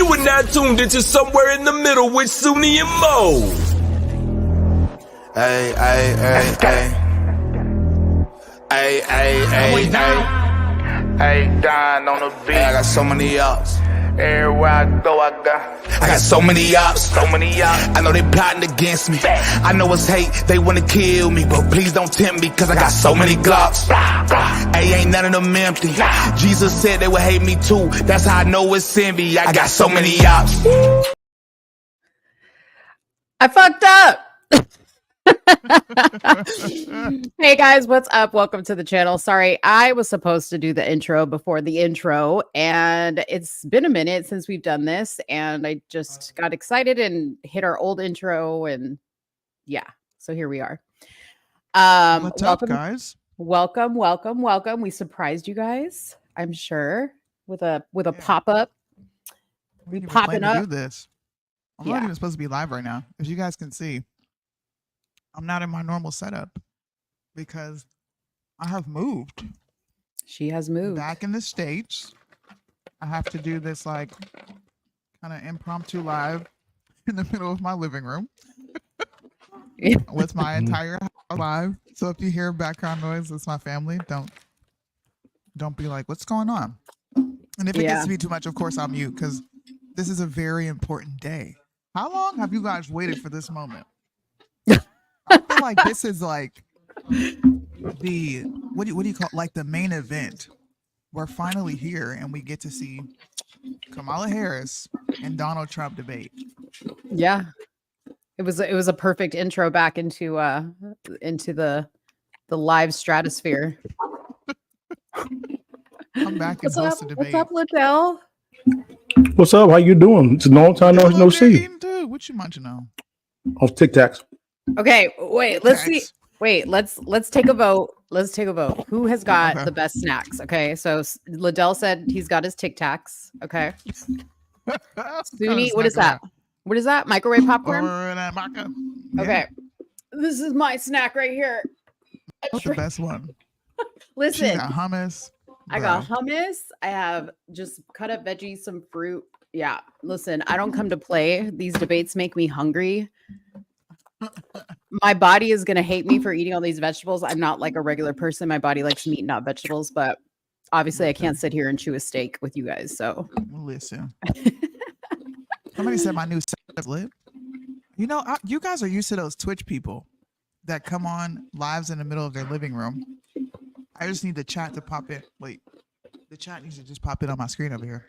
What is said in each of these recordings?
You are now tuned into Somewhere in the Middle with Sunni and Mo. Hey, hey, hey, hey. Hey, hey, hey, hey. Hey, Don on the beat. Hey, I got so many ups. Everywhere I go, I got so many ups. so many ups. I know they plotting against me. I know it's hate, they wanna kill me, but please don't tempt me, cause I got so many glocks. Hey, ain't none of them empty. Jesus said they would hate me too. That's how I know it's envy. I got so many ups. I fucked up. Hey guys, what's up? Welcome to the channel. Sorry, I was supposed to do the intro before the intro, and it's been a minute since we've done this, and I just got excited and hit our old intro, and yeah, so here we are. What's welcome, up, guys? welcome. We surprised you guys, I'm sure, with a Yeah. pop-up. We didn't even popping plan to up. do this. I'm Yeah. not even supposed to be live right now. As you guys can see, I'm not in my normal setup because I have moved She has moved. back in the States. I have to do this like kind of impromptu live in the middle of my living room with my entire house live. So if you hear background noise, it's my family. Don't be like, what's going on? And if it Yeah. gets to be too much, of course I'll mute because this is a very important day. How long have you guys waited for this moment? I feel like this is like the what do you call it? Like the main event. We're finally here and we get to see Kamala Harris and Donald Trump debate. Yeah. It was a perfect intro back into the live stratosphere. Come back and What's host up? a What's debate. up, Liddell? What's up? How you doing? It's a long time Hello, no there, see. Eden, too. What you munching on? Off Tic Tacs. Okay, wait, let's see. Thanks. Wait, let's take a vote. Let's take a vote. Who has got Okay. the best snacks? Okay, so Liddell said he's got his Tic Tacs. Okay, Sunni, what is that? What is that? Microwave popcorn? Okay, this is my snack right here. What's the best one? She Listen, got hummus. I got Bruh. hummus. I have just cut up veggies, some fruit. Yeah, listen, I don't come to play. These debates make me hungry. My body is going to hate me for eating all these vegetables. I'm not like a regular person. My body likes meat, not vegetables, but obviously I can't sit here and chew a steak with you guys. So Listen. Somebody said my new setup is lit. You know, you guys are used to those Twitch people that come on lives in the middle of their living room. I just need the chat to pop in. Wait, the chat needs to just pop in on my screen over here.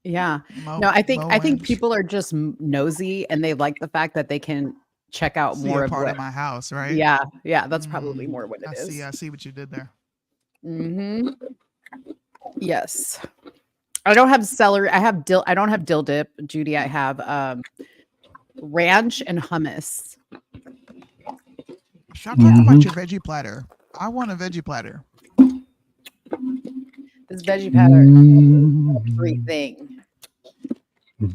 yeah, Mo, no, I think Mo Wins. people are just nosy and they like the fact that they can check out See more a of part what. of my house, right? Yeah, that's probably more what it I is. see. I see what you did there. Mm-hmm. Yes. I don't have celery. I have dill. I don't have dill dip, Judy. I have ranch and hummus. Stop talking about your veggie platter. I want a veggie platter. This veggie pattern, great thing.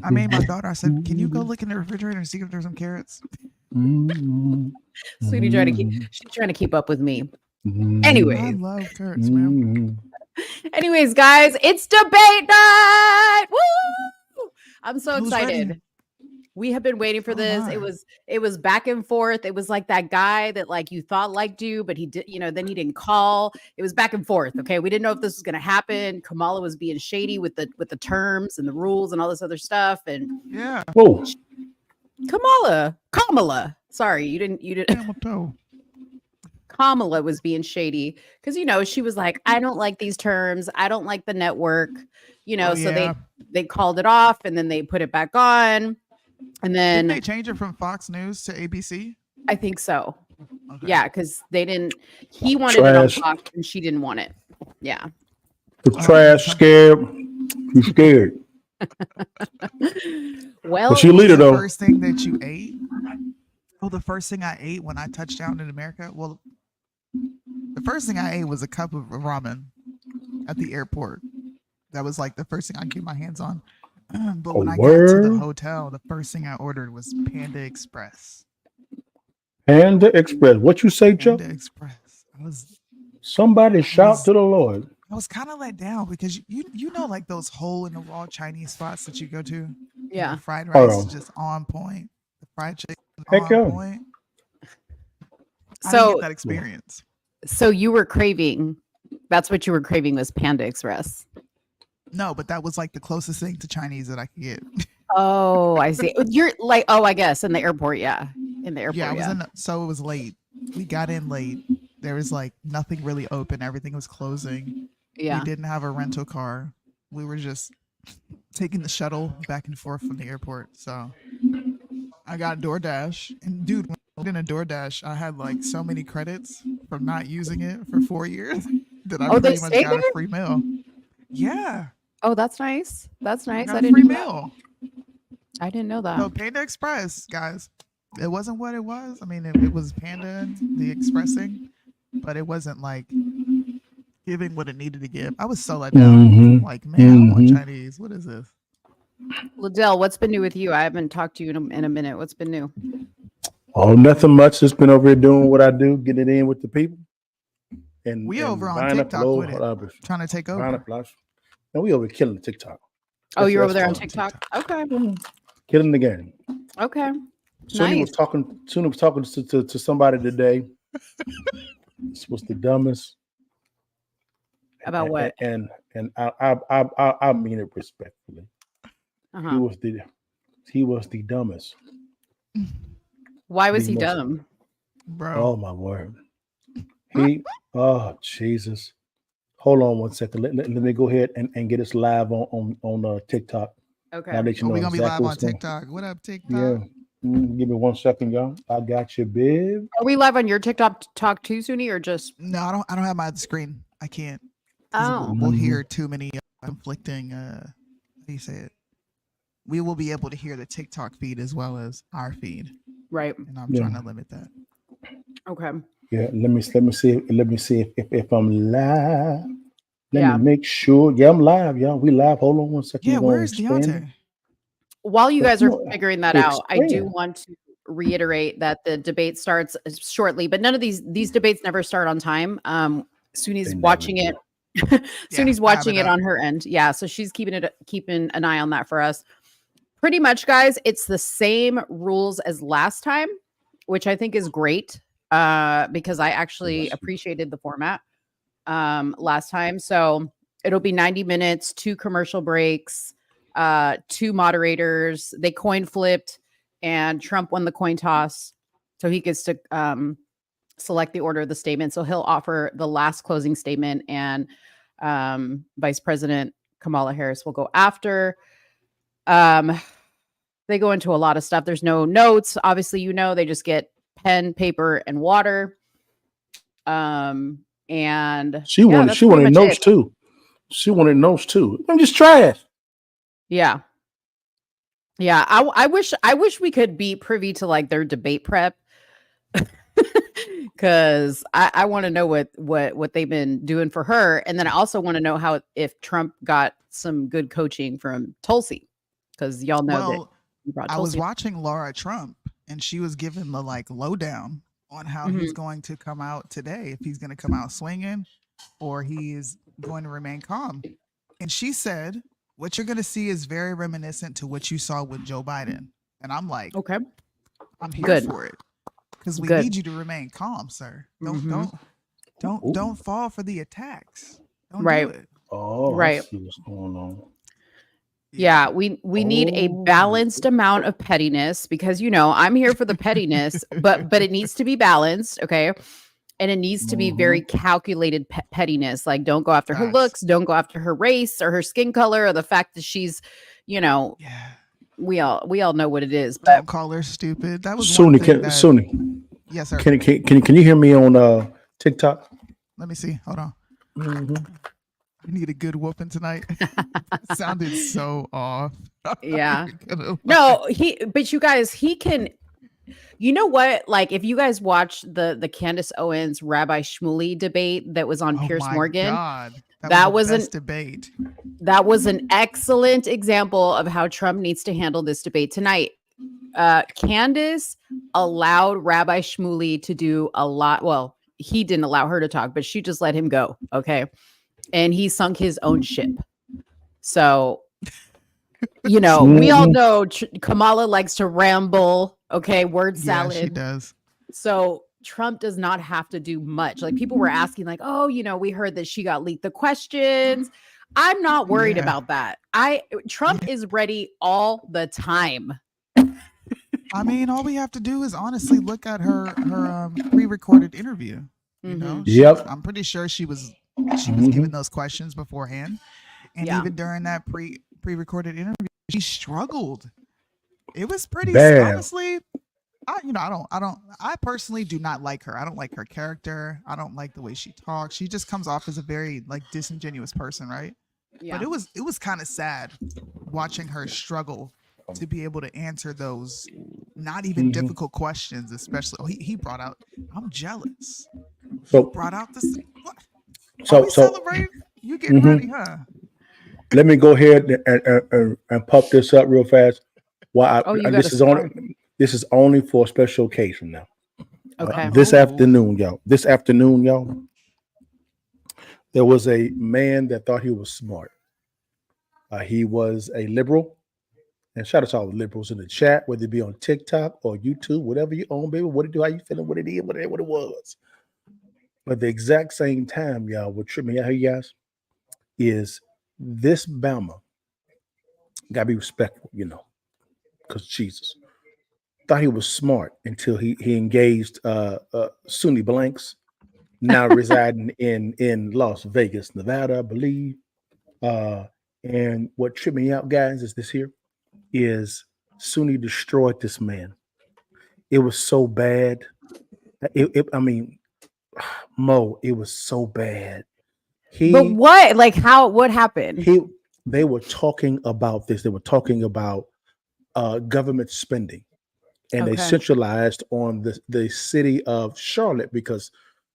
I made my daughter. I said, "Can you go look in the refrigerator and see if there's some carrots?" Sweetie she's trying to keep up with me. I Anyways, love carrots, man. guys, it's debate night. Woo! I'm so Who's excited. ready? We have been waiting for Oh this. my. It was back and forth. It was like that guy that like you thought liked you, but he did, then he didn't call. It was back and forth. Okay. We didn't know if this was gonna happen. Kamala was being shady with the terms and the rules and all this other stuff. And Yeah. Whoa. Kamala. Sorry, you didn't Camel toe. Kamala was being shady because she was like, I don't like these terms. I don't like the network. Oh, So yeah. they called it off and then they put it back on. And then Didn't they change it from Fox News to ABC? I think so. Okay. Yeah, because he wanted it on Trash. Fox and she didn't want it. Yeah. The trash scared. You scared. Well, But she leader The though. first thing that you ate? Oh, the first thing I ate when I touched down in America? Well, the first thing I ate was a cup of ramen at the airport. That was like the first thing I get my hands on. But when I got to the word? hotel, the first thing I ordered was Panda Express. Panda Express. What you say, Chuck? Panda Express. I was Somebody shout to the Lord. I was kind of let down because you know like those hole in the wall Chinese spots that you go to. Yeah. The fried rice is Oh, just on point. The fried chicken is heck on yeah. point. I didn't get So that experience. you were craving. That's what you were craving was Panda Express. No, but that was like the closest thing to Chinese that I could get. Oh, I see. You're like, oh, I guess in the airport, yeah. In the airport, Yeah, I was yeah. so it was late. We got in late. There was like nothing really open. Everything was closing. Yeah. We didn't have a rental car. We were just taking the shuttle back and forth from the airport. So I got DoorDash. And dude, when I did a DoorDash, I had like so many credits from not using it for 4 years that I Oh, they pretty much stay got there? a free meal. Yeah. Oh, that's nice. That's I nice. got I a didn't free know that. meal. I didn't know that. So Panda Express, guys, it wasn't what it was. I mean, it was Panda and the expressing, but it wasn't like giving what it needed to give. I was so let down. Mhm. Like, man, I don't want Mhm. Chinese. What is this? Liddell, what's been new with you? I haven't talked to you in a minute. What's been new? Oh, nothing much. Just been over here doing what I do, getting it in with the people. And We and over on buying up TikTok low with it, rubbish, trying to take buying over. up lots. And we over here killing TikTok. Oh, you're over there on fun. TikTok? Okay. Killing the game. Okay. Suni was talking to somebody today. This was the dumbest. About what? And I mean it respectfully. Uh-huh. He was the dumbest. Why was the he most- dumb? Bro. Oh my word. Oh Jesus. Hold on one second. Let me go ahead and get us live on TikTok. Okay. Now that you Are know we gonna be live exactly on what's going. TikTok? What up, TikTok? Yeah. Give me 1 second, y'all. I got you, babe. Are we live on your TikTok talk too, Suni, or just? No, I don't have my screen. I can't. 'Cause Oh, we'll hear too many conflicting. How do you say it? We will be able to hear the TikTok feed as well as our feed, right. and I'm Yeah. trying to limit that. Okay. Yeah, let me see if I'm live. Let Yeah. me make sure. Yeah, I'm live, y'all. We live. Hold on 1 second. Yeah, We're gonna where's expand it. Deontay? While you guys are No, figuring that out, I do expand. want to reiterate that the debate starts shortly, but none of these debates never start on time. Suni's They never watching do. it. Yeah, Suni's I have watching it it up. on her end. Yeah, so she's keeping an eye on that for us. Pretty much, guys, it's the same rules as last time, which I think is great because I actually Yes. appreciated the format last time. So it'll be 90 minutes, 2 commercial breaks, 2 moderators. They coin flipped, and Trump won the coin toss, so he gets to select the order of the statement. So he'll offer the last closing statement, and Vice President Kamala Harris will go after. They go into a lot of stuff. There's no notes. Obviously, they just get pen, paper, and water. And She wanted notes too. She wanted notes too. I'm just trash. Yeah. Yeah. I wish we could be privy to like their debate prep. Because I want to know what they've been doing for her. And then I also want to know if Trump got some good coaching from Tulsi. Because y'all know that he brought I was Tulsi. watching Laura Trump, and she was giving the like lowdown on how he's going to come out today, if he's going to come out swinging or he is going to remain calm. And she said, what you're going to see is very reminiscent to what you saw with Joe Biden. And I'm like, Okay. I'm here Good. for it, because we Good. need you to remain calm, sir. Don't Ooh. don't fall for the attacks. Don't Right. do it. Oh, Right. I see what's going on. Yeah, we need a balanced amount of pettiness because I'm here for the pettiness, but it needs to be balanced, okay? And it needs to be very calculated pettiness. Like, don't go after her Facts. looks, don't go after her race or her skin color or the fact that she's, Yeah. we all know what it is. Don't But call her stupid. That was one thing that, Suni, yes, sir. can you hear me on TikTok? Let me see. Hold on. Mhm. I need a good whooping tonight. It sounded so off. yeah. No, but you guys, he can. You know what? Like, if you guys watch the Candace Owens Rabbi Shmuley debate that was on Piers Morgan, God. that was was the best debate. that was an excellent example of how Trump needs to handle this debate tonight. Candace allowed Rabbi Shmuley to do a lot. Well, he didn't allow her to talk, but she just let him go. Okay. and he sunk his own ship. So, you know, we all know Kamala likes to ramble. Okay, word salad. Yeah, she does. So Trump does not have to do much. Like people were asking, like, oh, you know, we heard that she got leaked the questions. I'm not worried about that. Trump is ready all the time. I mean, all we have to do is honestly look at her pre-recorded interview. You know, I'm pretty sure she was given those questions beforehand, and even during that pre-recorded interview, she struggled. It was pretty honestly. I personally do not like her. I don't like her character. I don't like the way she talks. She just comes off as a very like disingenuous person, right? Yeah. But it was kind of sad watching her struggle to be able to answer those not even difficult questions, especially he brought out, I'm jealous. So he brought out this. What? So celebrating? You getting ready, huh? Let me go ahead and pop this up real fast. This is only for a special occasion now. Okay. This afternoon, y'all. There was a man that thought he was smart. He was a liberal. And shout out to all the liberals in the chat, whether it be on TikTok or YouTube, whatever you own, baby, what it do, how you feeling, what it is, what it was. But the exact same time, y'all, what tripped me out here, guys, is this Bama gotta be respectful, you know, because Jesus thought he was smart until he engaged Sunni Blanks, now residing in Las Vegas, Nevada, I believe. And what tripped me out, guys, is this here. Is Sunni destroyed this man. It was so bad. Mo, it was so bad. But what? Like how? What happened? They were talking about this. They were talking about government spending, and they centralized on the city of Charlotte because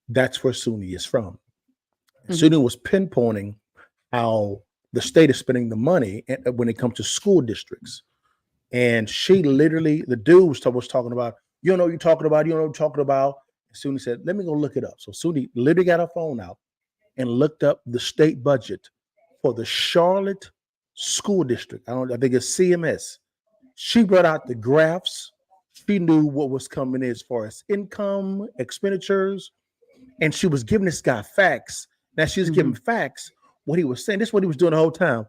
that's where Sunni is from. Sunni was pinpointing how the state is spending the money when it comes to school districts. And she literally, the dude was talking about, you don't know what you're talking about, And Sunni said, let me go look it up. So Sunni literally got her phone out and looked up the state budget for the Charlotte school district. I think it's CMS. She brought out the graphs. She knew what was coming in as far as income, expenditures, and she was giving this guy facts. Now she's giving facts. What he was saying, this is what he was doing the whole time.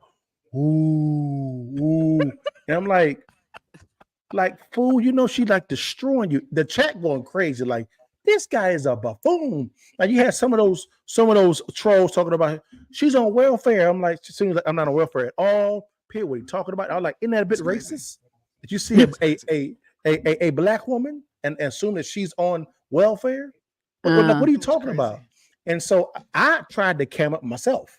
Ooh. And I'm like, fool, you know, she like destroying you. The chat going crazy, like, this guy is a buffoon. Like you had some of those trolls talking about she's on welfare. I'm like, I'm not on welfare at all. What are you talking about? I was like, isn't that a bit racist? Did you see a black woman and assume that she's on welfare? What are you talking about? And so I tried to cam up myself.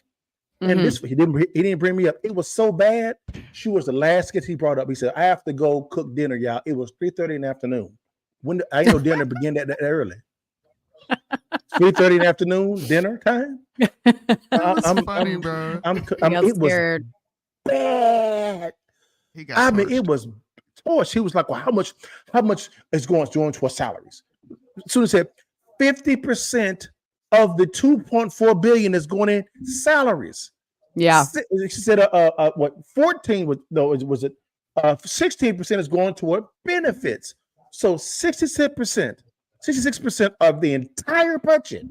And this he didn't bring me up. It was so bad. She was the last guest he brought up. He said, I have to go cook dinner, y'all. It was 3:30 in the afternoon. When I know dinner began that early. 3:30 in the afternoon, dinner time. I'm funny, bro. It was bad. It was torch. He was like, well, how much is going to our salaries? Soon as said 50% of the 2.4 billion is going in salaries. Yeah. She said, what 14 was 16% is going toward benefits. So 66% of the entire budget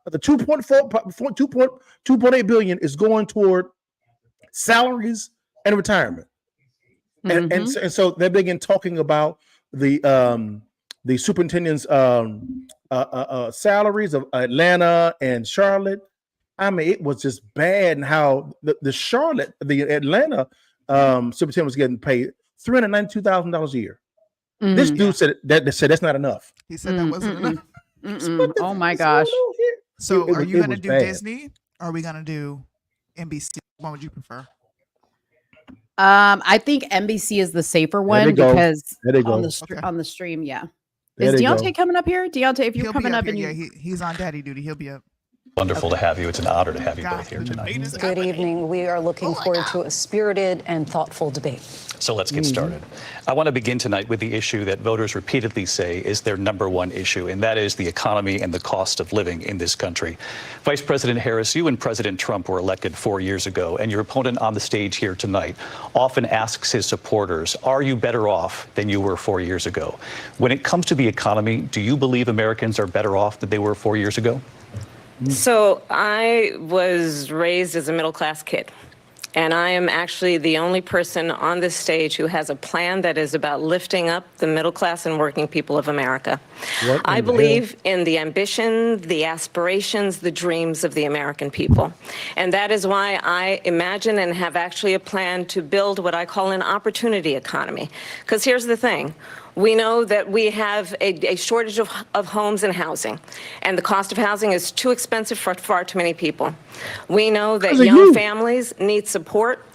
of the 2.8 billion is going toward salaries and retirement. And so they begin talking about the superintendent's salaries of Atlanta and Charlotte. I mean, it was just bad, and how the Atlanta superintendent was getting paid $392,000 a year. This dude said that's not enough. He said that wasn't enough. Oh my gosh! So, are you going to do Disney? Or are we going to do NBC? What would you prefer? I think NBC is the safer one because on the stream, yeah. Is Deontay coming up here? Deontay, if you're coming up and he's on daddy duty, he'll be up. Wonderful to have you. It's an honor to have you both here tonight. Good evening. We are looking forward to a spirited and thoughtful debate. So let's get started. I want to begin tonight with the issue that voters repeatedly say is their #1 issue, and that is the economy and the cost of living in this country. Vice President Harris, you and President Trump were elected 4 years ago, and your opponent on the stage here tonight often asks his supporters, are you better off than you were 4 years ago? When it comes to the economy, do you believe Americans are better off than they were 4 years ago? So I was raised as a middle-class kid, and I am actually the only person on this stage who has a plan that is about lifting up the middle class and working people of America. I believe in the ambition, the aspirations, the dreams of the American people. And that is why I imagine and have actually a plan to build what I call an opportunity economy. Because here's the thing. We know that we have a shortage of homes and housing, and the cost of housing is too expensive for far too many people. We know that young families need support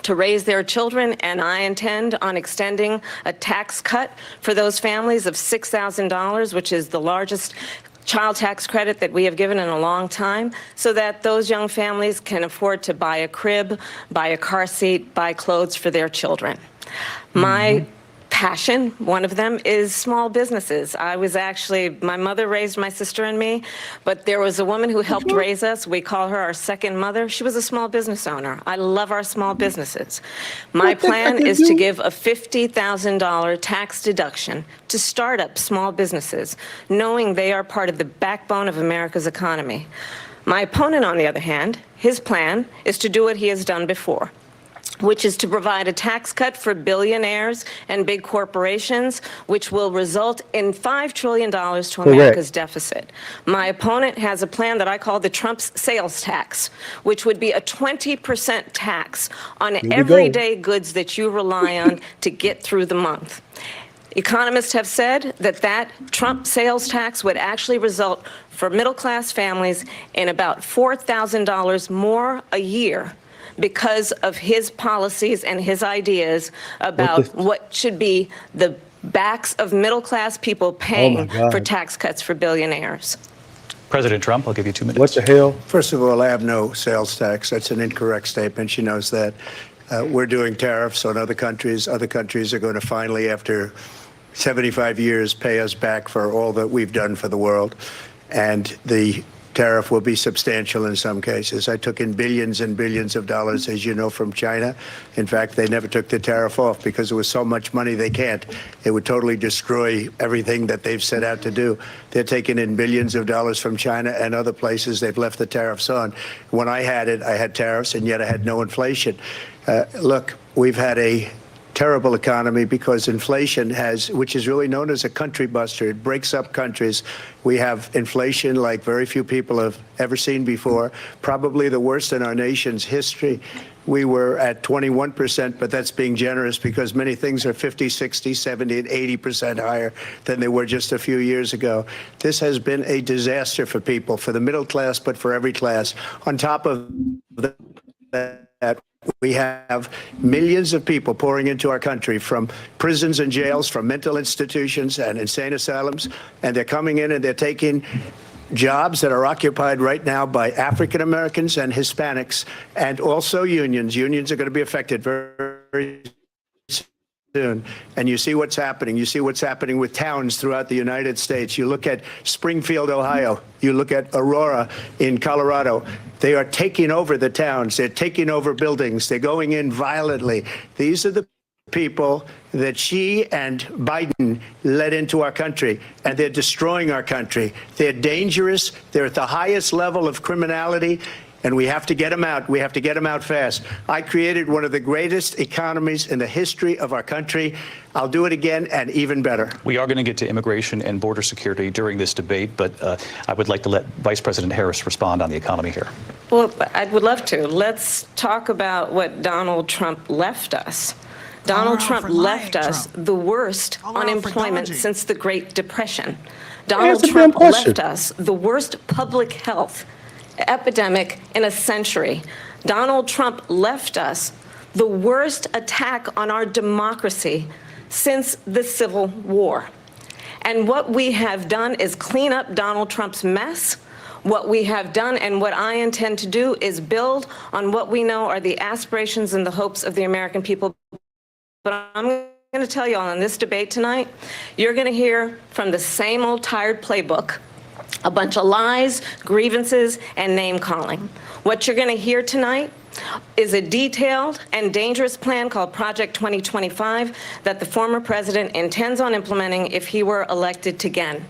to raise their children, and I intend on extending a tax cut for those families of $6,000, which is the largest child tax credit that we have given in a long time, so that those young families can afford to buy a crib, buy a car seat, buy clothes for their children. My passion, one of them, is small businesses. My mother raised my sister and me, but there was a woman who helped raise us. We call her our second mother. She was a small business owner. I love our small businesses. My plan is to give a $50,000 tax deduction to startup small businesses, knowing they are part of the backbone of America's economy. My opponent, on the other hand, his plan is to do what he has done before, which is to provide a tax cut for billionaires and big corporations, which will result in $5 trillion to America's deficit. My opponent has a plan that I call the Trump's sales tax, which would be a 20% tax on everyday goods that you rely on to get through the month. Economists have said that Trump sales tax would actually result for middle-class families in about $4,000 more a year, because of his policies and his ideas about what should be the backs of middle-class people paying for tax cuts for billionaires. President Trump, I'll give you 2 minutes. What the hell? First of all, I have no sales tax. That's an incorrect statement. She knows that. We're doing tariffs on other countries. Other countries are going to finally, after 75 years, pay us back for all that we've done for the world. And the tariff will be substantial in some cases. I took in billions and billions of dollars, as you know, from China. In fact, they never took the tariff off because there was so much money they can't. It would totally destroy everything that they've set out to do. They're taking in billions of dollars from China and other places. They've left the tariffs on. When I had tariffs, and yet I had no inflation. Look, we've had a terrible economy because inflation which is really known as a country buster. It breaks up countries. We have inflation like very few people have ever seen before, probably the worst in our nation's history. We were at 21%, but that's being generous because many things are 50, 60, 70, and 80% higher than they were just a few years ago. This has been a disaster for people, for the middle class, but for every class. On top of that, we have millions of people pouring into our country from prisons and jails, from mental institutions and insane asylums, and they're coming in and they're taking jobs that are occupied right now by African Americans and Hispanics, and also unions. Unions are going to be affected very soon. And you see what's happening. You see what's happening with towns throughout the United States. You look at Springfield, Ohio. You look at Aurora in Colorado. They are taking over the towns. They're taking over buildings. They're going in violently. These are the people that she and Biden led into our country, and they're destroying our country. They're dangerous. They're at the highest level of criminality, and we have to get them out. We have to get them out fast. I created one of the greatest economies in the history of our country. I'll do it again and even better. We are going to get to immigration and border security during this debate, but I would like to let Vice President Harris respond on the economy here. Well, I would love to. Let's talk about what Donald Trump left us. Donald Trump left us the worst unemployment since the Great Depression. Donald Trump left us the worst public health epidemic in a century. Donald Trump left us the worst attack on our democracy since the Civil War. And what we have done is clean up Donald Trump's mess What we have done and what I intend to do is build on what we know are the aspirations and the hopes of the American people. But I'm going to tell you all in this debate tonight, you're going to hear from the same old tired playbook, a bunch of lies, grievances, and name-calling. What you're going to hear tonight is a detailed and dangerous plan called Project 2025 that the former president intends on implementing if he were elected again.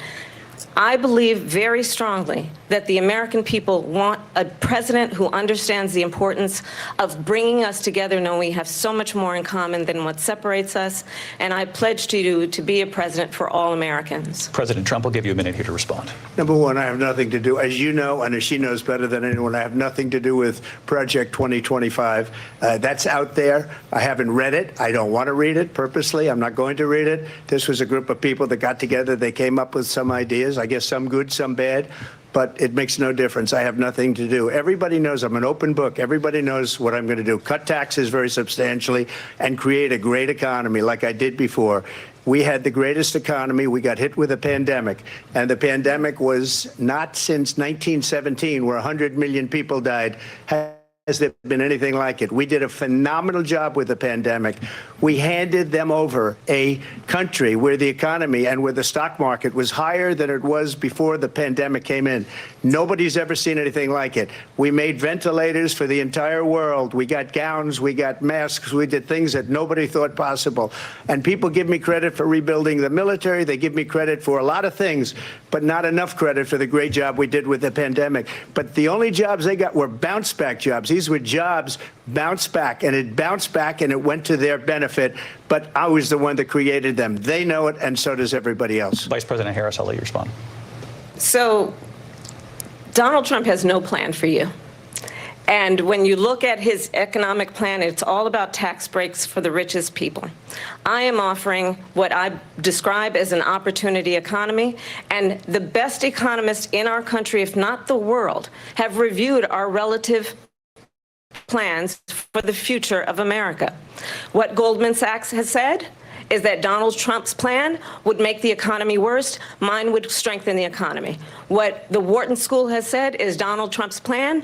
I believe very strongly that the American people want a president who understands the importance of bringing us together, knowing we have so much more in common than what separates us. And I pledge to you to be a president for all Americans. President Trump will give you a minute here to respond. Number one, I have nothing to do, as you know, and as she knows better than anyone, I have nothing to do with Project 2025. That's out there. I haven't read it. I don't want to read it purposely. I'm not going to read it. This was a group of people that got together. They came up with some ideas. I guess some good, some bad, but it makes no difference. I have nothing to do. Everybody knows I'm an open book. Everybody knows what I'm going to do. Cut taxes very substantially and create a great economy like I did before. We had the greatest economy. We got hit with a pandemic, and the pandemic was not since 1917, where 100 million people died. Has there been anything like it? We did a phenomenal job with the pandemic. We handed them over a country where the economy and where the stock market was higher than it was before the pandemic came in. Nobody's ever seen anything like it. We made ventilators for the entire world. We got gowns, we got masks, we did things that nobody thought possible. And people give me credit for rebuilding the military. They give me credit for a lot of things, but not enough credit for the great job we did with the pandemic. But the only jobs they got were bounce back jobs. These were jobs bounced back, and it bounced back and it went to their benefit. But I was the one that created them. They know it, and so does everybody else. Vice President Harris, I'll let you respond. So Donald Trump has no plan for you. And when you look at his economic plan, it's all about tax breaks for the richest people. I am offering what I describe as an opportunity economy, and the best economists in our country, if not the world, have reviewed our relative plans for the future of America. What Goldman Sachs has said is that Donald Trump's plan would make the economy worse. Mine would strengthen the economy. What the Wharton School has said is Donald Trump's plan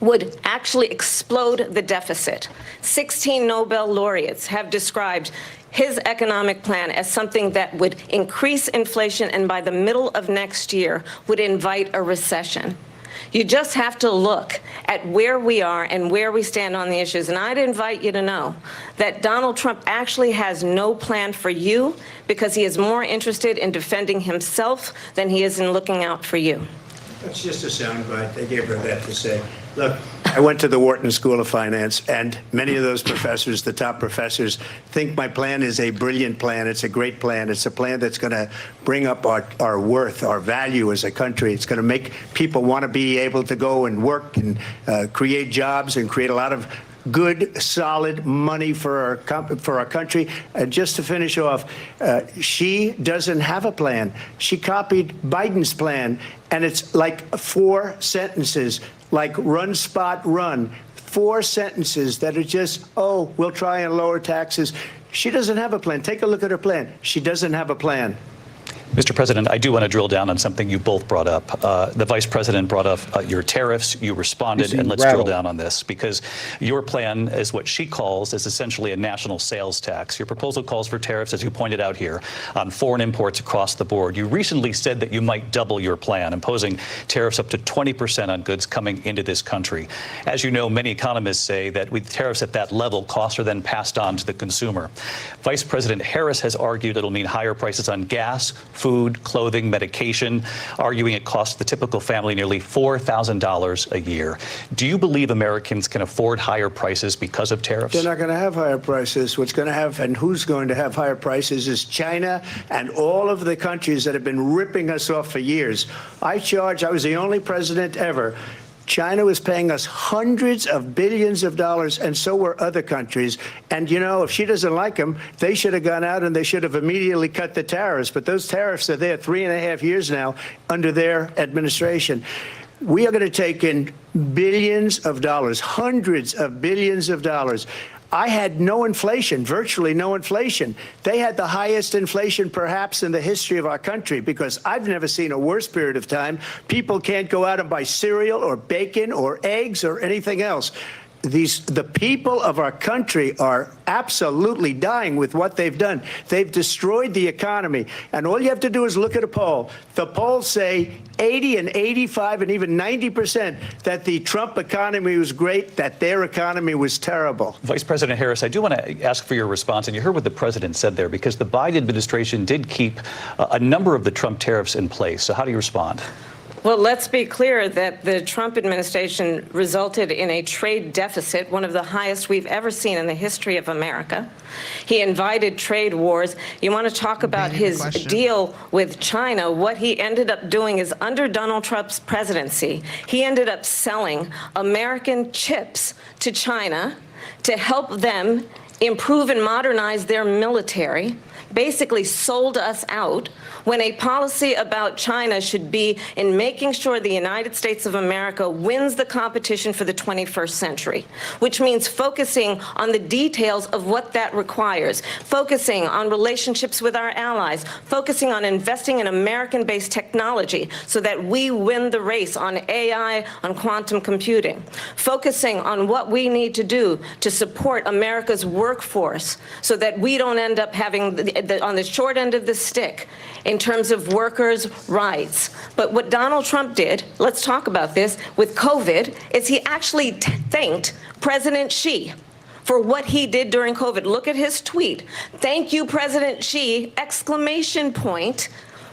would actually explode the deficit. 16 Nobel laureates have described his economic plan as something that would increase inflation and by the middle of next year would invite a recession. You just have to look at where we are and where we stand on the issues. And I'd invite you to know that Donald Trump actually has no plan for you because he is more interested in defending himself than he is in looking out for you. That's just a soundbite. They gave her that to say. Look, I went to the Wharton School of Finance, and many of those professors, the top professors, think my plan is a brilliant plan. It's a great plan. It's a plan that's going to bring up our worth, our value as a country. It's going to make people want to be able to go and work and create jobs and create a lot of good, solid money for our country. And just to finish off, she doesn't have a plan. She copied Biden's plan, and it's like 4 sentences, like run, spot, run. 4 sentences that are just, oh, we'll try and lower taxes. She doesn't have a plan. Take a look at her plan. She doesn't have a plan. Mr. President, I do want to drill down on something you both brought up. The Vice President brought up your tariffs. You responded, and let's drill down on this, because your plan is what she calls is essentially a national sales tax. Your proposal calls for tariffs, as you pointed out here, on foreign imports across the board. You recently said that you might double your plan, imposing tariffs up to 20% on goods coming into this country. As you know, many economists say that with tariffs at that level, costs are then passed on to the consumer. Vice President Harris has argued it'll mean higher prices on gas, food, clothing, medication, arguing it costs the typical family nearly $4,000 a year. Do you believe Americans can afford higher prices because of tariffs? They're not going to have higher prices. What's going to have, and who's going to have higher prices, is China and all of the countries that have been ripping us off for years. I was the only president ever. China was paying us hundreds of billions of dollars, and so were other countries. And, you know, if she doesn't like them, they should have gone out and they should have immediately cut the tariffs. But those tariffs are there 3.5 years now under their administration. We are going to take in billions of dollars, hundreds of billions of dollars. I had no inflation, virtually no inflation. They had the highest inflation perhaps in the history of our country, because I've never seen a worse period of time. People can't go out and buy cereal or bacon or eggs or anything else. The people of our country are absolutely dying with what they've done. They've destroyed the economy. And all you have to do is look at a poll. The polls say 80 and 85 and even 90% that the Trump economy was great, that their economy was terrible. Vice President Harris, I do want to ask for your response. And you heard what the president said there, because the Biden administration did keep a number of the Trump tariffs in place. So how do you respond? Well, let's be clear that the Trump administration resulted in a trade deficit, one of the highest we've ever seen in the history of America. He invited trade wars. You want to talk about his deal with China? What he ended up doing is, under Donald Trump's presidency, he ended up selling American chips to China to help them improve and modernize their military, basically sold us out, when a policy about China should be in making sure the United States of America wins the competition for the 21st century, which means focusing on the details of what that requires, focusing on relationships with our allies, focusing on investing in American-based technology so that we win the race on AI, on quantum computing, focusing on what we need to do to support America's workforce so that we don't end up having on the short end of the stick in terms of workers' rights. But what Donald Trump did, let's talk about this, with COVID, is he actually thanked President Xi for what he did during COVID. Look at his tweet. "Thank you, President Xi," exclamation point,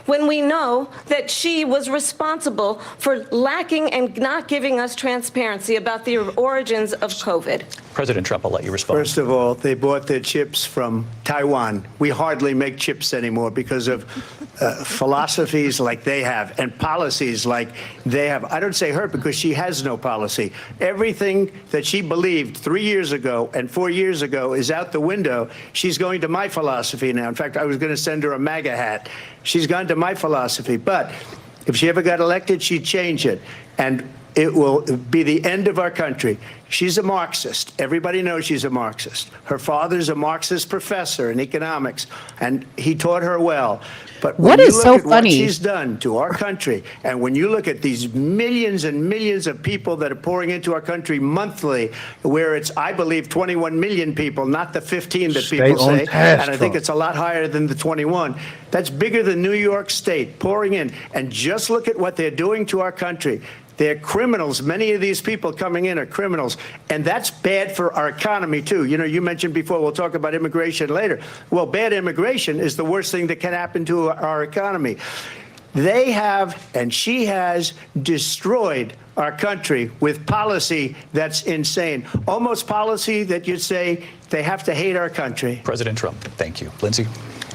when we know that Xi was responsible for lacking and not giving us transparency about the origins of COVID. President Trump, I'll let you respond. First of all, they bought their chips from Taiwan. We hardly make chips anymore because of philosophies like they have and policies like they have. I don't say her, because she has no policy. Everything that she believed 3 years ago and 4 years ago is out the window. She's going to my philosophy now. In fact, I was going to send her a MAGA hat. She's gone to my philosophy. But if she ever got elected, she'd change it. And it will be the end of our country. She's a Marxist. Everybody knows she's a Marxist. Her father's a Marxist professor in economics, and he taught her well. But when you look at what she's done to our country, and when you look at these millions and millions of people that are pouring into our country monthly, where it's, I believe, 21 million people, not the 15 that people say, and I think it's a lot higher than the 21. That's bigger than New York State pouring in. And just look at what they're doing to our country. They're criminals. Many of these people coming in are criminals. And that's bad for our economy, too. You know, you mentioned before, we'll talk about immigration later. Well, bad immigration is the worst thing that can happen to our economy. They have, and she has, destroyed our country with policy that's insane. Almost policy that you'd say they have to hate our country. President Trump, thank you. Linsey?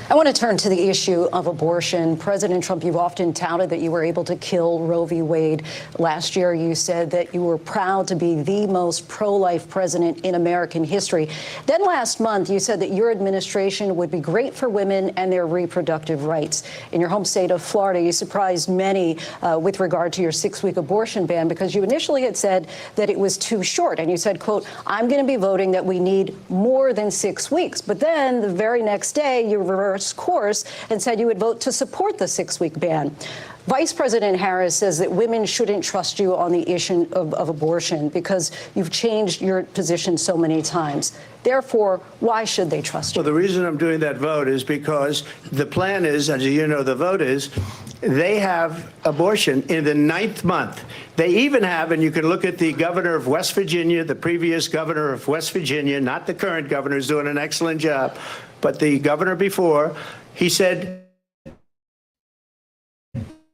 I want to turn to the issue of abortion. President Trump, you've often touted that you were able to kill Roe v. Wade. Last year, you said that you were proud to be the most pro-life president in American history. Then last month, you said that your administration would be great for women and their reproductive rights. In your home state of Florida, you surprised many with regard to your 6-week abortion ban, because you initially had said that it was too short. And you said, quote, "I'm going to be voting that we need more than 6 weeks." But then the very next day, you reversed course and said you would vote to support the 6-week ban. Vice President Harris says that women shouldn't trust you on the issue of abortion because you've changed your position so many times. Therefore, why should they trust you? Well, the reason I'm doing that vote is because the plan is, as you know, the vote is, they have abortion in the 9th month. They even have, and you can look at the governor of West Virginia, the previous governor of West Virginia, not the current governor, who's doing an excellent job, but the governor before, he said,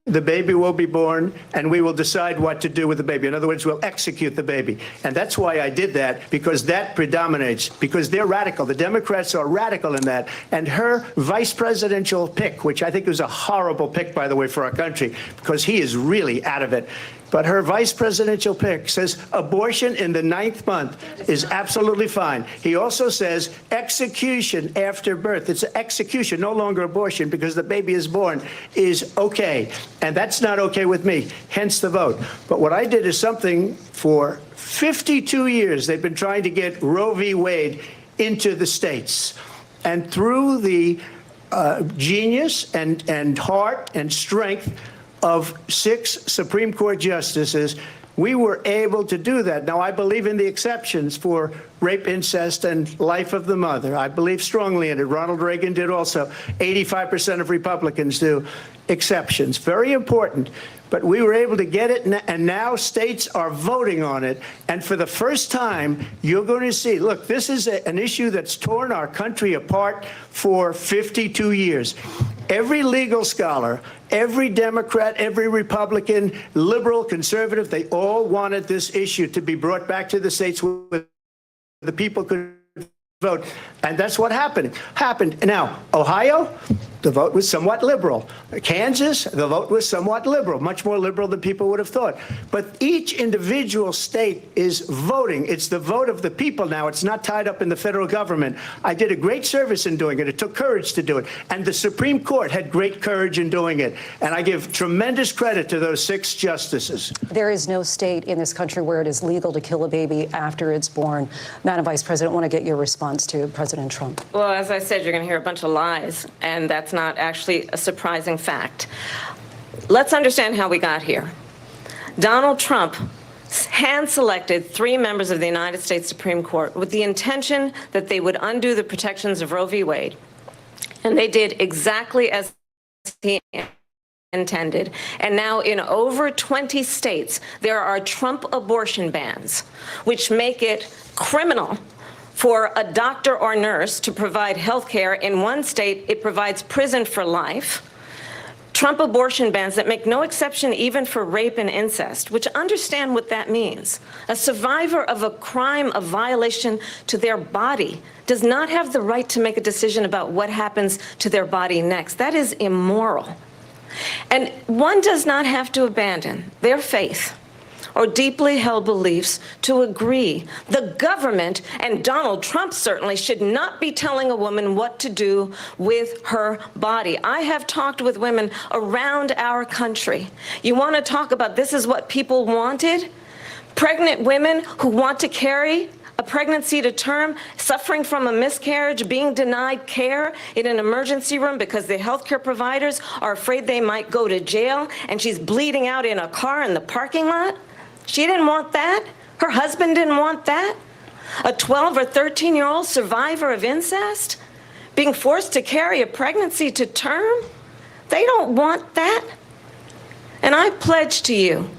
the baby will be born, and we will decide what to do with the baby. In other words, we'll execute the baby. And that's why I did that, because that predominates, because they're radical. The Democrats are radical in that. And her vice presidential pick, which I think was a horrible pick, by the way, for our country, because he is really out of it. But her vice presidential pick says abortion in the 9th month is absolutely fine. He also says execution after birth. It's execution, no longer abortion, because the baby is born, is okay. And that's not okay with me, hence the vote. But what I did is something for 52 years they've been trying to get Roe v. Wade into the states. And through the genius and heart and strength of 6 Supreme Court justices, we were able to do that. Now, I believe in the exceptions for rape, incest, and life of the mother. I believe strongly in it. Ronald Reagan did also. 85% of Republicans do. Exceptions. Very important. But we were able to get it, and now states are voting on it. And for the first time, you're going to see, look, this is an issue that's torn our country apart for 52 years. Every legal scholar, every Democrat, every Republican, liberal, conservative, they all wanted this issue to be brought back to the states where the people could vote. And that's what happened. Now, Ohio, the vote was somewhat liberal. Kansas, the vote was somewhat liberal, much more liberal than people would have thought. But each individual state is voting. It's the vote of the people now. It's not tied up in the federal government. I did a great service in doing it. It took courage to do it. And the Supreme Court had great courage in doing it. And I give tremendous credit to those 6 justices. There is no state in this country where it is legal to kill a baby after it's born. Madam Vice President, I want to get your response to President Trump. Well, as I said, you're going to hear a bunch of lies, and that's not actually a surprising fact. Let's understand how we got here. Donald Trump hand-selected 3 members of the United States Supreme Court with the intention that they would undo the protections of Roe v. Wade. And they did exactly as he intended. And now in over 20 states, there are Trump abortion bans, which make it criminal for a doctor or nurse to provide health care. In one state, it provides prison for life. Trump abortion bans that make no exception even for rape and incest, which understand what that means. A survivor of a crime of violation to their body does not have the right to make a decision about what happens to their body next. That is immoral. And one does not have to abandon their faith or deeply held beliefs to agree. The government, and Donald Trump certainly, should not be telling a woman what to do with her body. I have talked with women around our country. You want to talk about this is what people wanted? Pregnant women who want to carry a pregnancy to term, suffering from a miscarriage, being denied care in an emergency room because the healthcare providers are afraid they might go to jail, and she's bleeding out in a car in the parking lot. She didn't want that. Her husband didn't want that. A 12 or 13-year-old survivor of incest being forced to carry a pregnancy to term. They don't want that. And I pledge to you,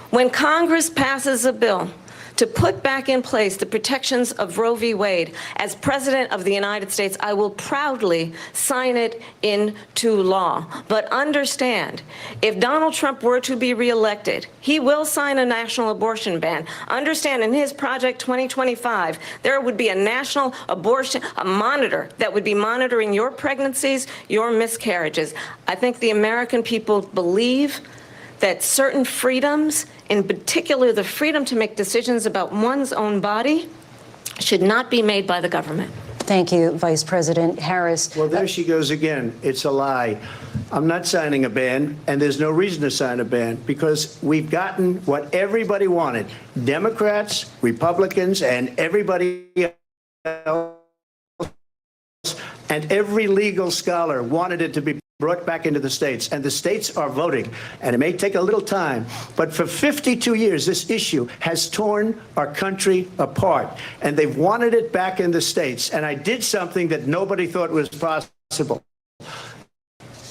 when Congress passes a bill to put back in place the protections of Roe v. Wade, as President of the United States, I will proudly sign it into law. But understand, if Donald Trump were to be reelected, he will sign a national abortion ban. Understand, in his Project 2025, there would be a national abortion, a monitor that would be monitoring your pregnancies, your miscarriages. I think the American people believe that certain freedoms, in particular the freedom to make decisions about one's own body, should not be made by the government. Thank you, Vice President Harris. Well, there she goes again. It's a lie. I'm not signing a ban, and there's no reason to sign a ban, because we've gotten what everybody wanted. Democrats, Republicans, and everybody else, and every legal scholar wanted it to be brought back into the states, and the states are voting. And it may take a little time, but for 52 years, this issue has torn our country apart, and they've wanted it back in the states. And I did something that nobody thought was possible.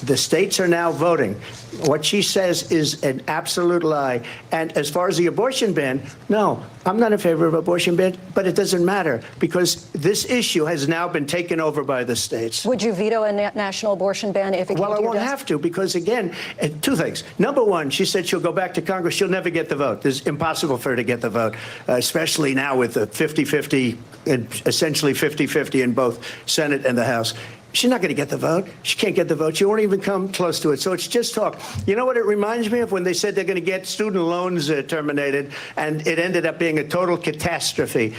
The states are now voting. What she says is an absolute lie. And as far as the abortion ban, no, I'm not in favor of abortion ban, but it doesn't matter, because this issue has now been taken over by the states. Would you veto a national abortion ban if it came to your desk? Well, I won't have to, because again, 2 things. Number one, she said she'll go back to Congress. She'll never get the vote. It's impossible for her to get the vote, especially now with the 50-50, essentially 50-50 in both Senate and the House. She's not going to get the vote. She can't get the vote. She won't even come close to it. So it's just talk. You know what it reminds me of? When they said they're going to get student loans terminated, and it ended up being a total catastrophe.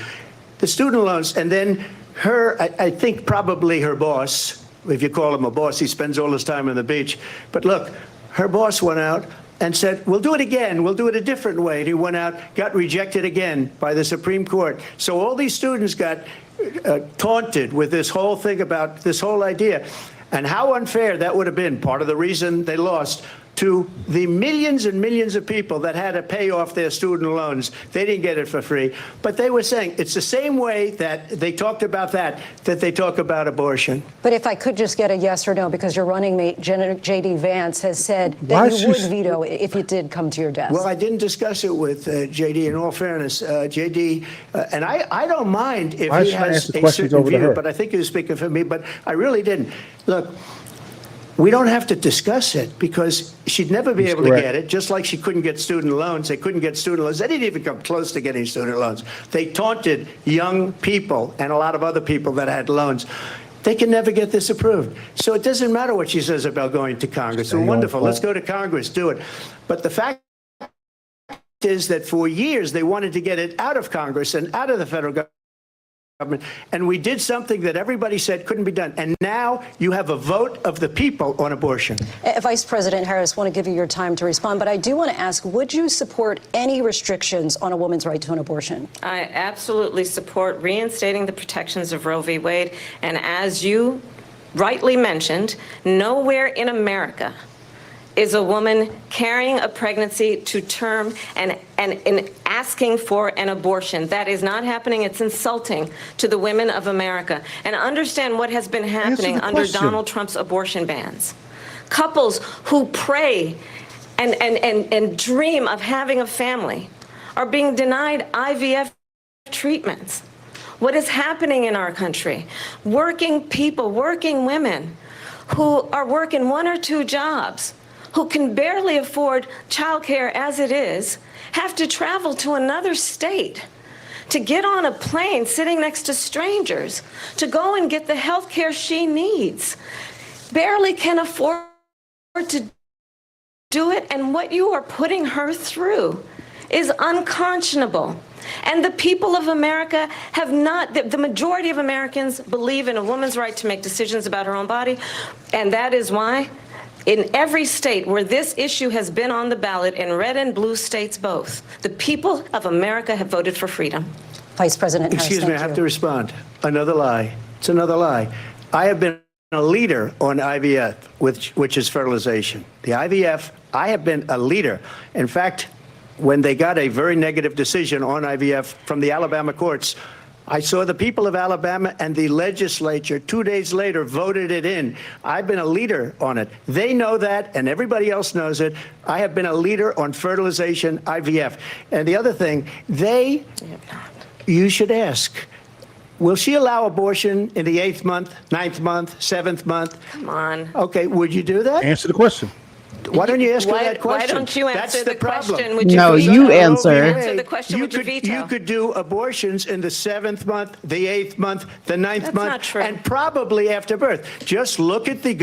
The student loans, and then I think probably her boss, if you call him a boss, he spends all his time on the beach. But look, her boss went out and said, we'll do it again. We'll do it a different way. And he went out, got rejected again by the Supreme Court. So all these students got taunted with this whole thing about this whole idea, and how unfair that would have been. Part of the reason they lost to the millions and millions of people that had to pay off their student loans. They didn't get it for free. But they were saying it's the same way that they talked about that they talk about abortion. But if I could just get a yes or no, because your running mate, J.D. Vance, has said that you would veto it if it did come to your desk. Well, I didn't discuss it with J.D. In all fairness, J.D., and I don't mind if he has a certain view, but I think he was speaking for me, but I really didn't. Look, we don't have to discuss it because she'd never be able to get it, just like she couldn't get student loans. They couldn't get student loans. They didn't even come close to getting student loans. They taunted young people and a lot of other people that had loans. They can never get this approved. So it doesn't matter what she says about going to Congress. Well, wonderful. Let's go to Congress, do it. But the fact is that for years they wanted to get it out of Congress and out of the federal government. And we did something that everybody said couldn't be done. And now you have a vote of the people on abortion. Vice President Harris, I want to give you your time to respond, but I do want to ask, would you support any restrictions on a woman's right to an abortion? I absolutely support reinstating the protections of Roe v. Wade. And as you rightly mentioned, nowhere in America is a woman carrying a pregnancy to term and asking for an abortion. That is not happening. It's insulting to the women of America. And understand what has been happening under Donald Trump's abortion bans. Couples who pray and dream of having a family are being denied IVF treatments. What is happening in our country? Working people, working women who are working 1 or 2 jobs, who can barely afford childcare as it is, have to travel to another state to get on a plane sitting next to strangers to go and get the health care she needs, barely can afford to do it. And what you are putting her through is unconscionable. And the people of America have not, the majority of Americans believe in a woman's right to make decisions about her own body. And that is why in every state where this issue has been on the ballot, in red and blue states both, the people of America have voted for freedom. Vice President Harris, excuse me, I have to respond. Another lie. It's another lie. I have been a leader on IVF, which is fertilization. The IVF, I have been a leader. In fact, when they got a very negative decision on IVF from the Alabama courts, I saw the people of Alabama and the legislature 2 days later voted it in. I've been a leader on it. They know that, and everybody else knows it. I have been a leader on fertilization, IVF. And the other thing, you should ask, will she allow abortion in the 8th month, 9th month, 7th month? Come on. Okay, would you do that? Answer the question. Why don't you ask her that Why question? don't you answer the question? No, you answer. The question with your veto. You could do abortions in the 7th month, the 8th month, the 9th month, not true. and probably after birth. Just look at the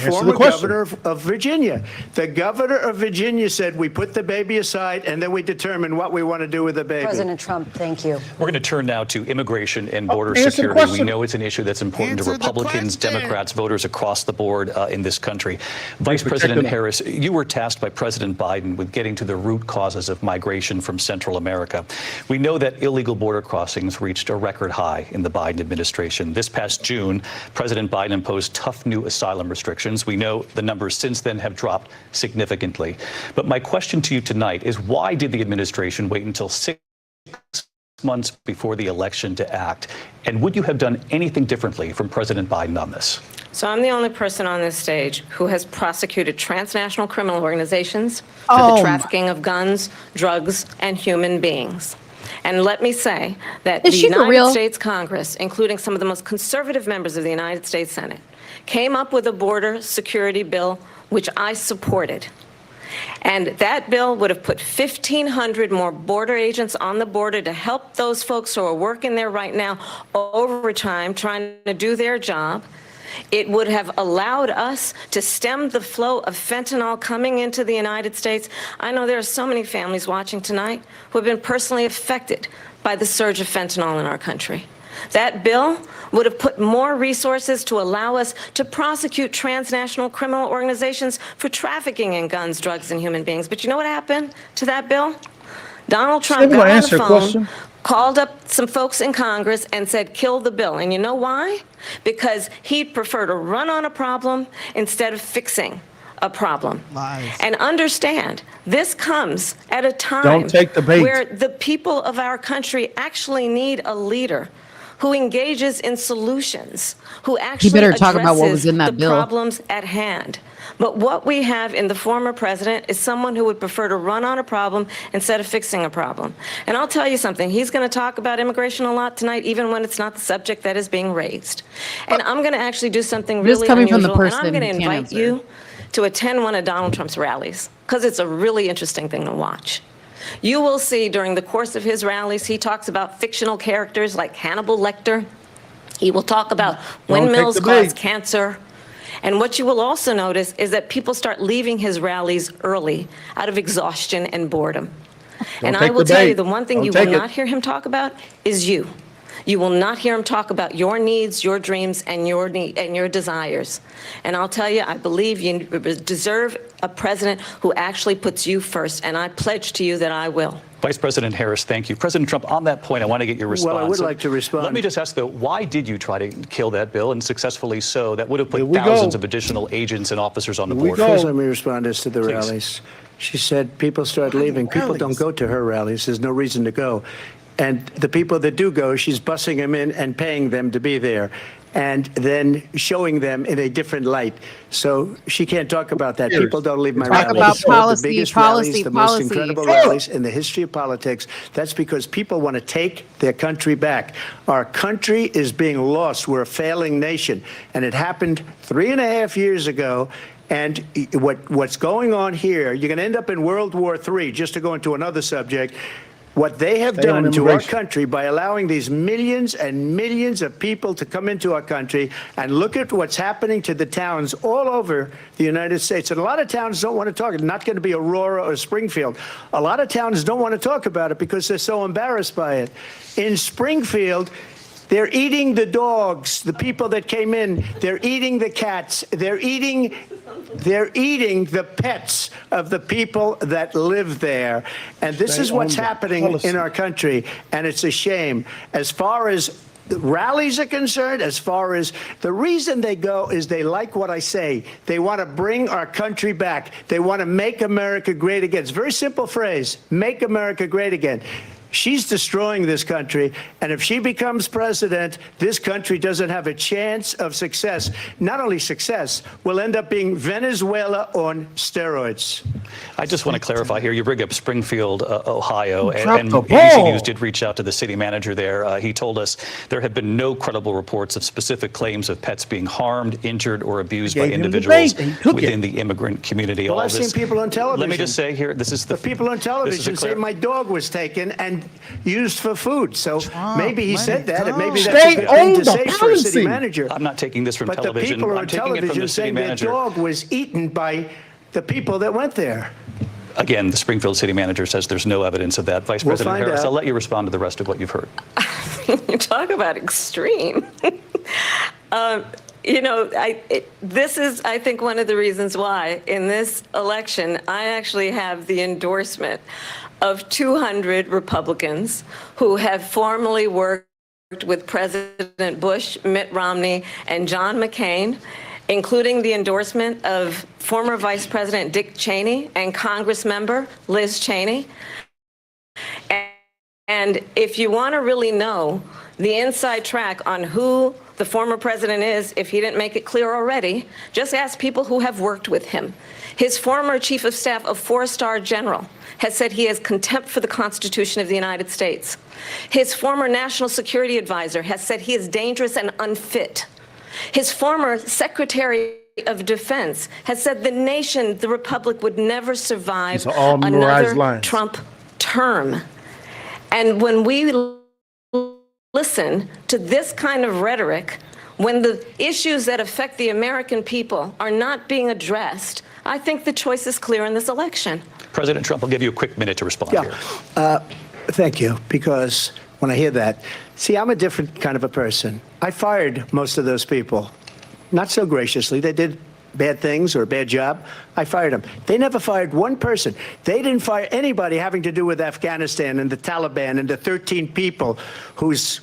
former governor of Virginia. The governor of Virginia said we put the baby aside and then we determine what we want to do with the baby. President Trump, thank you. We're going to turn now to immigration and border security. We know it's an issue that's important to Republicans, Democrats, voters across the board in this country. Vice President Harris, you were tasked by President Biden with getting to the root causes of migration from Central America. We know that illegal border crossings reached a record high in the Biden administration. This past June, President Biden imposed tough new asylum restrictions. We know the numbers since then have dropped significantly. But my question to you tonight is, why did the administration wait until 6 months before the election to act? And would you have done anything differently from President Biden on this? So I'm the only person on this stage who has prosecuted transnational criminal organizations for the trafficking of guns, drugs, and human beings. And let me say that the United States Congress, including some of the most conservative members of the United States Senate, came up with a border security bill, which I supported. And that bill would have put 1,500 more border agents on the border to help those folks who are working there right now overtime, trying to do their job. It would have allowed us to stem the flow of fentanyl coming into the United States. I know there are so many families watching tonight who have been personally affected by the surge of fentanyl in our country. That bill would have put more resources to allow us to prosecute transnational criminal organizations for trafficking in guns, drugs, and human beings. But you know what happened to that bill? Donald Trump got on the phone, called up some folks in Congress and said, kill the bill. And you know why? Because he'd prefer to run on a problem instead of fixing a problem. Lies. And understand, this comes at a time Don't take the bait. where the people of our country actually need a leader who engages in solutions, who actually better talk about what was in that the bill. problems at hand. But what we have in the former president is someone who would prefer to run on a problem instead of fixing a problem. And I'll tell you something, he's going to talk about immigration a lot tonight, even when it's not the subject that is being raised. And I'm going to actually do something This really coming from unusual, the person and I'm going to who can't invite answer. you to attend one of Donald Trump's rallies, because it's a really interesting thing to watch. You will see during the course of his rallies, he talks about fictional characters like Hannibal Lecter. He will talk about windmills cause cancer. And what you will also notice is that people start leaving his rallies early out of exhaustion and boredom. And I will tell you, the one thing you will not hear him talk about is you. You will not hear him talk about your needs, your dreams, and your desires. And I'll tell you, I believe you deserve a president who actually puts you first, and I pledge to you that I will. Vice President Harris, thank you. President Trump, on that point, I want to get your response. Well, I would like to respond. Let me just ask, though, why did you try to kill that bill, and successfully so? That would have put thousands of additional agents and officers on the board. First, let me respond as to the rallies. She said people start leaving. People don't go to her rallies. There's no reason to go. And the people that do go, she's bussing them in and paying them to be there, and then showing them in a different light. So she can't talk about that. People don't leave my rallies. About policy, the biggest policy, rallies, the policy. most incredible rallies in the history of politics. That's because people want to take their country back. Our country is being lost. We're a failing nation. And it happened 3.5 years ago. And what's going on here, you're going to end up in World War III, just to go into another subject. What they have done to our country by allowing these millions and millions of people to come into our country, and look at what's happening to the towns all over the United States. And a lot of towns don't want to talk. It's not going to be Aurora or Springfield. A lot of towns don't want to talk about it because they're so embarrassed by it. In Springfield, they're eating the dogs, the people that came in. They're eating the cats. They're eating the pets of the people that live there. And this is what's happening in our country. And it's a shame. As far as the rallies are concerned, as far as the reason they go is they like what I say. They want to bring our country back. They want to make America great again. It's a very simple phrase, make America great again. She's destroying this country, and if she becomes president, this country doesn't have a chance of success. Not only success, we'll end up being Venezuela on steroids. I just want to clarify here. You bring up Springfield, Ohio, and ABC News did reach out to the city manager there. He told us there have been no credible reports of specific claims of pets being harmed, injured, or abused by individuals within the immigrant community. Well, I've seen people on television. Let me just say here, this is the people on television say my dog was taken and used for food. So maybe he said that, and maybe that's a good thing to say for a city manager. I'm not taking this from but television. But the people I'm on taking it from television the city saying their manager. dog was eaten by the people that went there. Again, the Springfield city manager says there's no evidence of that. Vice President Harris, I'll let you respond to the rest of what you've heard. You talk about extreme. You know, this is, I think, one of the reasons why in this election, I actually have the endorsement of 200 Republicans who have formally worked with President Bush, Mitt Romney, and John McCain, including the endorsement of former Vice President Dick Cheney and Congress member Liz Cheney. And if you want to really know the inside track on who the former president is, if he didn't make it clear already, just ask people who have worked with him. His former chief of staff, a four-star general, has said he has contempt for the Constitution of the United States. His former national security advisor has said he is dangerous and unfit. His former secretary of defense has said the nation, the republic, would never survive another Trump term. And when we listen to this kind of rhetoric, when the issues that affect the American people are not being addressed, I think the choice is clear in this election. President Trump, I'll give you a quick minute to respond here. Thank you, because when I hear that, see, I'm a different kind of a person. I fired most of those people, not so graciously. They did bad things or a bad job, I fired them. They never fired one person. They didn't fire anybody having to do with Afghanistan and the Taliban and the 13 people who's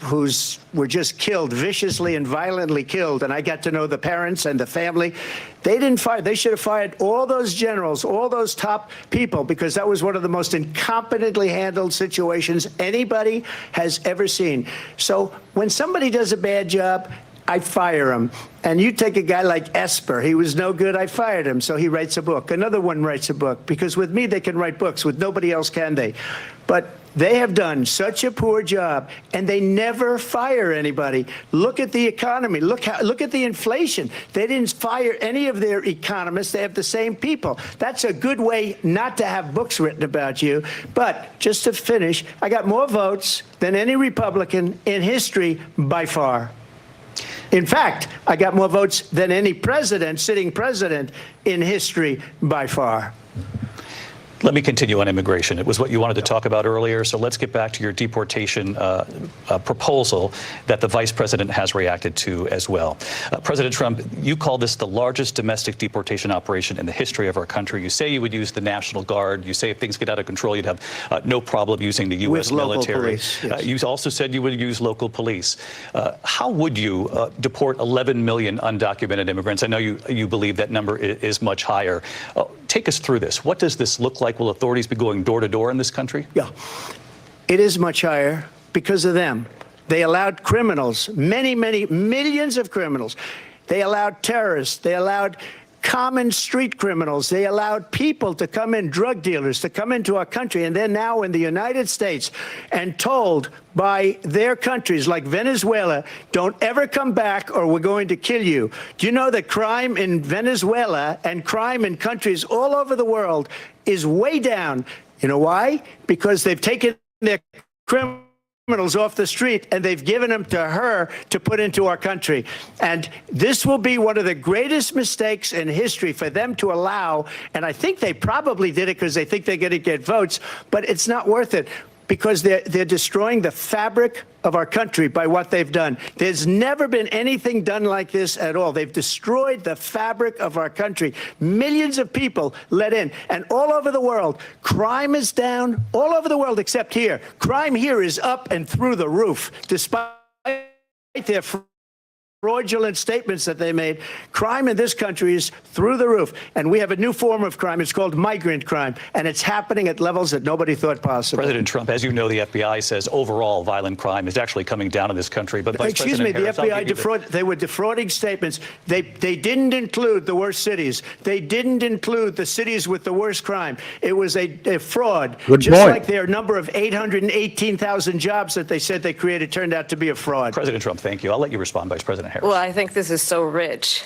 were just killed, viciously and violently killed. And I got to know the parents and the family. They didn't fire. They should have fired all those generals, all those top people, because that was one of the most incompetently handled situations anybody has ever seen. So when somebody does a bad job, I fire him. And you take a guy like Esper. He was no good. I fired him. So he writes a book. Another one writes a book. Because with me, they can write books. With nobody else can they. But they have done such a poor job, and they never fire anybody. Look at the economy. Look at the inflation. They didn't fire any of their economists. They have the same people. That's a good way not to have books written about you. But just to finish, I got more votes than any Republican in history by far. In fact, I got more votes than any president, sitting president in history by far. Let me continue on immigration. It was what you wanted to talk about earlier, so let's get back to your deportation proposal that the vice president has reacted to as well. President Trump, you call this the largest domestic deportation operation in the history of our country. You say you would use the National Guard. You say if things get out of control, you'd have no problem using the U.S. military. Police, yes. You also said you would use local police. How would you deport 11 million undocumented immigrants? I know you believe that number is much higher. Take us through this. What does this look like? Will authorities be going door to door in this country? Yeah, it is much higher because of them. They allowed criminals, many millions of criminals. They allowed terrorists. They allowed common street criminals. They allowed people to come in, drug dealers, to come into our country, and they're now in the United States and told by their countries like Venezuela, don't ever come back or we're going to kill you. Do you know that crime in Venezuela and crime in countries all over the world is way down? You know why? Because they've taken their criminals off the street and they've given them to her to put into our country. And this will be one of the greatest mistakes in history for them to allow. And I think they probably did it because they think they're going to get votes, but it's not worth it because they're destroying the fabric of our country by what they've done. There's never been anything done like this at all. They've destroyed the fabric of our country. Millions of people let in. And all over the world, crime is down. All over the world except here. Crime here is up and through the roof, despite their fraudulent statements that they made. Crime in this country is through the roof. And we have a new form of crime. It's called migrant crime. And it's happening at levels that nobody thought possible. President Trump, as you know, the FBI says overall violent crime is actually coming down in this country. But Vice President Harris, the FBI they were defrauding statements. They didn't include the worst cities. They didn't include the cities with the worst crime. It was a fraud. Just like their number of 818,000 jobs that they said they created turned out to be a fraud. President Trump, thank you. I'll let you respond, Vice President Harris. Well, I think this is so rich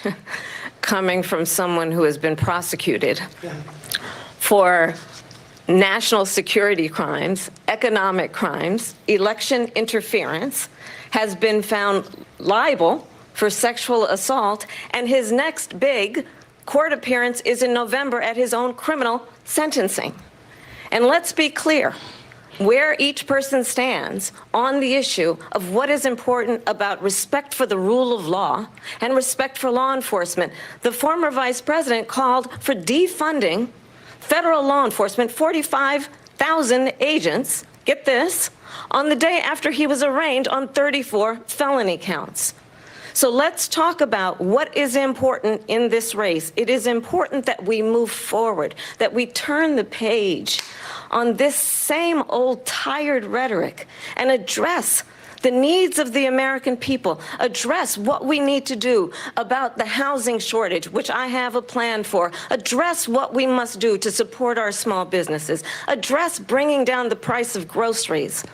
coming from someone who has been prosecuted for national security crimes, economic crimes, election interference, has been found liable for sexual assault, and his next big court appearance is in November at his own criminal sentencing. And let's be clear where each person stands on the issue of what is important about respect for the rule of law and respect for law enforcement. The former vice president called for defunding federal law enforcement, 45,000 agents, get this, on the day after he was arraigned on 34 felony counts. So let's talk about what is important in this race. It is important that we move forward, that we turn the page on this same old tired rhetoric and address the needs of the American people, address what we need to do about the housing shortage, which I have a plan for, address what we must do to support our small businesses, address bringing down the price of groceries.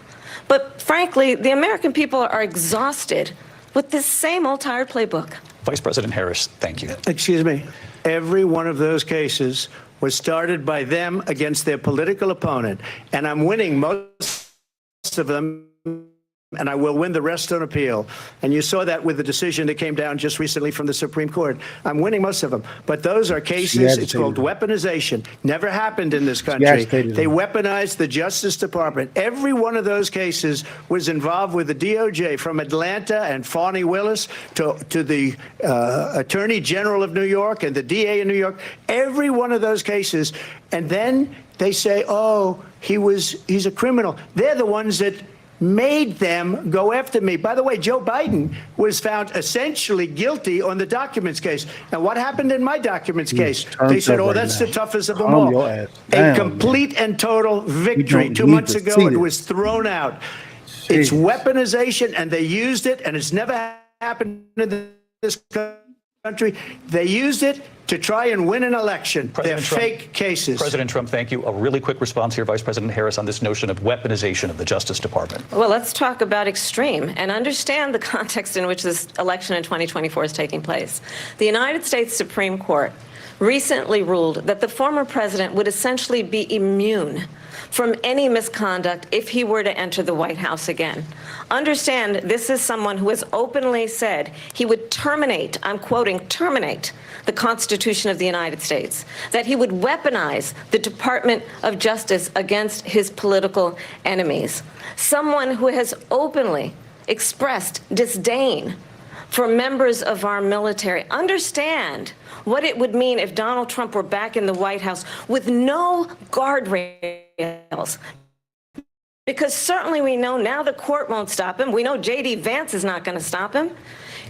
But frankly, the American people are exhausted with this same old tired playbook. Vice President Harris, thank you. Excuse me. Every one of those cases was started by them against their political opponent. And I'm winning most of them and I will win the rest on appeal. And you saw that with the decision that came down just recently from the Supreme Court. I'm winning most of them. But those are cases, it's called weaponization. Never happened in this country. They weaponized the Justice Department. Every one of those cases was involved with the DOJ, from Atlanta and Fani Willis to the Attorney General of New York and the DA in New York. Every one of those cases. And then they say, oh, he's a criminal. They're the ones that made them go after me. By the way, Joe Biden was found essentially guilty on the documents case. Now, what happened in my documents case? They said, oh, that's the toughest of them all. A complete and total victory. 2 months ago, it was thrown out. It's weaponization, and they used it, and it's never happened in this country. They used it to try and win an election. They're fake cases. President Trump, thank you. A really quick response here, Vice President Harris, on this notion of weaponization of the Justice Department. Well, let's talk about extreme and understand the context in which this election in 2024 is taking place. The United States Supreme Court recently ruled that the former president would essentially be immune from any misconduct if he were to enter the White House again. Understand, this is someone who has openly said he would terminate, I'm quoting, terminate the Constitution of the United States, that he would weaponize the Department of Justice against his political enemies. Someone who has openly expressed disdain for members of our military. Understand what it would mean if Donald Trump were back in the White House with no guardrails. Because certainly we know now the court won't stop him. We know J.D. Vance is not going to stop him.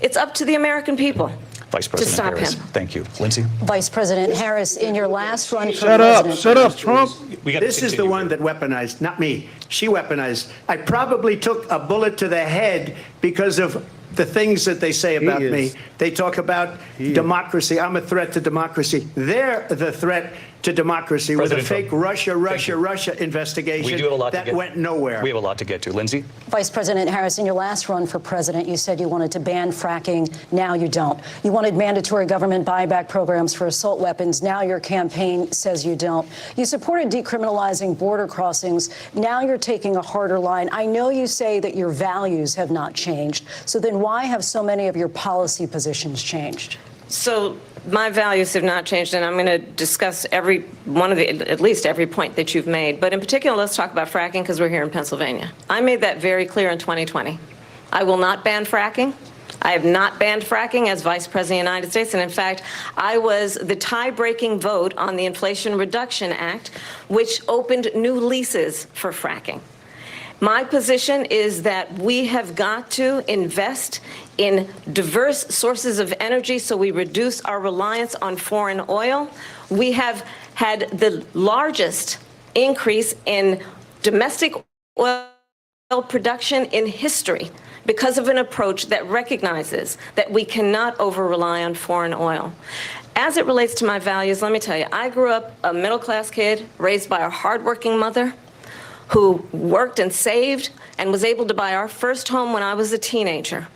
It's up to the American people Vice President to stop Harris. him. Thank you. Linsey? Vice President Harris, in your last run for Shut president. up, shut up, Trump. This is the one that weaponized, not me. She weaponized. I probably took a bullet to the head because of the things that they say about me. They talk about democracy. I'm a threat to democracy. They're the threat to democracy with a fake Russia investigation that went nowhere. We have a lot to get to. Linsey? Vice President Harris, in your last run for president, you said you wanted to ban fracking. Now you don't. You wanted mandatory government buyback programs for assault weapons. Now your campaign says you don't. You supported decriminalizing border crossings. Now you're taking a harder line. I know you say that your values have not changed. So then why have so many of your policy positions changed? So my values have not changed, and I'm going to discuss every one of at least every point that you've made. But in particular, let's talk about fracking, because we're here in Pennsylvania. I made that very clear in 2020. I will not ban fracking. I have not banned fracking as Vice President of the United States. And in fact, I was the tie-breaking vote on the Inflation Reduction Act, which opened new leases for fracking. My position is that we have got to invest in diverse sources of energy so we reduce our reliance on foreign oil. We have had the largest increase in domestic oil production in history because of an approach that recognizes that we cannot over-rely on foreign oil. As it relates to my values, let me tell you, I grew up a middle-class kid raised by a hardworking mother who worked and saved and was able to buy our first home when I was a teenager.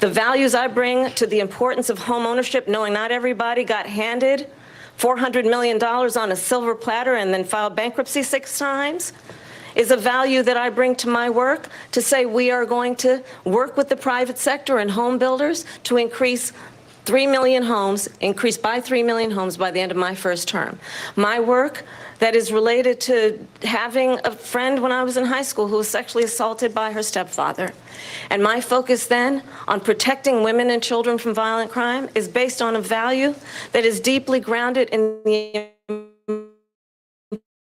The values I bring to the importance of home ownership, knowing not everybody got handed $400 million on a silver platter and then filed bankruptcy 6 times, is a value that I bring to my work to say we are going to work with the private sector and home builders to increase 3 million homes, increase by 3 million homes by the end of my first term. My work that is related to having a friend when I was in high school who was sexually assaulted by her stepfather. And my focus then on protecting women and children from violent crime is based on a value that is deeply grounded in the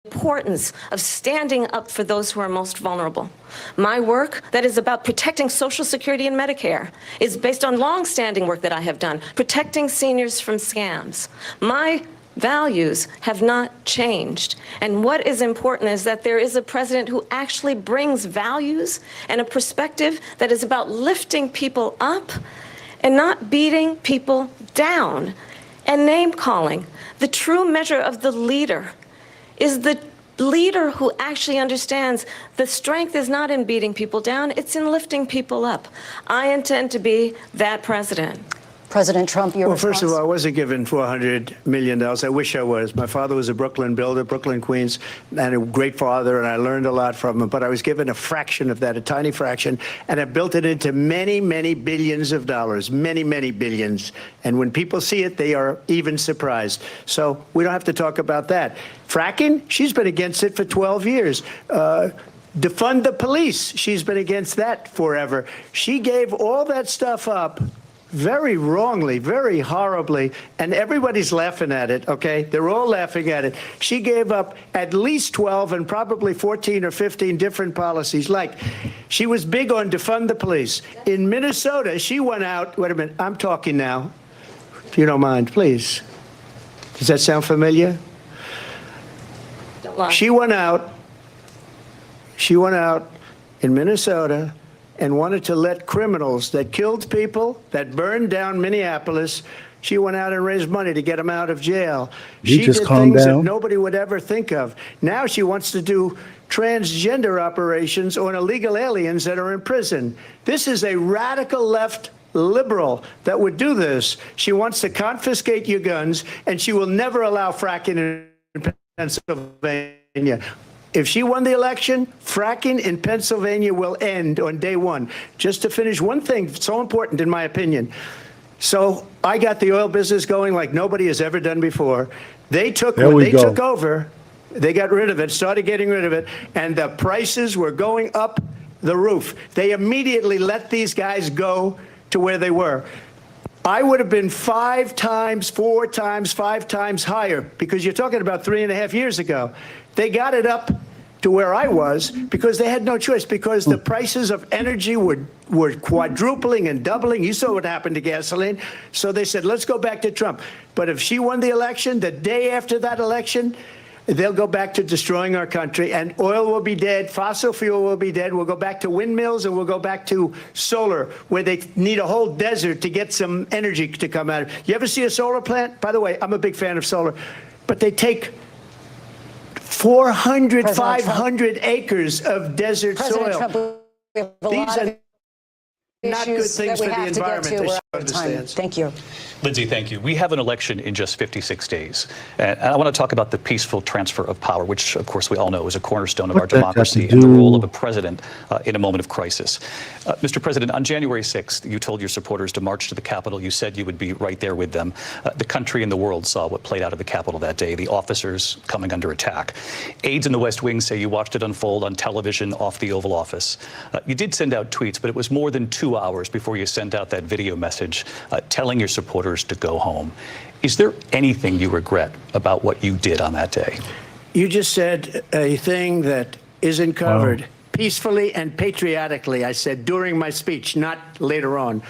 importance of standing up for those who are most vulnerable. My work that is about protecting Social Security and Medicare is based on long-standing work that I have done, protecting seniors from scams. My values have not changed. And what is important is that there is a president who actually brings values and a perspective that is about lifting people up and not beating people down and name-calling. The true measure of the leader is the leader who actually understands the strength is not in beating people down, it's in lifting people up. I intend to be that president. President Trump, your Well, first of response? all, I wasn't given $400 million. I wish I was. My father was a Brooklyn builder, Brooklyn, Queens, and a great father, and I learned a lot from him. But I was given a fraction of that, a tiny fraction, and I built it into many, many billions of dollars, many, many billions. And when people see it, they are even surprised. So we don't have to talk about that. Fracking, she's been against it for 12 years. Defund the police, she's been against that forever. She gave all that stuff up very wrongly, very horribly, and everybody's laughing at it, okay? They're all laughing at it. She gave up at least 12 and probably 14 or 15 different policies. Like, she was big on defund the police. In Minnesota, she went out, wait a minute, I'm talking now, if you don't mind, please. Does that sound familiar? Don't lie. She went out in Minnesota and wanted to let criminals that killed people, that burned down Minneapolis, she went out and raised money to get them out of jail. She just did calm things that down? nobody would ever think of. Now she wants to do transgender operations on illegal aliens that are in prison. This is a radical left liberal that would do this. She wants to confiscate your guns, and she will never allow fracking in Pennsylvania. If she won the election, fracking in Pennsylvania will end on day one. Just to finish, one thing so important in my opinion. So I got the oil business going like nobody has ever done before. When they took over, they got rid of it, started getting rid of it, and the prices were going up the roof. They immediately let these guys go to where they were. I would have been 5 times, 4 times, 5 times higher, because you're talking about 3.5 years ago. They got it up to where I was because they had no choice, because the prices of energy were quadrupling and doubling. You saw what happened to gasoline. So they said, let's go back to Trump. But if she won the election, the day after that election, they'll go back to destroying our country, and oil will be dead, fossil fuel will be dead. We'll go back to windmills, and we'll go back to solar, where they need a whole desert to get some energy to come out of it. You ever see a solar plant? By the way, I'm a big fan of solar, but they take 400, 500 acres of desert soil. Trump, we have a These lot are of not good issues things that for we the have to get environment. to. They We're should out of time. understand. Thank you. Linsey, thank you. We have an election in just 56 days. And I want to talk about the peaceful transfer of power, which, of course, we all know is a cornerstone of our democracy and the role of a president in a moment of crisis. Mr. President, on January 6th, you told your supporters to march to the Capitol. You said you would be right there with them. The country and the world saw what played out of the Capitol that day, the officers coming under attack. Aides in the West Wing say you watched it unfold on television off the Oval Office. You did send out tweets, but it was more than 2 hours before you sent out that video message telling your supporters to go home. Is there anything you regret about what you did on that day? You just said a thing that isn't covered. Peacefully and patriotically, I said during my speech, not later on.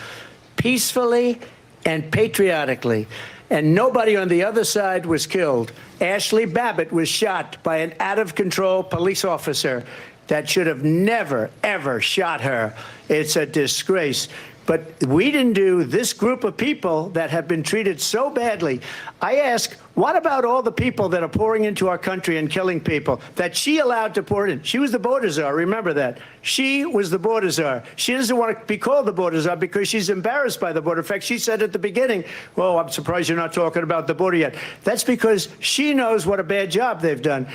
Peacefully and patriotically. And nobody on the other side was killed. Ashley Babbitt was shot by an out-of-control police officer that should have never, ever shot her. It's a disgrace. But we didn't do this group of people that have been treated so badly. I ask, what about all the people that are pouring into our country and killing people that she allowed to pour in? She was the border czar. Remember that. She was the border czar. She doesn't want to be called the border czar because she's embarrassed by the border. In fact, she said at the beginning, well, I'm surprised you're not talking about the border yet. That's because she knows what a bad job they've done.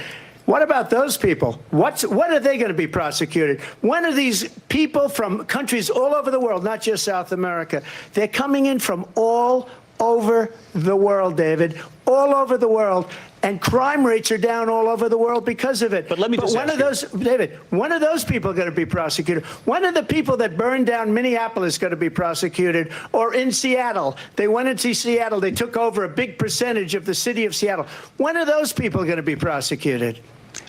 What about those people? When are they going to be prosecuted? When are these people from countries all over the world, not just South America? They're coming in from all over the world, David, all over the world. And crime rates are down all over the world because of it. But let me just when are those, David, when are those people going to be prosecuted? When are the people that burned down Minneapolis going to be prosecuted? Or in Seattle? They went into Seattle. They took over a big percentage of the city of Seattle. When are those people going to be prosecuted?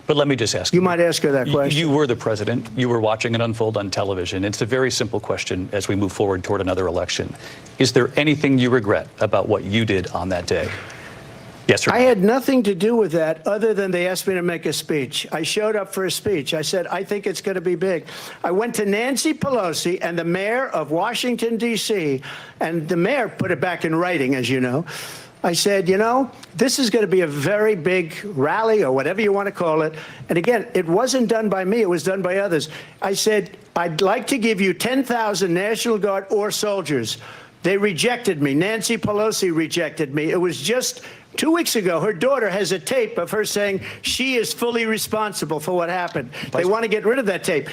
But let me just ask you. You might ask her that question. You were the president. You were watching it unfold on television. It's a very simple question as we move forward toward another election. Is there anything you regret about what you did on that day? Yes, sir. I had nothing to do with that other than they asked me to make a speech. I showed up for a speech. I said, I think it's going to be big. I went to Nancy Pelosi and the mayor of Washington, D.C., and the mayor put it back in writing, as you know. I said, you know, this is going to be a very big rally or whatever you want to call it. And again, it wasn't done by me. It was done by others. I said, I'd like to give you 10,000 National Guard or soldiers They rejected me. Nancy Pelosi rejected me. It was just 2 weeks ago. Her daughter has a tape of her saying she is fully responsible for what happened. They want to get rid of that tape.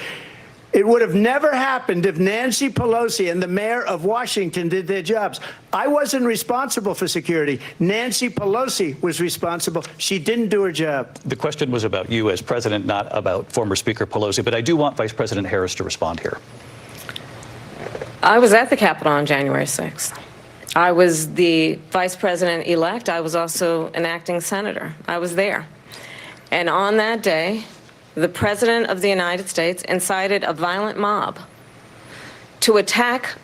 It would have never happened if Nancy Pelosi and the mayor of Washington did their jobs. I wasn't responsible for security. Nancy Pelosi was responsible. She didn't do her job. The question was about you as president, not about former Speaker Pelosi, but I do want Vice President Harris to respond here. I was at the Capitol on January 6th. I was the vice president-elect. I was also an acting senator. I was there. And on that day, the President of the United States incited a violent mob to attack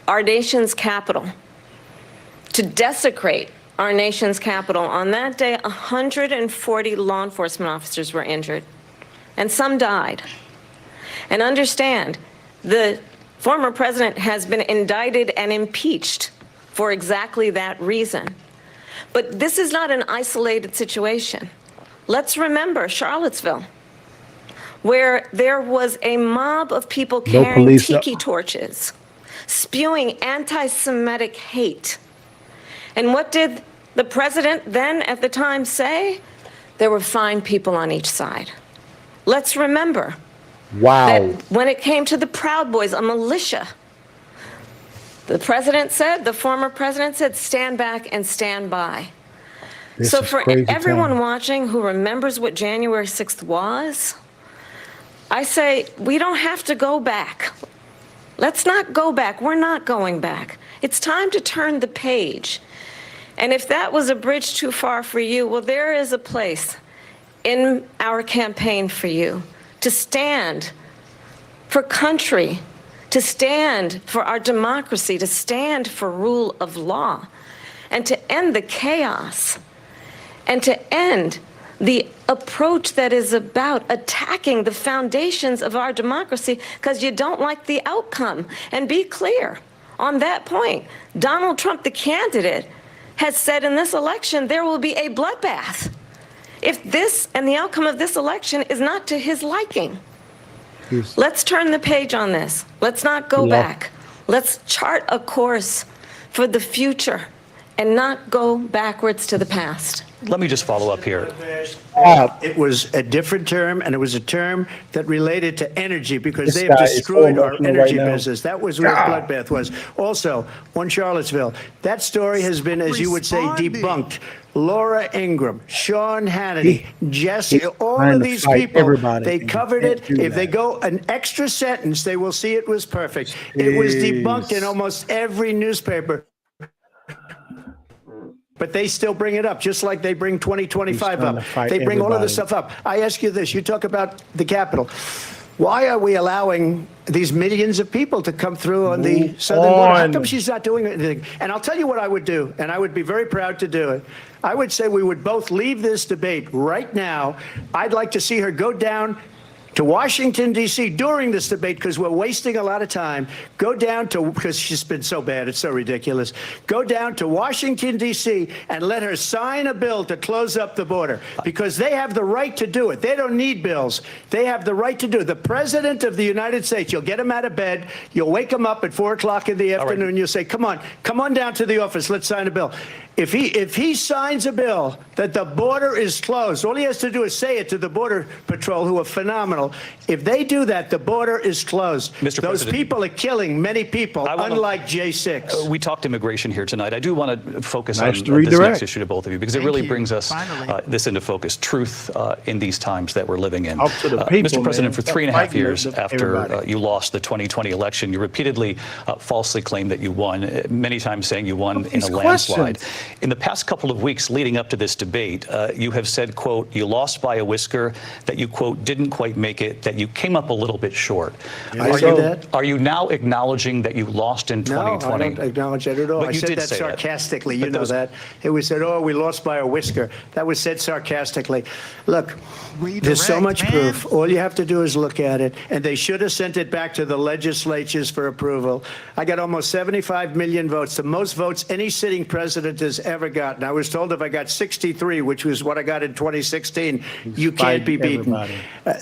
our nation's capital, to desecrate our nation's capital. On that day, 140 law enforcement officers were injured, and some died. And understand, the former president has been indicted and impeached for exactly that reason. But this is not an isolated situation. Let's remember Charlottesville, where there was a mob of people carrying tiki torches, spewing anti-Semitic hate. And what did the president then at the time say? There were fine people on each side. Let's remember that when it came to the Proud Boys, a militia, the president said, the former president said, stand back and stand by. So for everyone watching who remembers what January 6th was, I say, we don't have to go back. Let's not go back. We're not going back. It's time to turn the page. And if that was a bridge too far for you, well, there is a place in our campaign for you to stand for country, to stand for our democracy, to stand for rule of law, and to end the chaos, and to end the approach that is about attacking the foundations of our democracy because you don't like the outcome. And be clear on that point. Donald Trump, the candidate, has said in this election there will be a bloodbath if this and the outcome of this election is not to his liking. Let's turn the page on this. Let's not go back. Let's chart a course for the future and not go backwards to the past. Let me just follow up here. It was a different term, and it was a term that related to energy because they've destroyed our energy business. That was where bloodbath was. Also, on Charlottesville, that story has been, as you would say, debunked. Laura Ingraham, Sean Hannity, Jesse, all of these people, they covered it. If they go an extra sentence, they will see it was perfect. It was debunked in almost every newspaper. But they still bring it up, just like they bring 2025 up. They bring all of this stuff up. I ask you this. You talk about the Capitol. Why are we allowing these millions of people to come through on the southern border? How come she's not doing anything? And I'll tell you what I would do, and I would be very proud to do it. I would say we would both leave this debate right now. I'd like to see her go down to Washington, D.C. during this debate because we're wasting a lot of time. Go down to, because she's been so bad, it's so ridiculous. Go down to Washington, D.C. and let her sign a bill to close up the border because they have the right to do it. They don't need bills. They have the right to do it. The President of the United States, you'll get him out of bed. You'll wake him up at 4 o'clock in the afternoon. You'll say, come on down to the office. Let's sign a bill. If he signs a bill that the border is closed, all he has to do is say it to the Border Patrol, who are phenomenal. If they do that, the border is closed. Those people are killing many people, unlike J6. We talked immigration here tonight. I do want to focus on this next issue to both of you because it really brings us this into focus, truth in these times that we're living in. Mr. President, for 3.5 years after you lost the 2020 election, you repeatedly falsely claimed that you won, many times saying you won in a landslide. In the past couple of weeks leading up to this debate, you have said, quote, you lost by a whisker, that you, quote, didn't quite make it, that you came up a little bit short. Are you now acknowledging that you lost in 2020? No, I don't acknowledge that at all. But I said that sarcastically. You know that. It was said, oh, we lost by a whisker. That was said sarcastically. Look, there's so much proof. All you have to do is look at it. And they should have sent it back to the legislatures for approval. I got almost 75 million votes, the most votes any sitting president has ever gotten. I was told if I got 63, which was what I got in 2016, you can't be beaten.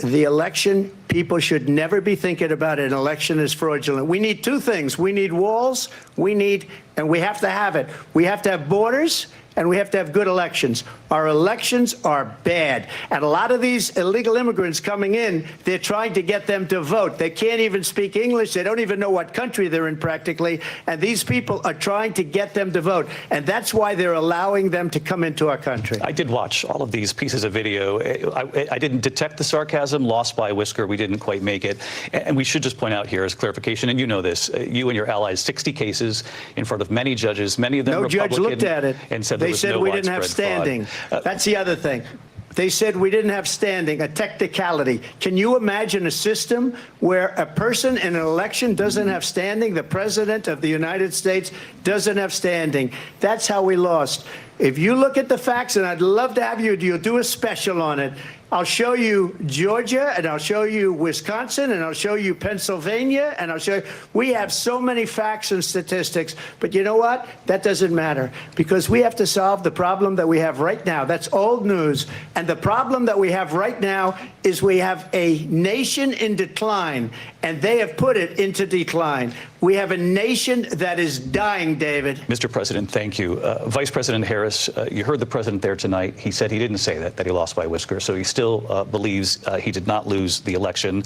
The election, people should never be thinking about an election as fraudulent. We need two things. We need walls. And we have to have it. We have to have borders, and we have to have good elections. Our elections are bad. And a lot of these illegal immigrants coming in, they're trying to get them to vote. They can't even speak English. They don't even know what country they're in practically. And these people are trying to get them to vote. And that's why they're allowing them to come into our country. I did watch all of these pieces of video. I didn't detect the sarcasm, lost by a whisker. We didn't quite make it. And we should just point out here as clarification, and you know this, you and your allies, 60 cases in front of many judges, many of them Republican. No judge looked at it. And said they said we didn't have standing. That's the other thing. They said we didn't have standing, a technicality. Can you imagine a system where a person in an election doesn't have standing? The president of the United States doesn't have standing. That's how we lost. If you look at the facts, and I'd love to have you'll do a special on it. I'll show you Georgia, and I'll show you Wisconsin, and I'll show you Pennsylvania, and I'll show you. We have so many facts and statistics, but you know what? That doesn't matter, because we have to solve the problem that we have right now. That's old news. And the problem that we have right now is we have a nation in decline, and they have put it into decline. We have a nation that is dying, David. Mr. President, thank you. Vice President Harris, you heard the president there tonight. He said he didn't say that he lost by a whisker. So he still believes he did not lose the election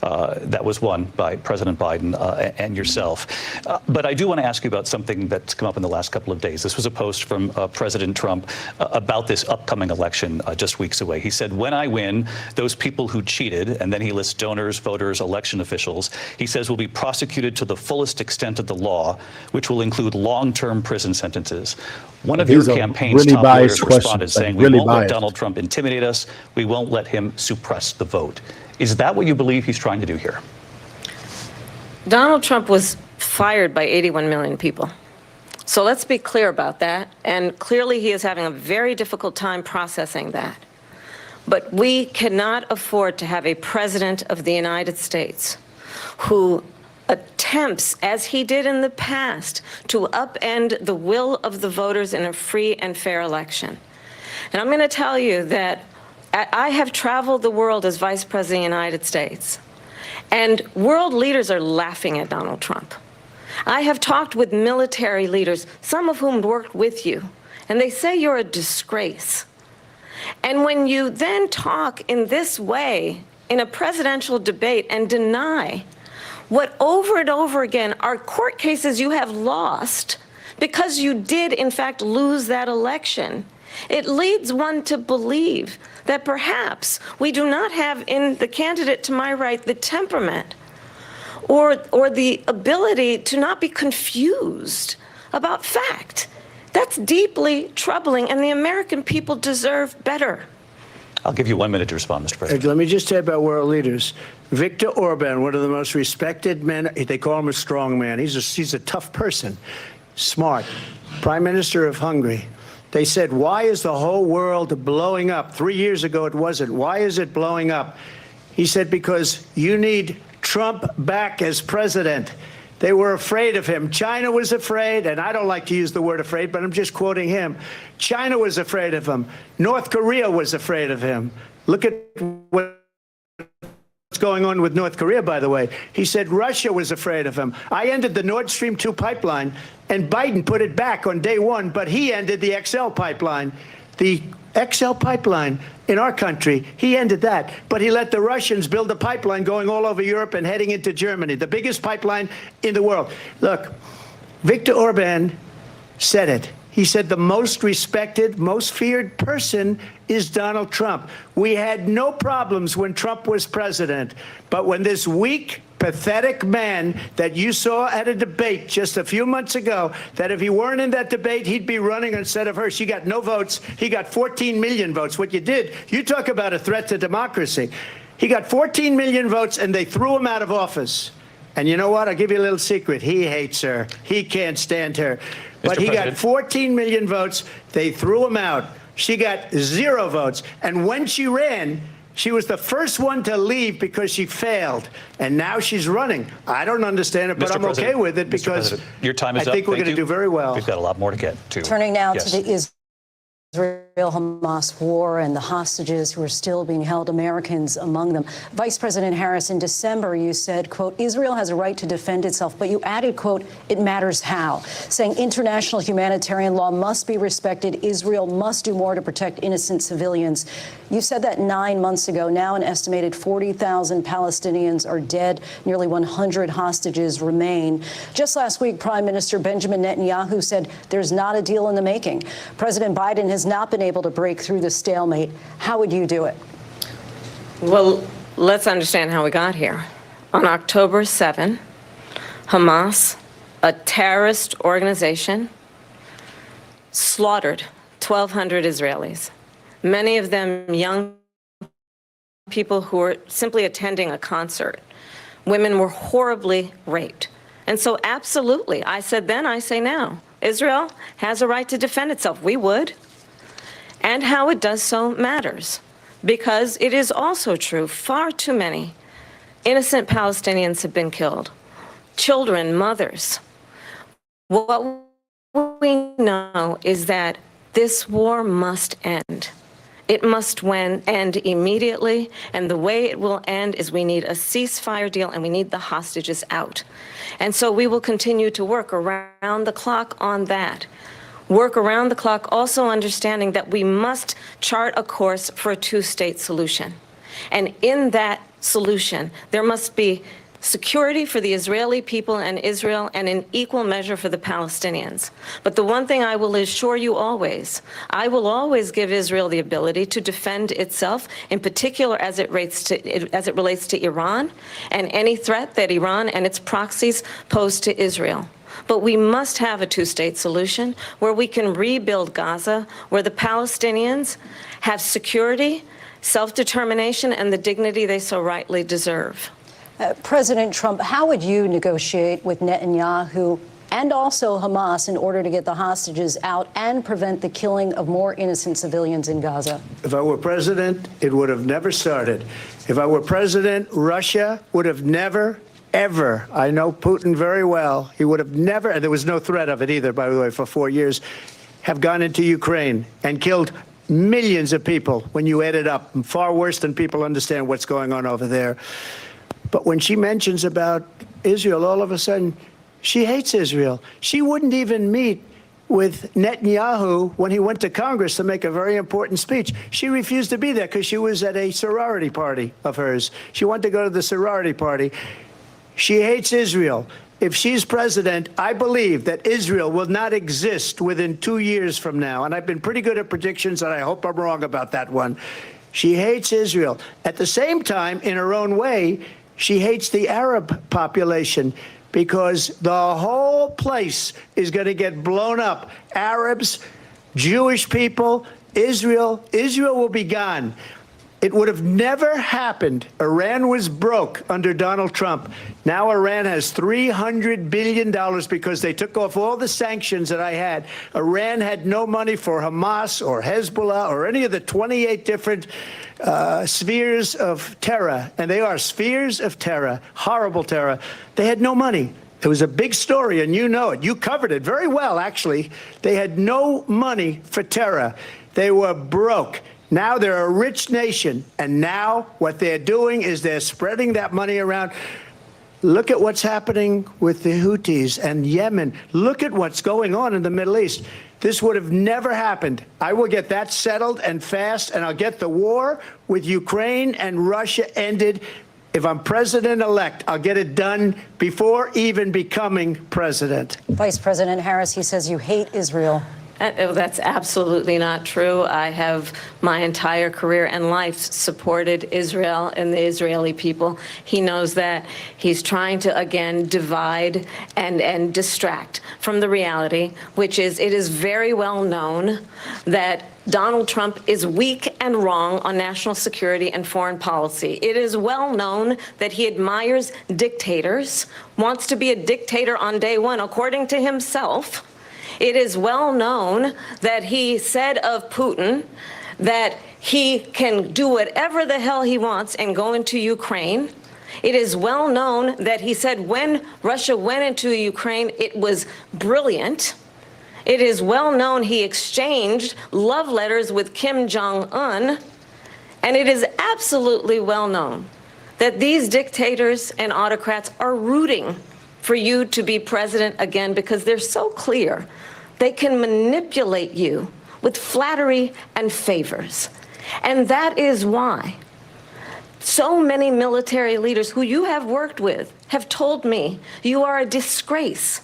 that was won by President Biden and yourself. But I do want to ask you about something that's come up in the last couple of days. This was a post from President Trump about this upcoming election just weeks away. He said, when I win, those people who cheated, and then he lists donors, voters, election officials, he says will be prosecuted to the fullest extent of the law, which will include long-term prison sentences. One of your campaign's top lawyers responded saying, we won't let Donald Trump intimidate us. We won't let him suppress the vote. Is that what you believe he's trying to do here? Donald Trump was fired by 81 million people. So let's be clear about that. And clearly he is having a very difficult time processing that. But we cannot afford to have a president of the United States who attempts, as he did in the past, to upend the will of the voters in a free and fair election. And I'm going to tell you that I have traveled the world as Vice President of the United States, and world leaders are laughing at Donald Trump. I have talked with military leaders, some of whom worked with you, and they say you're a disgrace. And when you then talk in this way in a presidential debate and deny what over and over again are court cases you have lost because you did, in fact, lose that election, it leads one to believe that perhaps we do not have in the candidate to my right the temperament or the ability to not be confused about fact. That's deeply troubling, and the American people deserve better. I'll give you 1 minute to respond, Mr. President. Let me just say about world leaders. Viktor Orban, one of the most respected men, they call him a strong man. He's a tough person, smart. Prime Minister of Hungary. They said, why is the whole world blowing up? 3 years ago it wasn't. Why is it blowing up? He said, because you need Trump back as president. They were afraid of him. China was afraid, and I don't like to use the word afraid, but I'm just quoting him. China was afraid of him. North Korea was afraid of him. Look at what's going on with North Korea, by the way. He said Russia was afraid of him. I ended the Nord Stream 2 pipeline, and Biden put it back on day one, but he ended the XL pipeline. The XL pipeline in our country, he ended that, but he let the Russians build a pipeline going all over Europe and heading into Germany, the biggest pipeline in the world. Look, Viktor Orban said it. He said the most respected, most feared person is Donald Trump. We had no problems when Trump was president, but when this weak, pathetic man that you saw at a debate just a few months ago, that if he weren't in that debate, he'd be running instead of her. She got no votes. He got 14 million votes. What you did, you talk about a threat to democracy. He got 14 million votes, and they threw him out of office. And you know what? I'll give you a little secret. He hates her. He can't stand her. But he got 14 million votes. They threw him out. She got 0 votes. And when she ran, she was the first one to leave because she failed. And now she's running. I don't understand it, but I'm okay with it because your time is I think we're going to do very well. We've got a lot more to get to. Turning now to the Israel. Israel-Hamas war and the hostages who are still being held, Americans among them. Vice President Harris, in December, you said, quote, Israel has a right to defend itself, but you added, quote, it matters how, saying international humanitarian law must be respected. Israel must do more to protect innocent civilians. You said that 9 months ago. Now an estimated 40,000 Palestinians are dead. Nearly 100 hostages remain. Just last week, Prime Minister Benjamin Netanyahu said there's not a deal in the making. President Biden has not been able to break through the stalemate. How would you do it? Well, let's understand how we got here. On October 7, Hamas, a terrorist organization, slaughtered 1,200 Israelis, many of them young people who were simply attending a concert. Women were horribly raped. And so absolutely, I said then, I say now, Israel has a right to defend itself. We would. And how it does so matters, because it is also true far too many innocent Palestinians have been killed, children, mothers. What we know is that this war must end. It must end immediately, and the way it will end is we need a ceasefire deal and we need the hostages out. And so we will continue to work around the clock on that. Work around the clock, also understanding that we must chart a course for a two-state solution. And in that solution, there must be security for the Israeli people and Israel, and in equal measure for the Palestinians. But the one thing I will assure you always, I will always give Israel the ability to defend itself, in particular as it relates to Iran and any threat that Iran and its proxies pose to Israel. But we must have a two-state solution where we can rebuild Gaza, where the Palestinians have security, self-determination, and the dignity they so rightly deserve. President Trump, how would you negotiate with Netanyahu and also Hamas in order to get the hostages out and prevent the killing of more innocent civilians in Gaza? If I were president, it would have never started. If I were president, Russia would have never, ever, I know Putin very well, he would have never, and there was no threat of it either, by the way, for 4 years, have gone into Ukraine and killed millions of people when you add it up, far worse than people understand what's going on over there. But when she mentions about Israel, all of a sudden, she hates Israel. She wouldn't even meet with Netanyahu when he went to Congress to make a very important speech. She refused to be there because she was at a sorority party of hers. She wanted to go to the sorority party. She hates Israel. If she's president, I believe that Israel will not exist within 2 years from now. And I've been pretty good at predictions, and I hope I'm wrong about that one. She hates Israel. At the same time, in her own way, she hates the Arab population because the whole place is going to get blown up. Arabs, Jewish people, Israel will be gone. It would have never happened. Iran was broke under Donald Trump. Now Iran has $300 billion because they took off all the sanctions that I had. Iran had no money for Hamas or Hezbollah or any of the 28 different spheres of terror. And they are spheres of terror, horrible terror. They had no money. It was a big story, and you know it. You covered it very well, actually. They had no money for terror. They were broke. Now they're a rich nation, and now what they're doing is they're spreading that money around. Look at what's happening with the Houthis and Yemen. Look at what's going on in the Middle East. This would have never happened. I will get that settled and fast, and I'll get the war with Ukraine and Russia ended. If I'm president-elect, I'll get it done before even becoming president. Vice President Harris, he says you hate Israel. That's absolutely not true. I have my entire career and life supported Israel and the Israeli people. He knows that. He's trying to, again, divide and distract from the reality, which is it is very well known that Donald Trump is weak and wrong on national security and foreign policy. It is well known that he admires dictators, wants to be a dictator on day one, according to himself. It is well known that he said of Putin that he can do whatever the hell he wants and go into Ukraine. It is well known that he said when Russia went into Ukraine, it was brilliant. It is well known he exchanged love letters with Kim Jong-un, and it is absolutely well known that these dictators and autocrats are rooting for you to be president again because they're so clear they can manipulate you with flattery and favors. And that is why so many military leaders who you have worked with have told me you are a disgrace.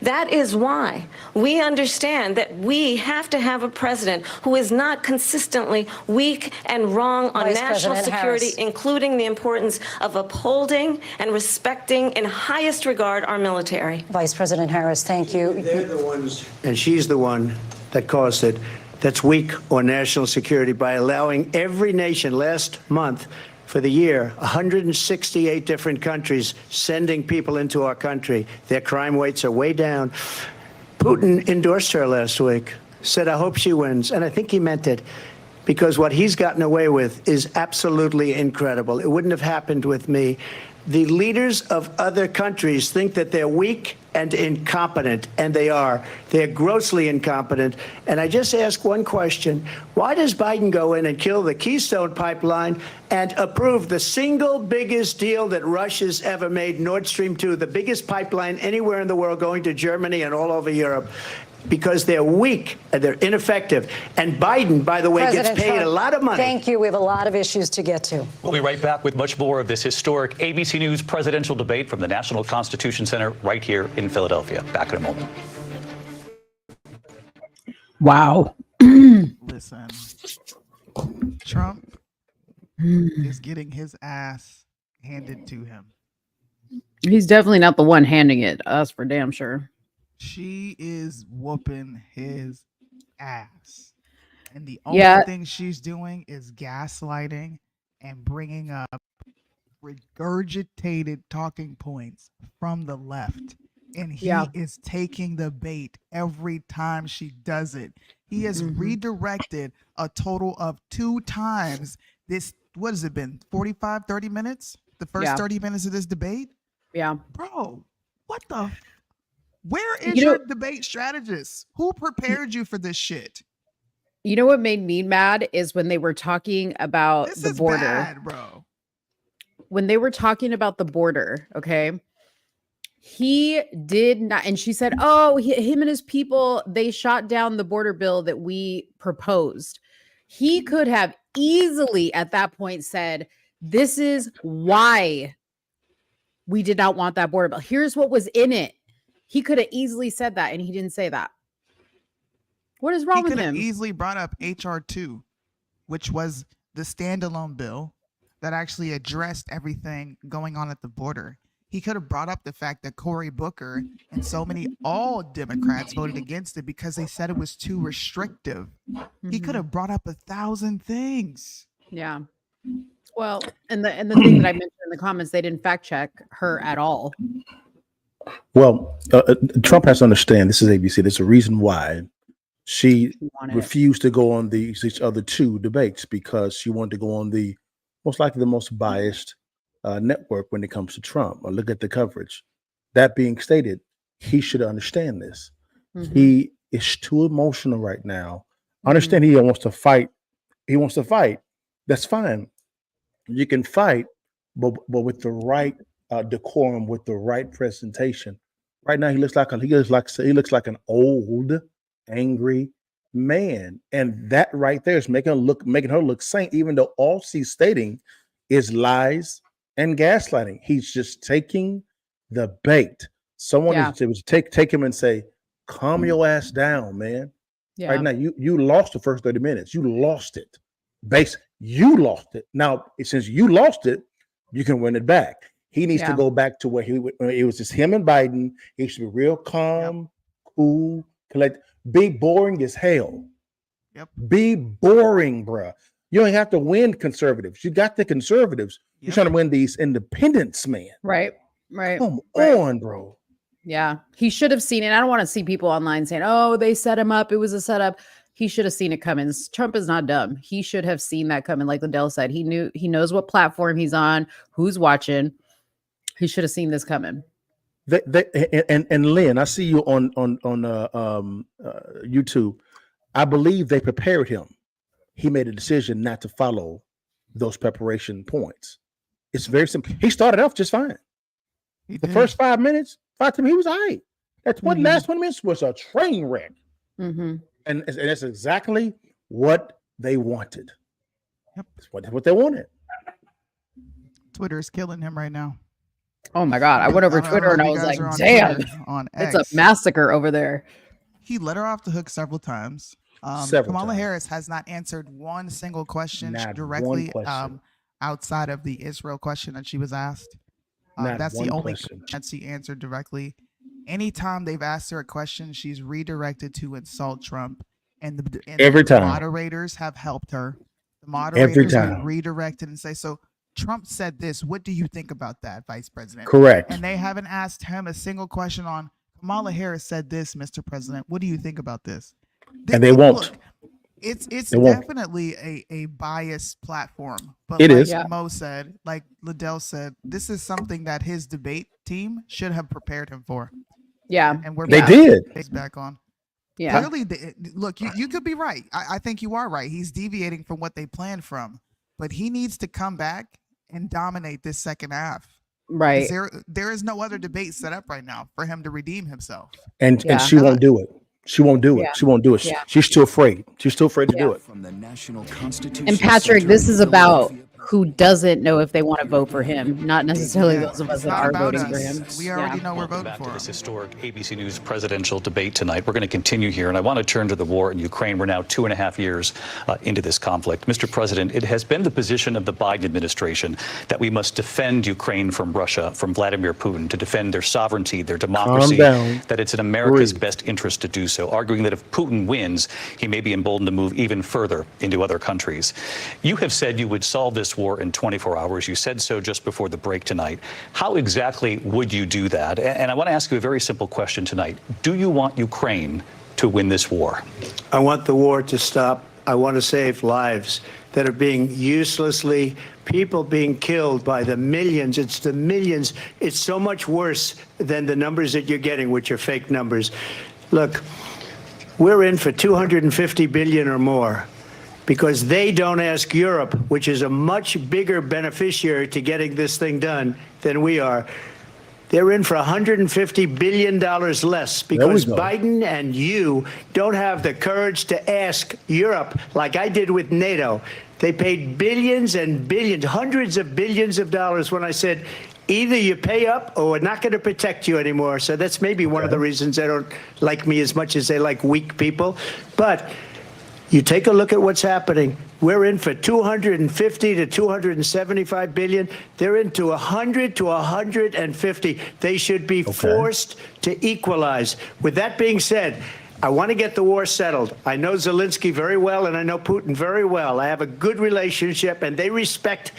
That is why we understand that we have to have a president who is not consistently weak and wrong on national security, including the importance of upholding and respecting in highest regard our military. Vice President Harris, thank you. They're the ones, and she's the one that caused it, that's weak on national security by allowing every nation last month for the year, 168 different countries sending people into our country. Their crime rates are way down. Putin endorsed her last week, said, I hope she wins. And I think he meant it, because what he's gotten away with is absolutely incredible. It wouldn't have happened with me. The leaders of other countries think that they're weak and incompetent, and they are. They're grossly incompetent. And I just ask one question. Why does Biden go in and kill the Keystone Pipeline and approve the single biggest deal that Russia's ever made, Nord Stream 2, the biggest pipeline anywhere in the world going to Germany and all over Europe? Because they're weak and they're ineffective. And Biden, by the way, President gets paid Trump, a lot of money. Thank you. We have a lot of issues to get to. We'll be right back with much more of this historic ABC News presidential debate from the National Constitution Center right here in Philadelphia. Back in a moment. Wow. Listen, Trump is getting his ass handed to him. He's definitely not the one handing it. Us for damn sure. She is whooping his ass. And the only thing she's doing is gaslighting and bringing up regurgitated talking points from the left. And he is taking the bait every time she does it. He has redirected a total of 2 times this. What has it been? 45, 30 minutes? The first 30 minutes of this debate? Yeah. Bro, what the? Where is your debate strategist? Who prepared you for this shit? You know what made me mad is when they were talking about the border. Bad, bro. When they were talking about the border, okay? He did not, and she said, oh, him and his people, they shot down the border bill that we proposed. He could have easily at that point said, this is why we did not want that border bill. Here's what was in it. He could have easily said that, and he didn't say that. What is wrong with him? He could have easily brought up H.R. 2, which was the standalone bill that actually addressed everything going on at the border. He could have brought up the fact that Cory Booker and so many all Democrats voted against it because they said it was too restrictive. He could have brought up 1,000 things. Yeah. Well, and the thing that I mentioned in the comments, they didn't fact check her at all. Well, Trump has to understand this is ABC. There's a reason why she refused to go on these other 2 debates, because she wanted to go on the most likely the most biased network when it comes to Trump. Or look at the coverage. That being stated, he should understand this. He is too emotional right now. I understand he wants to fight. He wants to fight. That's fine. You can fight, but with the right decorum, with the right presentation. Right now, he looks like an old, angry man, and that right there is making her look sane, even though all she's stating is lies and gaslighting. He's just taking the bait. Someone needs to take him and say, "Calm your ass down, man." Yeah. Right now, you lost the first 30 minutes. You lost it. You lost it. Now, since you lost it, you can win it back. He needs to go back to where it was just him and Biden. He should be real calm, cool, collect. Be boring as hell. Yep. Be boring, bruh. You don't have to win conservatives. You got the conservatives. You're trying to win these independents, man. Right. Come on, bro. Yeah. He should have seen it. I don't want to see people online saying, oh, they set him up. It was a setup. He should have seen it coming. Trump is not dumb. He should have seen that coming. Like Liddell said, he knows what platform he's on, who's watching. He should have seen this coming. And Lynn, I see you on YouTube. I believe they prepared him. He made a decision not to follow those preparation points. It's very simple. He started off just fine. The first 5 minutes, he was all right. That's what last 20 minutes was a train wreck. And that's exactly what they wanted. Yep. That's what they wanted. Twitter is killing him right now. Oh my God. I went over Twitter and I was like, damn, on it's X. a massacre over there. He let her off the hook several times. Kamala Harris has not answered one single question directly outside of the Israel question that she was asked. That's the only question that she answered directly. Anytime they've asked her a question, she's redirected to insult Trump. And every time moderators have helped her. The moderators have redirected and say, so Trump said this. What do you think about that, Vice President? Correct. And they haven't asked him a single question on Kamala Harris said this, Mr. President. What do you think about this? And they won't. Look, it's definitely a biased platform. But it like is. Mo said, like Liddell said, this is something that his debate team should have prepared him for. Yeah. And they did. He's back on. Yeah. Clearly, look, you could be right. I think you are right. He's deviating from what they planned from. But he needs to come back and dominate this second half. Right. There is no other debate set up right now for him to redeem himself. And she won't do it. She won't do it. Yeah. She won't do it. Yeah. She's too afraid. She's too afraid to do it. From the National Constitution And Patrick, this is about who doesn't know if they want to vote for him, not necessarily those of us that are voting for him. We already know we're voting back for to him. this historic ABC News presidential debate tonight. We're going to continue here, and I want to turn to the war in Ukraine. We're now 2.5 years into this conflict. Mr. President, it has been the position of the Biden administration that we must defend Ukraine from Russia, from Vladimir Putin, to defend their sovereignty, their democracy, that it's in America's best interest to do so, arguing that if Putin wins, he may be emboldened to move even further into other countries. You have said you would solve this war in 24 hours. You said so just before the break tonight. How exactly would you do that? And I want to ask you a very simple question tonight. Do you want Ukraine to win this war? I want the war to stop. I want to save lives that are being uselessly, people being killed by the millions. It's the millions. It's so much worse than the numbers that you're getting, which are fake numbers. Look, we're in for 250 billion or more, because they don't ask Europe, which is a much bigger beneficiary to getting this thing done than we are. They're in for $150 billion less because Biden and you don't have the courage to ask Europe like I did with NATO. They paid billions and billions, hundreds of billions of dollars when I said, either you pay up or we're not going to protect you anymore. So that's maybe one of the reasons they don't like me as much as they like weak people. But you take a look at what's happening. We're in for 250 to 275 billion. They're into 100 to 150. They should be forced to equalize. With that being said, I want to get the war settled. I know Zelensky very well, and I know Putin very well. I have a good relationship, and they respect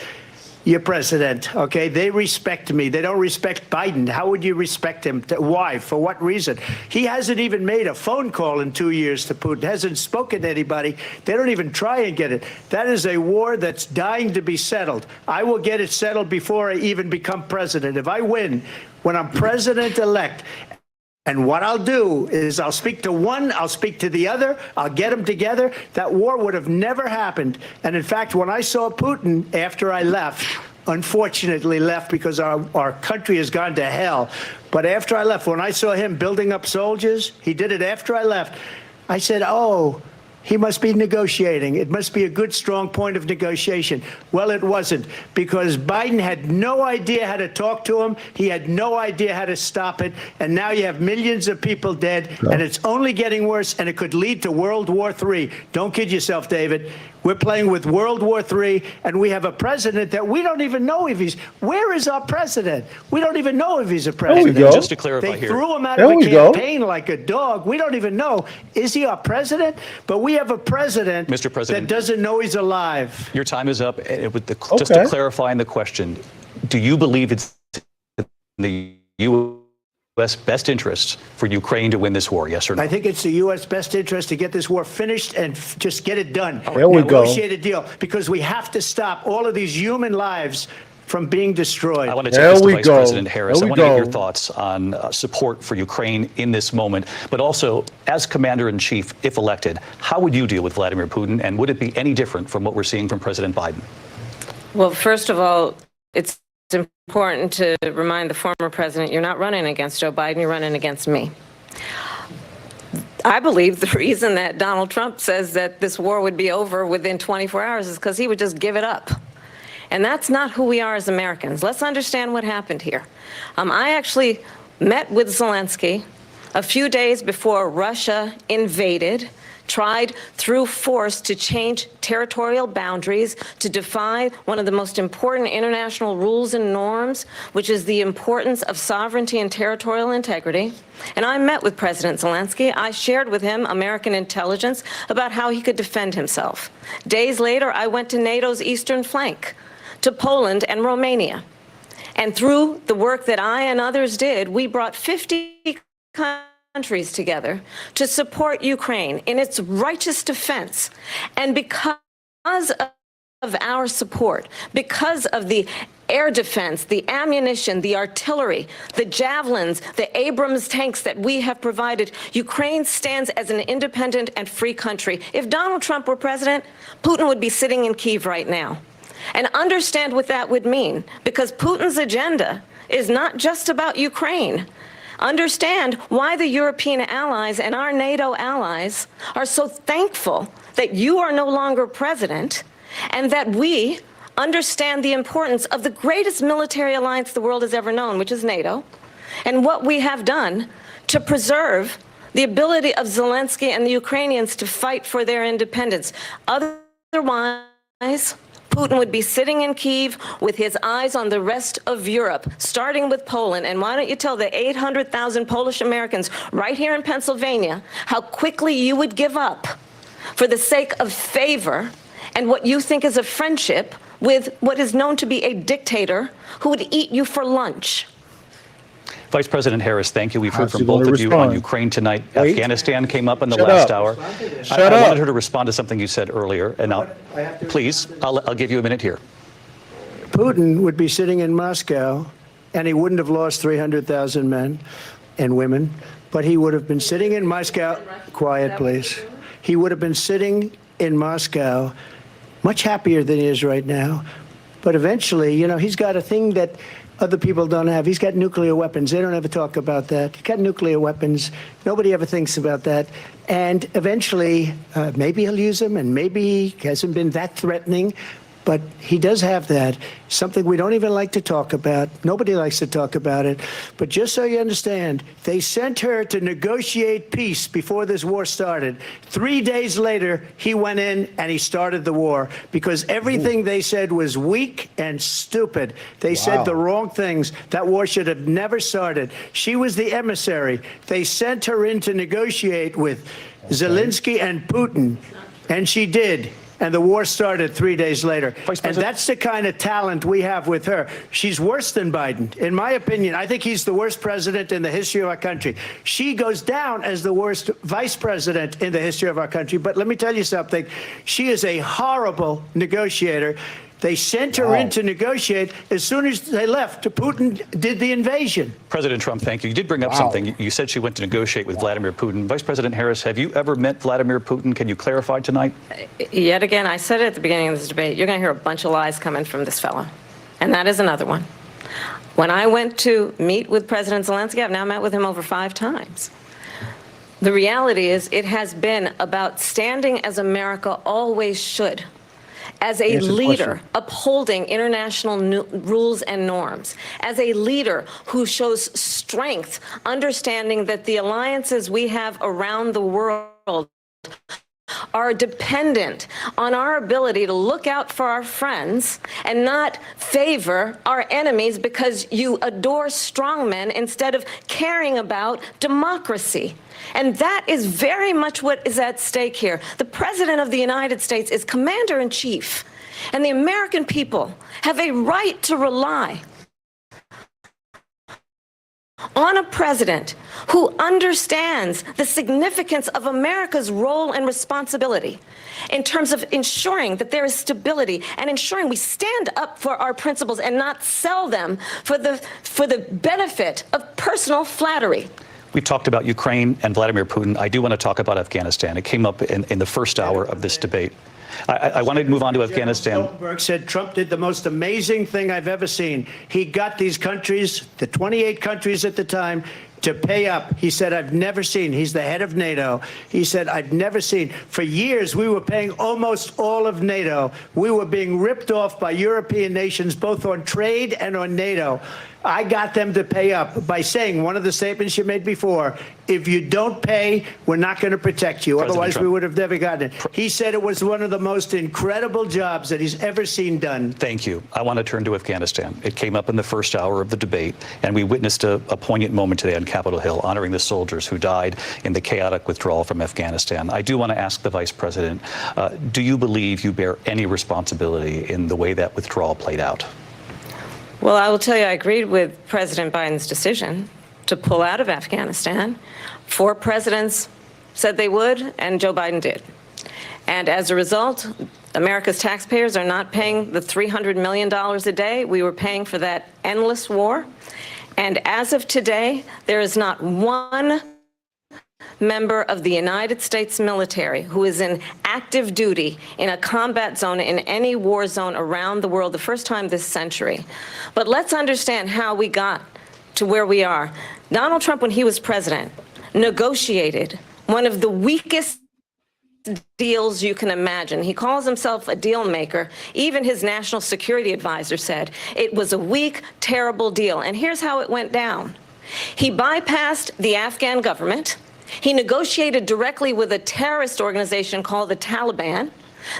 your president, okay? They respect me. They don't respect Biden. How would you respect him? Why? For what reason? He hasn't even made a phone call in 2 years to Putin, hasn't spoken to anybody. They don't even try and get it. That is a war that's dying to be settled. I will get it settled before I even become president. If I win, when I'm president-elect, and what I'll do is I'll speak to one, I'll speak to the other, I'll get them together. That war would have never happened. And in fact, when I saw Putin after I left, unfortunately left because our country has gone to hell. But after I left, when I saw him building up soldiers, he did it after I left. I said, oh, he must be negotiating. It must be a good, strong point of negotiation. Well, it wasn't, because Biden had no idea how to talk to him. He had no idea how to stop it. And now you have millions of people dead, and it's only getting worse, and it could lead to World War III. Don't kid yourself, David. We're playing with World War III, and we have a president that we don't even know if he's... Where is our president? We don't even know if he's a president. Just to clarify they here. threw him out of a campaign like a dog. We don't even know. Is he our president? But we have a president, Mr. President, that doesn't know he's alive. Your time is up. Just to clarify in the question, do you believe it's in the U.S. best interest for Ukraine to win this war, yes or no? I think it's the U.S. best interest to get this war finished and just get it done. There we go. Negotiate a deal, because we have to stop all of these human lives from being destroyed. I want to take this to Vice President Harris. I want to get your thoughts on support for Ukraine in this moment, but also as Commander-in-Chief, if elected, how would you deal with Vladimir Putin, and would it be any different from what we're seeing from President Biden? Well, first of all, it's important to remind the former president you're not running against Joe Biden, you're running against me. I believe the reason that Donald Trump says that this war would be over within 24 hours is because he would just give it up. And that's not who we are as Americans. Let's understand what happened here. I actually met with Zelensky a few days before Russia invaded, tried through force to change territorial boundaries, to defy one of the most important international rules and norms, which is the importance of sovereignty and territorial integrity. And I met with President Zelensky. I shared with him American intelligence about how he could defend himself. Days later, I went to NATO's eastern flank, to Poland and Romania. And through the work that I and others did, we brought 50 countries together to support Ukraine in its righteous defense. And because of our support, because of the air defense, the ammunition, the artillery, the javelins, the Abrams tanks that we have provided, Ukraine stands as an independent and free country. If Donald Trump were president, Putin would be sitting in Kyiv right now. And understand what that would mean, because Putin's agenda is not just about Ukraine. Understand why the European allies and our NATO allies are so thankful that you are no longer president, and that we understand the importance of the greatest military alliance the world has ever known, which is NATO, and what we have done to preserve the ability of Zelensky and the Ukrainians to fight for their independence. Otherwise, Putin would be sitting in Kyiv with his eyes on the rest of Europe, starting with Poland. And why don't you tell the 800,000 Polish Americans right here in Pennsylvania how quickly you would give up for the sake of favor and what you think is a friendship with what is known to be a dictator who would eat you for lunch. Vice President Harris, thank you. We've heard from both of you on Ukraine tonight. Afghanistan came up in the last hour. I wanted her to respond to something you said earlier. And now, please, I'll give you a minute here. Putin would be sitting in Moscow, and he wouldn't have lost 300,000 men and women, but he would have been sitting in Moscow. Quiet, please. He would have been sitting in Moscow, much happier than he is right now. But eventually, you know, he's got a thing that other people don't have. He's got nuclear weapons. They don't ever talk about that. He's got nuclear weapons. Nobody ever thinks about that. And eventually, maybe he'll use them, and maybe he hasn't been that threatening. But he does have that, something we don't even like to talk about. Nobody likes to talk about it. But just so you understand, they sent her to negotiate peace before this war started. 3 days later, he went in and he started the war because everything they said was weak and stupid. They said the wrong things. That war should have never started. She was the emissary. They sent her in to negotiate with Zelensky and Putin, and she did. And the war started 3 days later. And that's the kind of talent we have with her. She's worse than Biden. In my opinion, I think he's the worst president in the history of our country. She goes down as the worst vice president in the history of our country. But let me tell you something. She is a horrible negotiator. They sent her in to negotiate. As soon as they left, Putin did the invasion. President Trump, thank you. You did bring up something. You said she went to negotiate with Vladimir Putin. Vice President Harris, have you ever met Vladimir Putin? Can you clarify tonight? Yet again, I said it at the beginning of this debate, you're going to hear a bunch of lies coming from this fellow. And that is another one. When I went to meet with President Zelensky, I've now met with him over 5 times. The reality is it has been about standing as America always should, as a leader upholding international rules and norms, as a leader who shows strength, understanding that the alliances we have around the world are dependent on our ability to look out for our friends and not favor our enemies because you adore strongmen instead of caring about democracy. And that is very much what is at stake here. The President of the United States is Commander-in-Chief, and the American people have a right to rely on a president who understands the significance of America's role and responsibility in terms of ensuring that there is stability and ensuring we stand up for our principles and not sell them for the benefit of personal flattery. We've talked about Ukraine and Vladimir Putin. I do want to talk about Afghanistan. It came up in the first hour of this debate. I want to move on to Afghanistan. Stoltenberg said Trump did the most amazing thing I've ever seen. He got these countries, the 28 countries at the time, to pay up. He said, I've never seen, he's the head of NATO. He said, I've never seen. For years, we were paying almost all of NATO. We were being ripped off by European nations, both on trade and on NATO. I got them to pay up by saying one of the statements you made before, if you don't pay, we're not going to protect you. President Otherwise, Trump. we would have never gotten it. He said it was one of the most incredible jobs that he's ever seen done. Thank you. I want to turn to Afghanistan. It came up in the first hour of the debate, and we witnessed a poignant moment today on Capitol Hill, honoring the soldiers who died in the chaotic withdrawal from Afghanistan. I do want to ask the Vice President, do you believe you bear any responsibility in the way that withdrawal played out? Well, I will tell you, I agreed with President Biden's decision to pull out of Afghanistan. 4 presidents said they would, and Joe Biden did. And as a result, America's taxpayers are not paying the $300 million a day we were paying for that endless war. And as of today, there is not one member of the United States military who is in active duty in a combat zone in any war zone around the world, the first time this century. But let's understand how we got to where we are. Donald Trump, when he was president, negotiated one of the weakest deals you can imagine. He calls himself a deal maker. Even his national security advisor said it was a weak, terrible deal. And here's how it went down. He bypassed the Afghan government. He negotiated directly with a terrorist organization called the Taliban.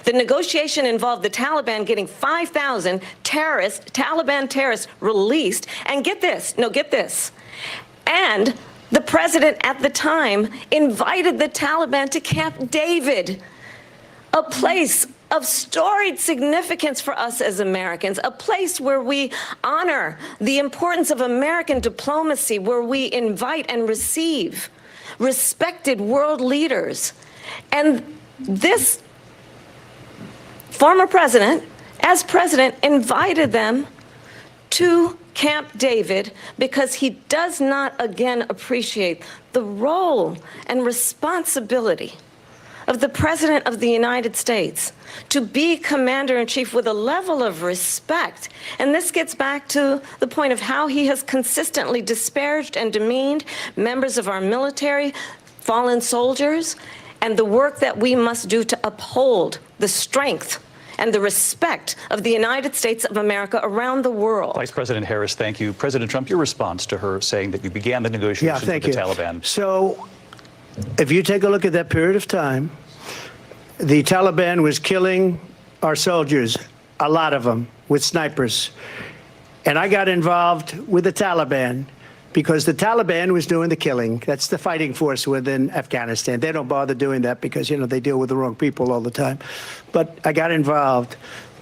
The negotiation involved the Taliban getting 5,000 Taliban terrorists released. And get this, and the president at the time invited the Taliban to Camp David, a place of storied significance for us as Americans, a place where we honor the importance of American diplomacy, where we invite and receive respected world leaders. And this former president, as president, invited them to Camp David because he does not again appreciate the role and responsibility of the President of the United States to be commander-in-chief with a level of respect. And this gets back to the point of how he has consistently disparaged and demeaned members of our military, fallen soldiers, and the work that we must do to uphold the strength and the respect of the United States of America around the world. Vice President Harris, thank you. President Trump, your response to her saying that you began the negotiations with the Taliban. So if you take a look at that period of time, the Taliban was killing our soldiers, a lot of them, with snipers. And I got involved with the Taliban because the Taliban was doing the killing. That's the fighting force within Afghanistan. They don't bother doing that because, they deal with the wrong people all the time. But I got involved.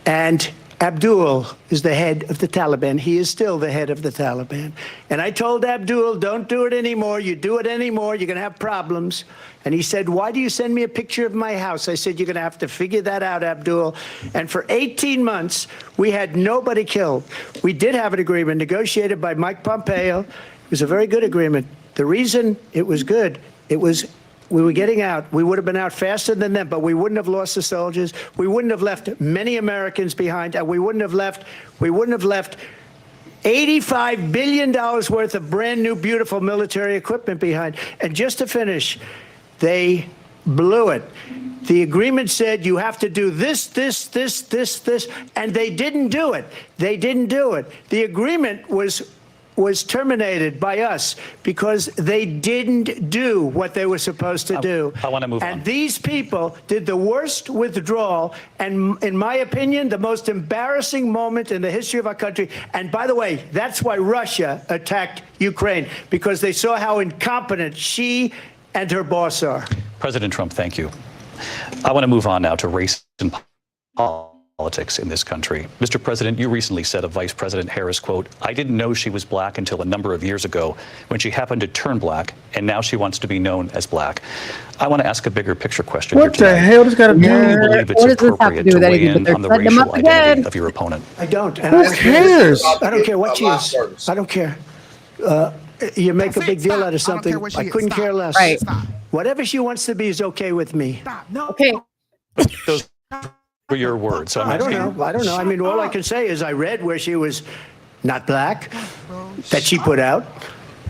And Abdul is the head of the Taliban. He is still the head of the Taliban. And I told Abdul, don't do it anymore. You do it anymore, you're going to have problems. And he said, why do you send me a picture of my house? I said, you're going to have to figure that out, Abdul. And for 18 months, we had nobody killed. We did have an agreement negotiated by Mike Pompeo. It was a very good agreement. The reason it was good, we were getting out. We would have been out faster than them, but we wouldn't have lost the soldiers. We wouldn't have left many Americans behind, and we wouldn't have left $85 billion worth of brand new, beautiful military equipment behind. And just to finish, they blew it. The agreement said you have to do this, and they didn't do it. They didn't do it. The agreement was terminated by us because they didn't do what they were supposed to do. I want to move on. And these people did the worst withdrawal and, in my opinion, the most embarrassing moment in the history of our country. And by the way, that's why Russia attacked Ukraine, because they saw how incompetent she and her boss are. President Trump, thank you. I want to move on now to race and politics. politics in this country. Mr. President, you recently said of Vice President Harris, quote, "I didn't know she was black until a number of years ago when she happened to turn black, and now she wants to be known as black." I want to ask a bigger picture question here What the tonight. hell does got to Do you do? believe it's What does this have to appropriate do to with weigh anything? in But on the they're setting them racial up again. identity of your opponent? I don't. And Who I don't care. cares? I don't care what she is. I don't care. You make a That's big it. deal Stop. out of I don't something. care what she I is. couldn't Stop. care less. Right. Stop. Whatever she wants to be is okay with me. Stop. No. Okay. Those were your words. So I'm I don't asking- know. I don't know. I mean, all I can say is I read where she was not black, that she put out,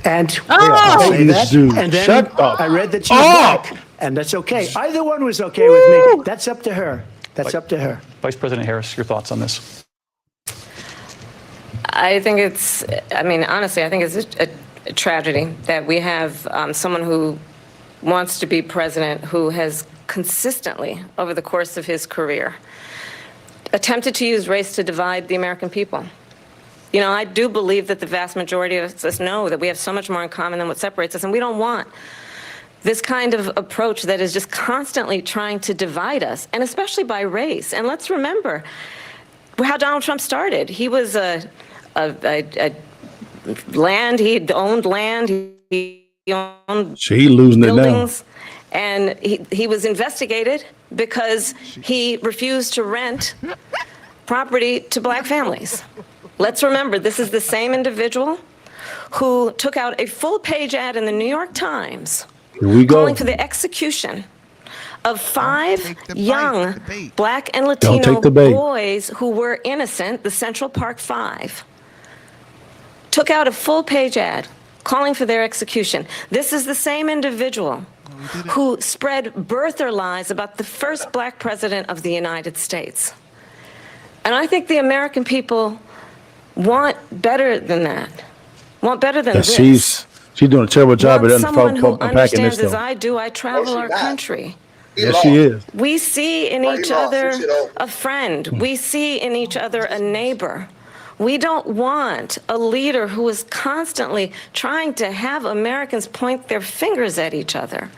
and I'll say that. Dude, And then shut up. I read that she was black, and that's okay. Either one was okay with me. That's up to her. That's up to her. Vice President Harris, your thoughts on this? I think it's, I mean, honestly, I think it's a tragedy that we have someone who wants to be president who has consistently, over the course of his career, attempted to use race to divide the American people. You know, I do believe that the vast majority of us know that we have so much more in common than what separates us, and we don't want this kind of approach that is just constantly trying to divide us, and especially by race. And let's remember how Donald Trump started. He was land, he owned land, he owned She losing it now. buildings, and he was investigated because he refused to rent property to black families. Let's remember, this is the same individual who took out a full-page ad in the New York Times Here we go. calling for the execution of 5 take the bait, young the bait. black and Don't Latino take the bait. boys who were innocent, the Central Park 5. Took out a full-page ad calling for their execution. This is the same individual who spread birther lies about the first black president of the United States. And I think the American people want better than that, want better than this. She's doing a terrible job Want at someone who unpacking this understands, as though. I do, I travel our country. Yes, she is. We see in each other a friend. We see in each other a neighbor. We don't want a leader who is constantly trying to have Americans point their fingers at each other.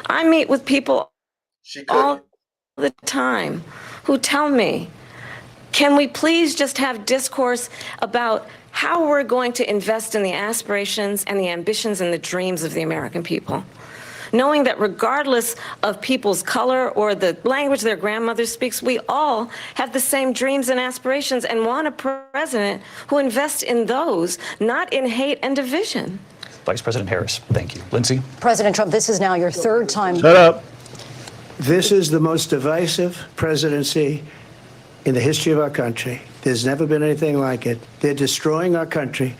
I meet with people all the time who tell me, can we please just have discourse about how we're going to invest in the aspirations and the ambitions and the dreams of the American people? Knowing that regardless of people's color or the language their grandmother speaks, we all have the same dreams and aspirations and want a president who invests in those, not in hate and division. Vice President Harris, thank you. Linsey? President Trump, this is now your third time. Shut up. This is the most divisive presidency in the history of our country. There's never been anything like it. They're destroying our country,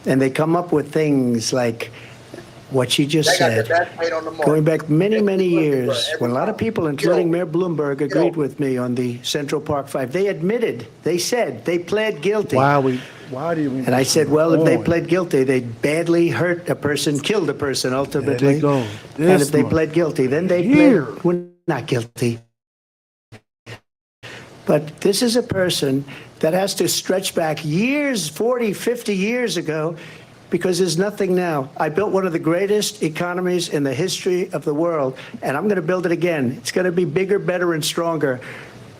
and they come up with things like what she just said, going back many, many years, when a lot of people, including Mayor Bloomberg, agreed with me on the Central Park 5. They admitted, they said, they pled guilty. Why do you? And I said, well, if they pled guilty, they badly hurt a person, killed a person ultimately. There they go. And if they pled guilty, then they pled, we're not guilty. But this is a person that has to stretch back years, 40, 50 years ago, because there's nothing now. I built one of the greatest economies in the history of the world, and I'm going to build it again. It's going to be bigger, better, and stronger.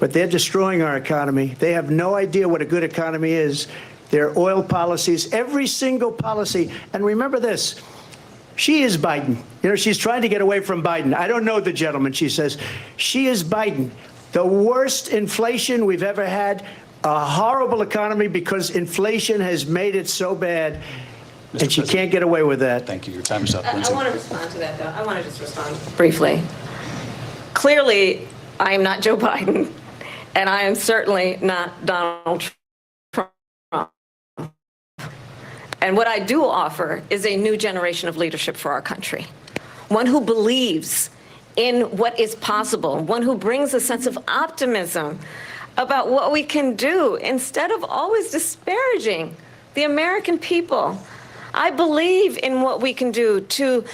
But they're destroying our economy. They have no idea what a good economy is. Their oil policies, every single policy. And remember this, she is Biden. You know, she's trying to get away from Biden. I don't know the gentleman, she says. She is Biden. The worst inflation we've ever had, a horrible economy because inflation has made it so bad. And she can't get away with that. Thank you. Your time is up. I Linsey. want to respond to that, though. I want to just respond briefly. Clearly, I am not Joe Biden, and I am certainly not Donald Trump. And what I do offer is a new generation of leadership for our country, one who believes in what is possible, one who brings a sense of optimism about what we can do instead of always disparaging the American people. I believe in what we can do to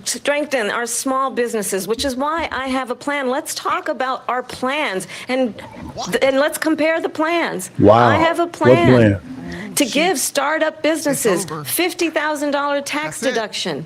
strengthen our small businesses, which is why I have a plan. Let's talk about our plans and let's compare the plans. Wow. I have a What plan to give startup businesses $50,000 tax That's it. deduction,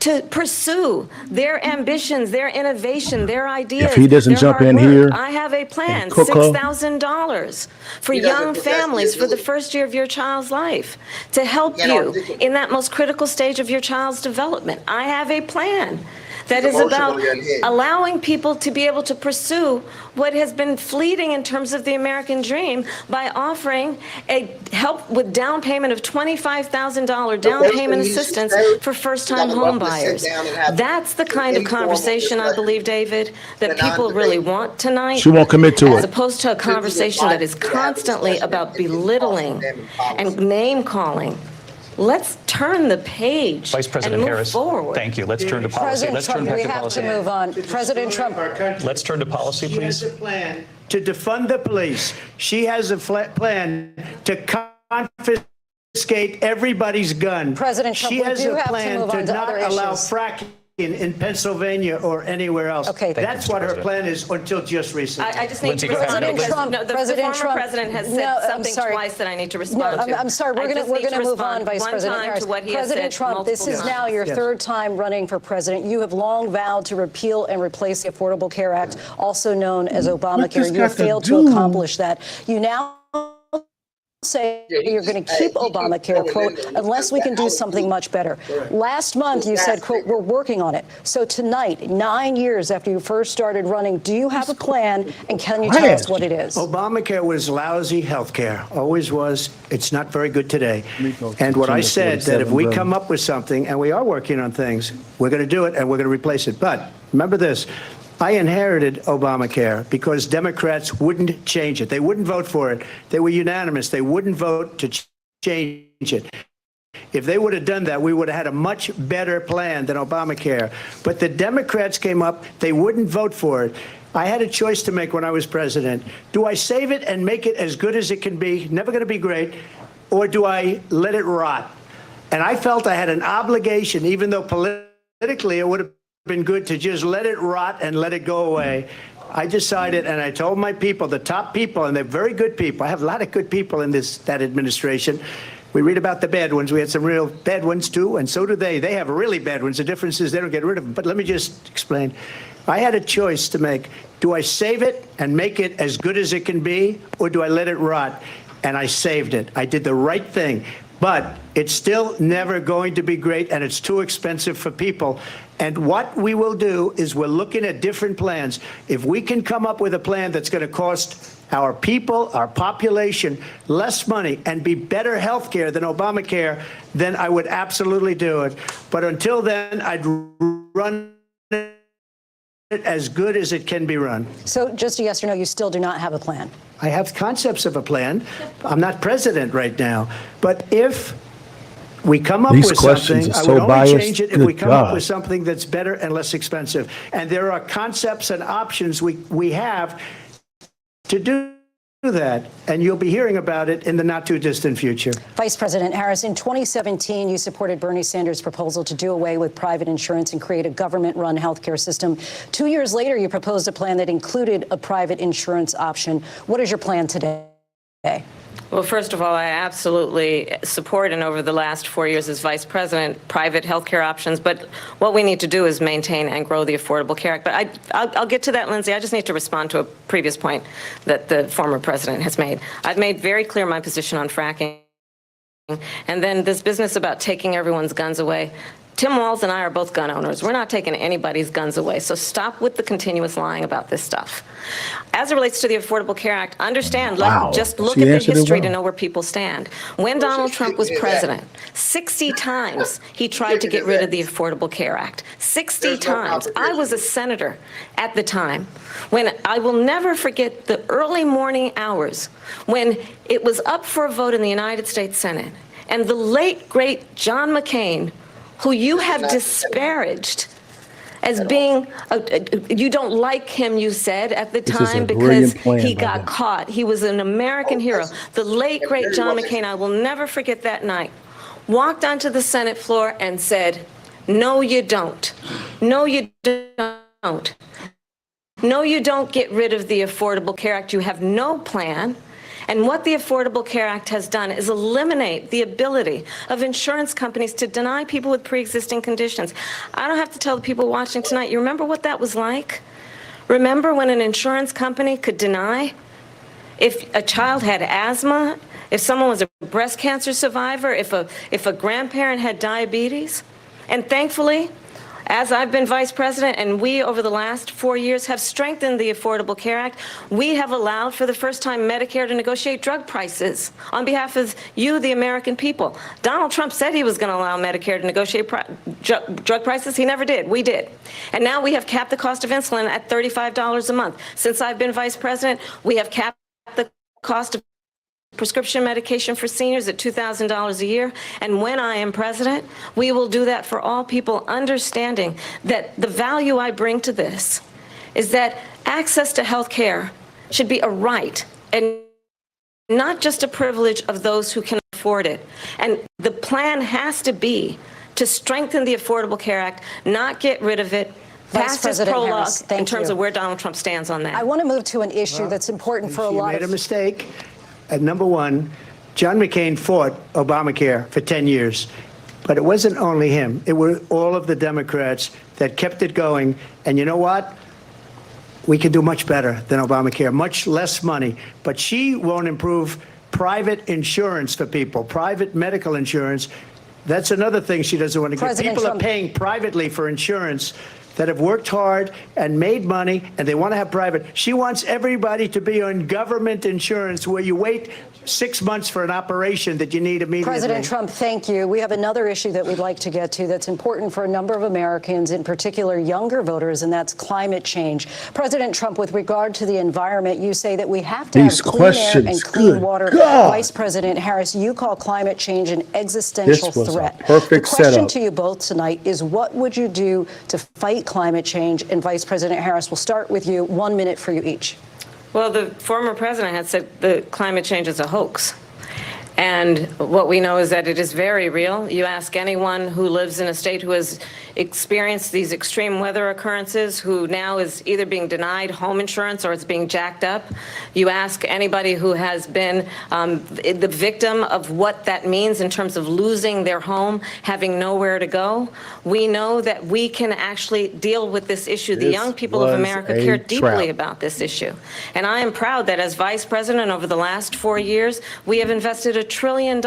to pursue their ambitions, their innovation, their ideas. If he doesn't their jump hard in work. here I have a plan, and cook her, $6,000 for young families for the first year of your child's life to help you in that most critical stage of your child's development. I have a plan that is about allowing people to be able to pursue what has been fleeting in terms of the American dream by offering a help with down payment of $25,000 down payment assistance for first-time home buyers. That's the kind of conversation, I believe, David, that people really want tonight. she won't commit to as it. opposed to a conversation that is constantly about belittling and name-calling. Let's turn the page Vice President and move Harris, forward. thank you. Let's turn to policy. President Let's Trump, turn back we to have policy. to move on. President Trump. Let's turn to policy, She has please. a plan to defund the police. She has a plan to confiscate everybody's gun. President Trump, she we has do a have to plan move on to to not other allow issues. fracking in Pennsylvania or anywhere else. Okay. Thank That's you, what her President. plan is until just recently. I just need Linsey, to go ahead. respond. President Trump, No, the President former Trump. president has said No, I'm something sorry. twice that I need to No, respond to. I'm sorry. We're I going just need to move on, respond Vice one President time Harris. to what he has President said Trump, this is multiple now times. your Yes. third time running for president. You have long vowed to repeal and replace the Affordable Care Act, also known as Obamacare. this You have got to failed to do- accomplish that. You now say you're going to keep Obamacare, quote, unless we can do something much better. Last month, you said, quote, we're working on it. So tonight, 9 years after you first started running, do you have a plan, and can you tell us what it is? Obamacare was lousy health care, always was. It's not very good today. Rico, And what I said, that if we 47 come up with something, and we are working on things, we're going to do it and we're going to replace it. But remember this, I inherited Obamacare because Democrats wouldn't change it. They wouldn't vote for it. They were unanimous. They wouldn't vote to change it. If they would have done that, we would have had a much better plan than Obamacare. But the Democrats came up, they wouldn't vote for it. I had a choice to make when I was president. Do I save it and make it as good as it can be, never going to be great, or do I let it rot? And I felt I had an obligation, even though politically it would have been good to just let it rot and let it go away. I decided, and I told my people, the top people, and they're very good people. I have a lot of good people in that administration. We read about the bad ones. We had some real bad ones, too, and so do they. They have really bad ones. The difference is they don't get rid of them. But let me just explain. I had a choice to make. Do I save it and make it as good as it can be, or do I let it rot? And I saved it. I did the right thing. But it's still never going to be great, and it's too expensive for people. And what we will do is we're looking at different plans. If we can come up with a plan that's going to cost our people, our population, less money and be better health care than Obamacare, then I would absolutely do it. But until then, I'd run it as good as it can be run. So just a yes or no, you still do not have a plan? I have concepts of a plan. I'm not president right now. But if we come up These with questions something, are I so would only biased. change it if we Good come up God. with something that's better and less expensive. And there are concepts and options we have to do that. And you'll be hearing about it in the not too distant future. Vice President Harris, in 2017, you supported Bernie Sanders' proposal to do away with private insurance and create a government-run healthcare system. 2 years later, you proposed a plan that included a private insurance option. What is your plan today? Well, first of all, I absolutely support, and over the last 4 years as vice president, private healthcare options. But what we need to do is maintain and grow the Affordable Care Act. But I'll get to that, Linsey. I just need to respond to a previous point that the former president has made. I've made very clear my position on fracking. And then this business about taking everyone's guns away. Tim Walz and I are both gun owners. We're not taking anybody's guns away. So stop with the continuous lying about this stuff. As it relates to the Affordable Care Act, understand, Wow. just look She at the answered it history well. to know where people stand. When Donald Trump was president, 60 times he tried to get rid of the Affordable Care Act. 60 times. I was a senator at the time when I will never forget the early morning hours when it was up for a vote in the United States Senate. And the late, great John McCain, who you have disparaged as being, you don't like him, you said at the This is time a because brilliant plan he by got them. caught. He was an American hero. The late, great John McCain, I will never forget that night, walked onto the Senate floor and said, no, you don't. No, you don't. No, you don't get rid of the Affordable Care Act. You have no plan. And what the Affordable Care Act has done is eliminate the ability of insurance companies to deny people with pre-existing conditions. I don't have to tell the people watching tonight, you remember what that was like? Remember when an insurance company could deny if a child had asthma, if someone was a breast cancer survivor, if a grandparent had diabetes? And thankfully, as I've been vice president and we over the last 4 years have strengthened the Affordable Care Act, we have allowed for the first time Medicare to negotiate drug prices on behalf of you, the American people. Donald Trump said he was going to allow Medicare to negotiate drug prices. He never did. We did. And now we have capped the cost of insulin at $35 a month. Since I've been vice president, we have capped the cost of prescription medication for seniors at $2,000 a year. And when I am president, we will do that for all people, understanding that the value I bring to this is that access to health care should be a right and not just a privilege of those who can afford it. And the plan has to be to strengthen the Affordable Care Act, not get rid of it. Pass this prologue in terms of where Donald Trump stands on that. I want to move to an issue that's important for a lot of... You made a mistake. Number one, John McCain fought Obamacare for 10 years. But it wasn't only him. It were all of the Democrats that kept it going. And you know what? We can do much better than Obamacare, much less money. But she won't improve private insurance for people, private medical insurance. That's another thing she doesn't want to get. People are paying privately for insurance that have worked hard and made money, and they want to have private. She wants everybody to be on government insurance where you wait 6 months for an operation that you need immediately. President Trump, thank you. We have another issue that we'd like to get to that's important for a number of Americans, in particular younger voters, and that's climate change. President Trump, with regard to the environment, you say that we have to have clean air and clean water. Vice President Harris, you call climate change an existential threat. Perfect the question setup to you both tonight is, what would you do to fight climate change? And Vice President Harris, we'll start with you. 1 minute for you each. Well, the former president had said that climate change is a hoax. And what we know is that it is very real. You ask anyone who lives in a state who has experienced these extreme weather occurrences, who now is either being denied home insurance or it's being jacked up. You ask anybody who has been the victim of what that means in terms of losing their home, having nowhere to go. We know that we can actually deal with this issue. The young people of America care deeply about this issue. And I am proud that as vice president over the last 4 years, we have invested $1 trillion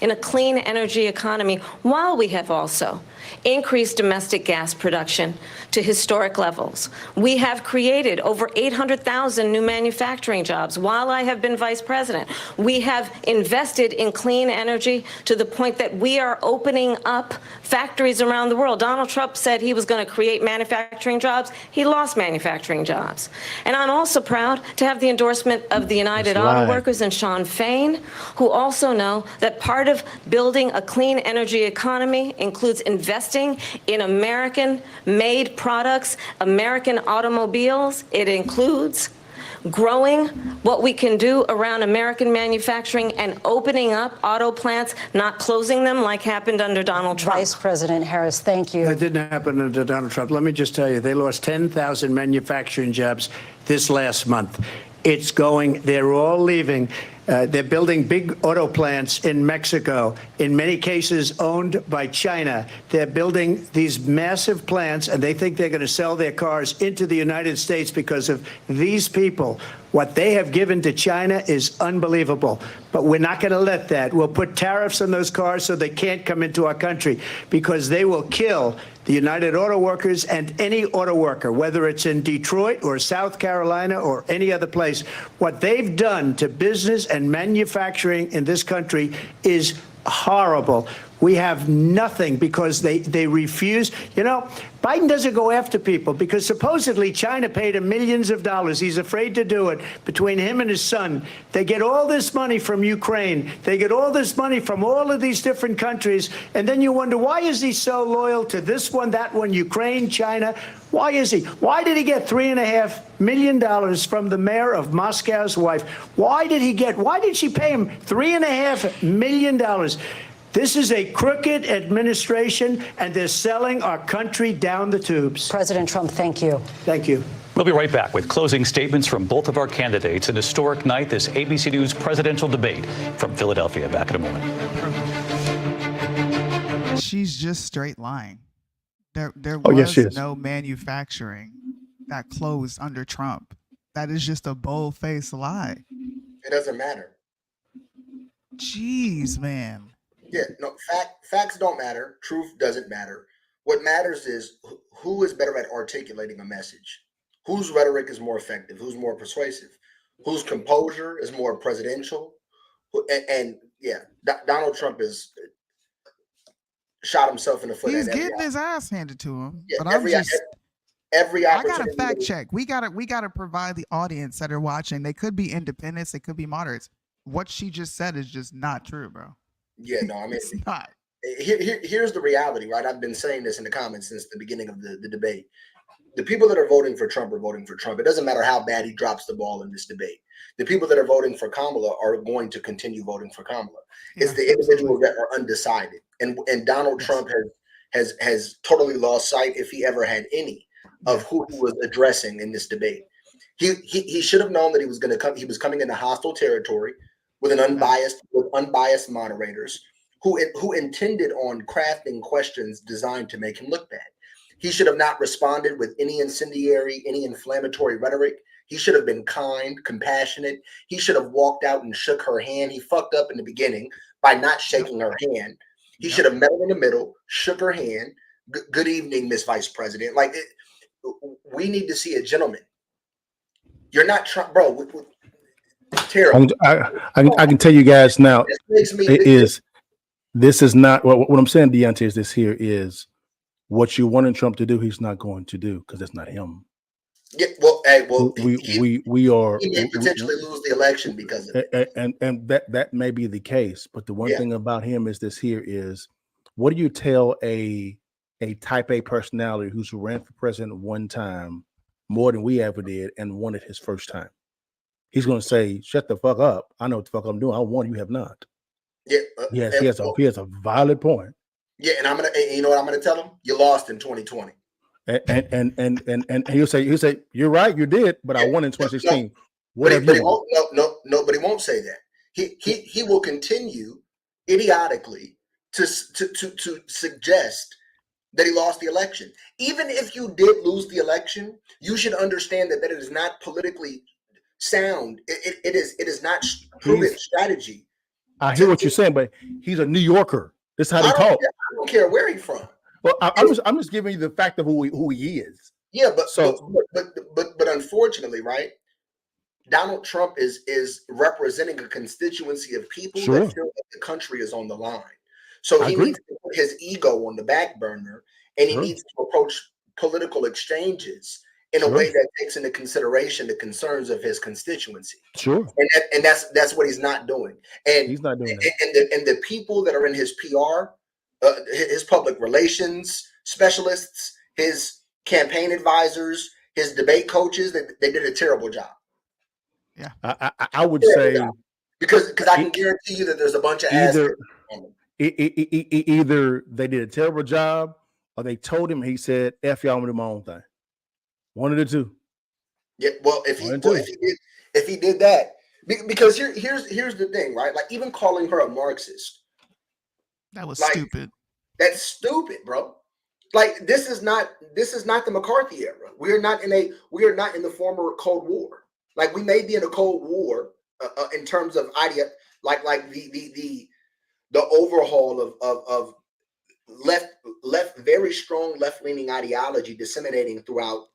in a clean energy economy, while we have also increased domestic gas production to historic levels. We have created over 800,000 new manufacturing jobs while I have been vice president. We have invested in clean energy to the point that we are opening up factories around the world. Donald Trump said he was going to create manufacturing jobs. He lost manufacturing jobs. And I'm also proud to have the endorsement of the United Auto Workers and Sean Fain, who also know that part of building a clean energy economy includes investing in American-made products, American automobiles. It includes growing what we can do around American manufacturing and opening up auto plants, not closing them like happened under Donald Trump. Vice President Harris, thank you. That didn't happen under Donald Trump. Let me just tell you, they lost 10,000 manufacturing jobs this last month. It's going, they're all leaving. They're building big auto plants in Mexico, in many cases owned by China. They're building these massive plants, and they think they're going to sell their cars into the United States because of these people. What they have given to China is unbelievable. But we're not going to let that. We'll put tariffs on those cars so they can't come into our country, because they will kill the United Auto Workers and any auto worker, whether it's in Detroit or South Carolina or any other place. What they've done to business and manufacturing in this country is horrible. We have nothing because they refuse. You know, Biden doesn't go after people because supposedly China paid him millions of dollars. He's afraid to do it. Between him and his son, they get all this money from Ukraine. They get all this money from all of these different countries. And then you wonder, why is he so loyal to this one, that one, Ukraine, China? Why is he? Why did he get $3.5 million from the mayor of Moscow's wife? Why did she pay him $3.5 million? This is a crooked administration, and they're selling our country down the tubes. President Trump, thank you. Thank you. We'll be right back with closing statements from both of our candidates. An historic night, this ABC News presidential debate from Philadelphia. Back in a moment. She's just straight lying. There yes, she was is. no manufacturing that closed under Trump. That is just a bold-faced lie. It doesn't matter. Jeez, man. Yeah, no, facts don't matter. Truth doesn't matter. What matters is who is better at articulating a message. Whose rhetoric is more effective? Who's more persuasive? Whose composure is more presidential? Donald Trump is shot himself in the foot. He's getting his ass handed to him. Yeah, but every I opportunity. gotta fact check. We gotta provide the audience that are watching. They could be independents. They could be moderates. What she just said is just not true, bro. Yeah, no, I mean, it's not. Here's the reality, right? I've been saying this in the comments since the beginning of the debate. The people that are voting for Trump are voting for Trump. It doesn't matter how bad he drops the ball in this debate. The people that are voting for Kamala are going to continue voting for Kamala. It's the individuals that are undecided. And Donald Trump has totally lost sight, if he ever had any, of who he was addressing in this debate. He should have known that he was going to come. He was coming into hostile territory with unbiased moderators who intended on crafting questions designed to make him look bad. He should have not responded with any incendiary, any inflammatory rhetoric. He should have been kind, compassionate. He should have walked out and shook her hand. He fucked up in the beginning by not shaking her hand. He should have met her in the middle, shook her hand. Good evening, Miss Vice President. We need to see a gentleman. You're not trying, bro. Terrible. I can tell you guys now. This is not what I'm saying, Deontay. Is this here is what you wanted Trump to do? He's not going to do because it's not him. Yeah, we are. He may potentially lose the election because of it. And that may be the case. But the one thing about him is this here is, what do you tell a type A personality who's ran for president one time more than we ever did and won it his first time? He's going to say, "Shut the fuck up! I know what the fuck I'm doing. I won. You have not." Yeah. Yes, he has a valid point. Yeah, and you know what I'm gonna tell him? You lost in 2020. And he'll say, "You're right, you did, but I won in 2016." But he won't say that. He will continue idiotically to suggest that he lost the election. Even if you did lose the election, you should understand that it is not politically sound. It is not proven strategy. I hear what you're saying, but he's a New Yorker. This is how they talk. I don't care where he's from. Well, I'm just giving you the fact of who he is. Yeah, but unfortunately, right? Donald Trump is representing a constituency of people that feel that the country is on the line. So he needs to put his ego on the back burner, and he needs to approach political exchanges in a way that takes into consideration the concerns of his constituency. Sure. And that's what he's not doing. And he's not doing that. And the people that are in his PR, his public relations specialists, his campaign advisors, his debate coaches, they did a terrible job. Yeah. I would say because I can guarantee you that there's a bunch of either they did a terrible job or they told him, he said, "F y'all, I'm gonna do my own thing." One of the two. Yeah, well, if he did that, because here's the thing, right? Like, even calling her a Marxist, that was stupid. That's stupid, bro. Like, this is not the McCarthy era. We are not in the former Cold War. Like, we may be in a Cold War in terms of like the overhaul of very strong left-leaning ideology disseminating throughout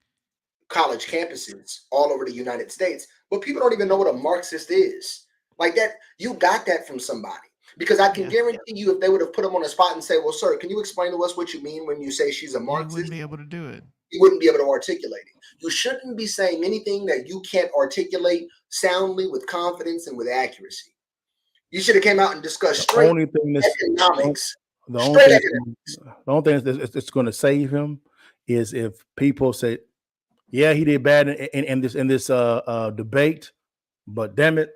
college campuses all over the United States, but people don't even know what a Marxist is. Like that, you got that from somebody. Because I can guarantee you, if they would have put him on the spot and say, "Well, sir, can you explain to us what you mean when you say she's a Marxist?" He wouldn't be able to do it. He wouldn't be able to articulate it. You shouldn't be saying anything that you can't articulate soundly, with confidence, and with accuracy. You should have came out and discussed straight economics. The only thing that's going to save him is if people say, "Yeah, he did bad in this debate, but damn it,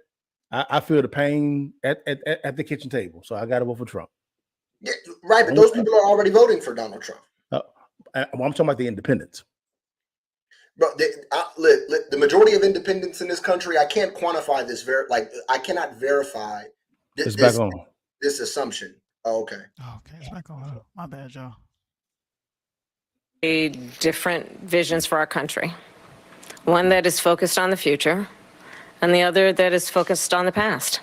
I feel the pain at the kitchen table, so I got to vote for Trump." Yeah, right, but those people are already voting for Donald Trump. I'm talking about the independents. Bro, the majority of independents in this country, I can't quantify this. I cannot verify It's back on. this assumption. Oh, okay. Okay, it's back on. My bad, y'all. Different visions for our country. One that is focused on the future, and the other that is focused on the past,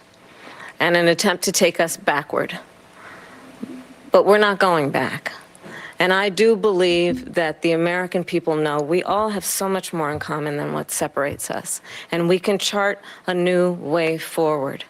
and an attempt to take us backward. But we're not going back. And I do believe that the American people know we all have so much more in common than what separates us. And we can chart a new way forward.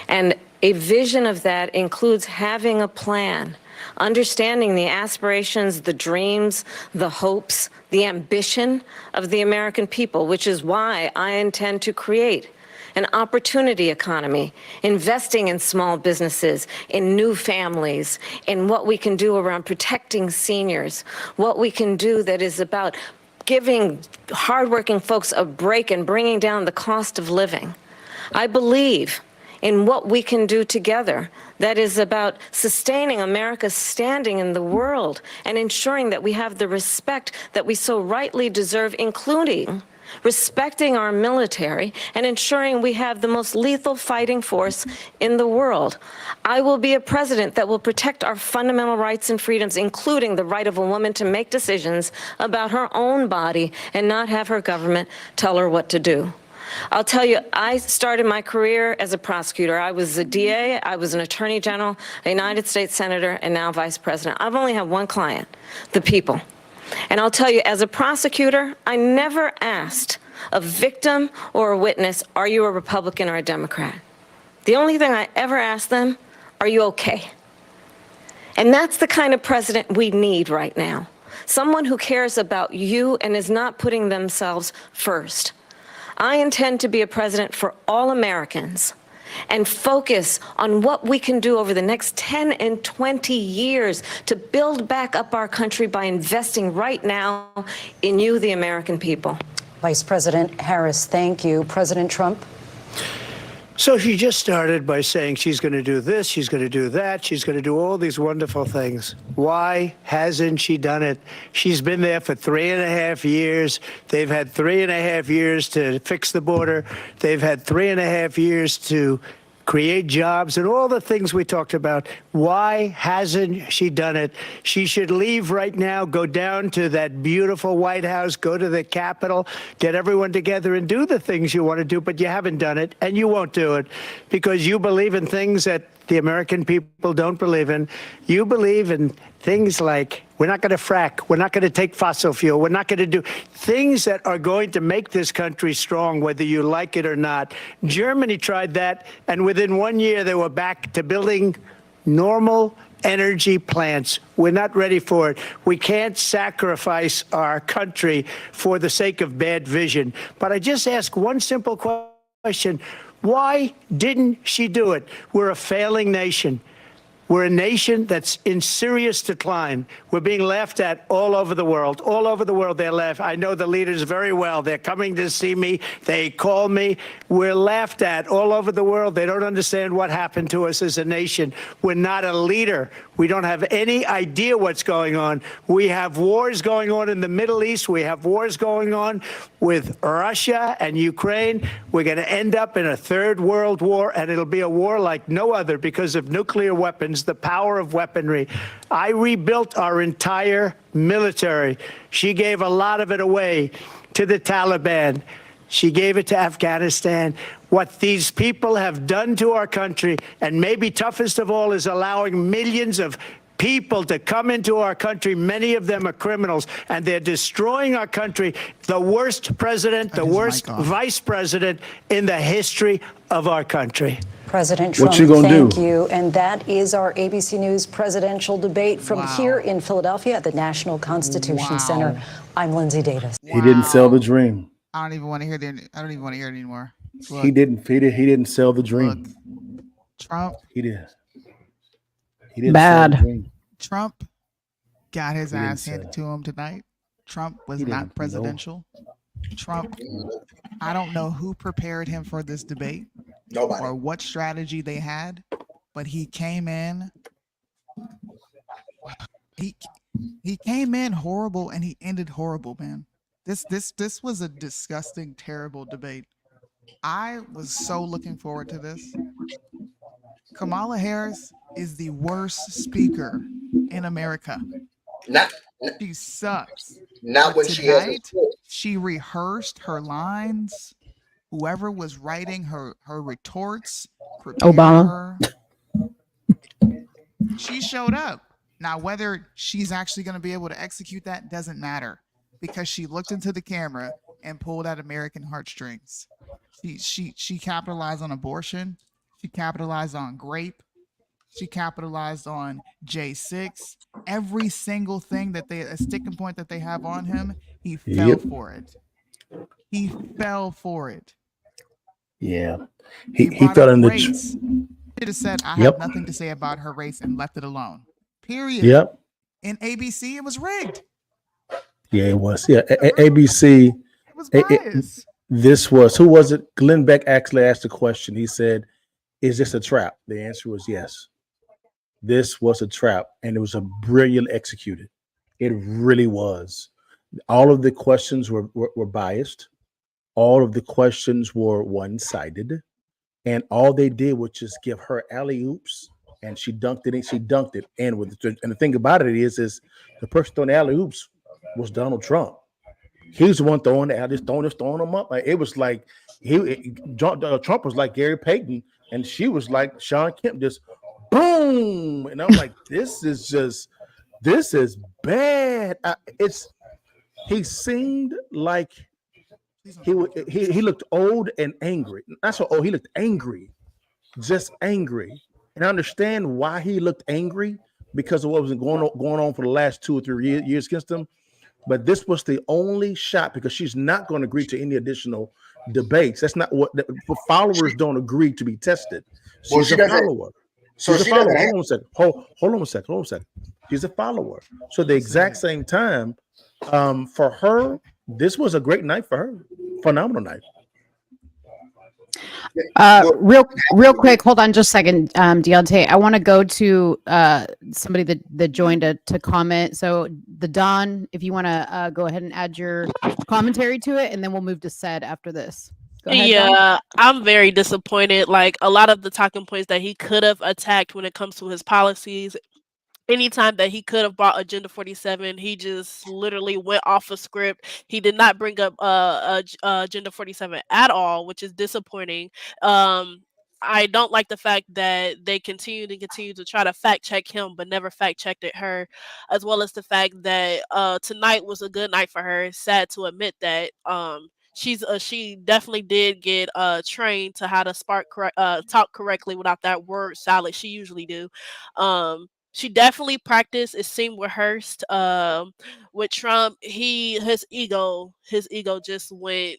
And a vision of that includes having a plan, understanding the aspirations, the dreams, the hopes, the ambition of the American people, which is why I intend to create an opportunity economy, investing in small businesses, in new families, in what we can do around protecting seniors, what we can do that is about giving hardworking folks a break and bringing down the cost of living. I believe in what we can do together that is about sustaining America's standing in the world and ensuring that we have the respect that we so rightly deserve, including respecting our military and ensuring we have the most lethal fighting force in the world. I will be a president that will protect our fundamental rights and freedoms, including the right of a woman to make decisions about her own body and not have her government tell her what to do. I'll tell you, I started my career as a prosecutor. I was a DA, I was an attorney general, a United States senator, and now vice president. I've only had one client, the people. And I'll tell you, as a prosecutor, I never asked a victim or a witness, are you a Republican or a Democrat? The only thing I ever asked them, are you okay? And that's the kind of president we need right now. Someone who cares about you and is not putting themselves first. I intend to be a president for all Americans and focus on what we can do over the next 10 and 20 years to build back up our country by investing right now in you, the American people. Vice President Harris, thank you. President Trump? So she just started by saying she's going to do this, she's going to do that, she's going to do all these wonderful things. Why hasn't she done it? She's been there for 3.5 years. They've had 3.5 years to fix the border. They've had 3.5 years to create jobs and all the things we talked about. Why hasn't she done it? She should leave right now, go down to that beautiful White House, go to the Capitol, get everyone together and do the things you want to do, but you haven't done it and you won't do it because you believe in things that the American people don't believe in. You believe in things like we're not going to frack, we're not going to take fossil fuel, we're not going to do things that are going to make this country strong, whether you like it or not. Germany tried that, and within 1 year they were back to building normal energy plants. We're not ready for it. We can't sacrifice our country for the sake of bad vision. But I just ask one simple question. Why didn't she do it? We're a failing nation. We're a nation that's in serious decline. We're being laughed at all over the world. All over the world, they're laughed. I know the leaders very well. They're coming to see me. They call me. We're laughed at all over the world. They don't understand what happened to us as a nation. We're not a leader. We don't have any idea what's going on. We have wars going on in the Middle East. We have wars going on with Russia and Ukraine. We're going to end up in a third world war, and it'll be a war like no other because of nuclear weapons, the power of weaponry. I rebuilt our entire military. She gave a lot of it away to the Taliban. She gave it to Afghanistan. What these people have done to our country, and maybe toughest of all, is allowing millions of people to come into our country. Many of them are criminals, and they're destroying our country. The worst president, the worst vice president in the history of our country. President Trump, what you gonna thank do? you. And that is our ABC News presidential debate from here in Philadelphia at the National Constitution Center. I'm Linsey Davis. He didn't sell the dream. I don't even want to hear it. I don't even want to hear it anymore. Look, He didn't sell the dream. look, Trump He did. He didn't Bad. sell the dream. Trump got his He didn't ass handed sell. to him tonight. Trump was He not didn't, no. presidential. Trump, I don't know who prepared him for this debate Nobody. or what strategy they had, but he came in. He came in horrible and he ended horrible, man. This was a disgusting, terrible debate. I was so looking forward to this. Kamala Harris is the worst speaker in America. Not She sucks. not But when she has a tonight, script. she rehearsed her lines. Whoever was writing her retorts prepared Obama. her. She showed up. Now, whether she's actually going to be able to execute that doesn't matter, because she looked into the camera and pulled out American heartstrings. She capitalized on abortion. She capitalized on grape. She capitalized on J6. Every single thing that a sticking point that they have on him, he fell for it. He fell for it. Yeah. He brought fell up in the race. Should have said, I Yep. have nothing to say about her race, and left it alone. Period. Yep. In ABC, it was rigged. Yeah, it was. Yeah. ABC. It was biased. This was, who was it? Glenn Beck actually asked the question. He said, is this a trap? The answer was yes. This was a trap, and it was a brilliant executed. It really was. All of the questions were biased. All of the questions were one-sided, and all they did was just give her alley-oops, and she dunked it, and she dunked it. And the thing about it is the person throwing the alley-oops was Donald Trump. He was the one throwing the alley, throwing them up. It was like Trump was like Gary Payton, and she was like Sean Kemp, just boom. And I'm like, this is bad. He seemed like he looked old and angry. That's what. Oh, he looked angry, just angry. And I understand why he looked angry, because of what was going on for the last 2 or 3 years against him. But this was the only shot, because she's not going to agree to any additional debates. That's not what followers don't agree to be tested. She's a follower. So she doesn't have. Hold on a second. She's a follower. So at the exact same time, for her, this was a great night for her. Phenomenal night. Real quick, hold on just a second, Deontay. I want to go to somebody that joined to comment. So the Don, if you want to go ahead and add your commentary to it, and then we'll move to Said after this. Go ahead, Yeah, Don. I'm very disappointed. Like, a lot of the talking points that he could have attacked when it comes to his policies, anytime that he could have brought Agenda 47, he just literally went off a script. He did not bring up Agenda 47 at all, which is disappointing. I don't like the fact that they continue to try to fact check him, but never fact checked her, as well as the fact that tonight was a good night for her. Sad to admit that. She definitely did get trained to how to talk correctly without that word salad she usually do. She definitely practiced. It seemed rehearsed. With Trump, his ego just went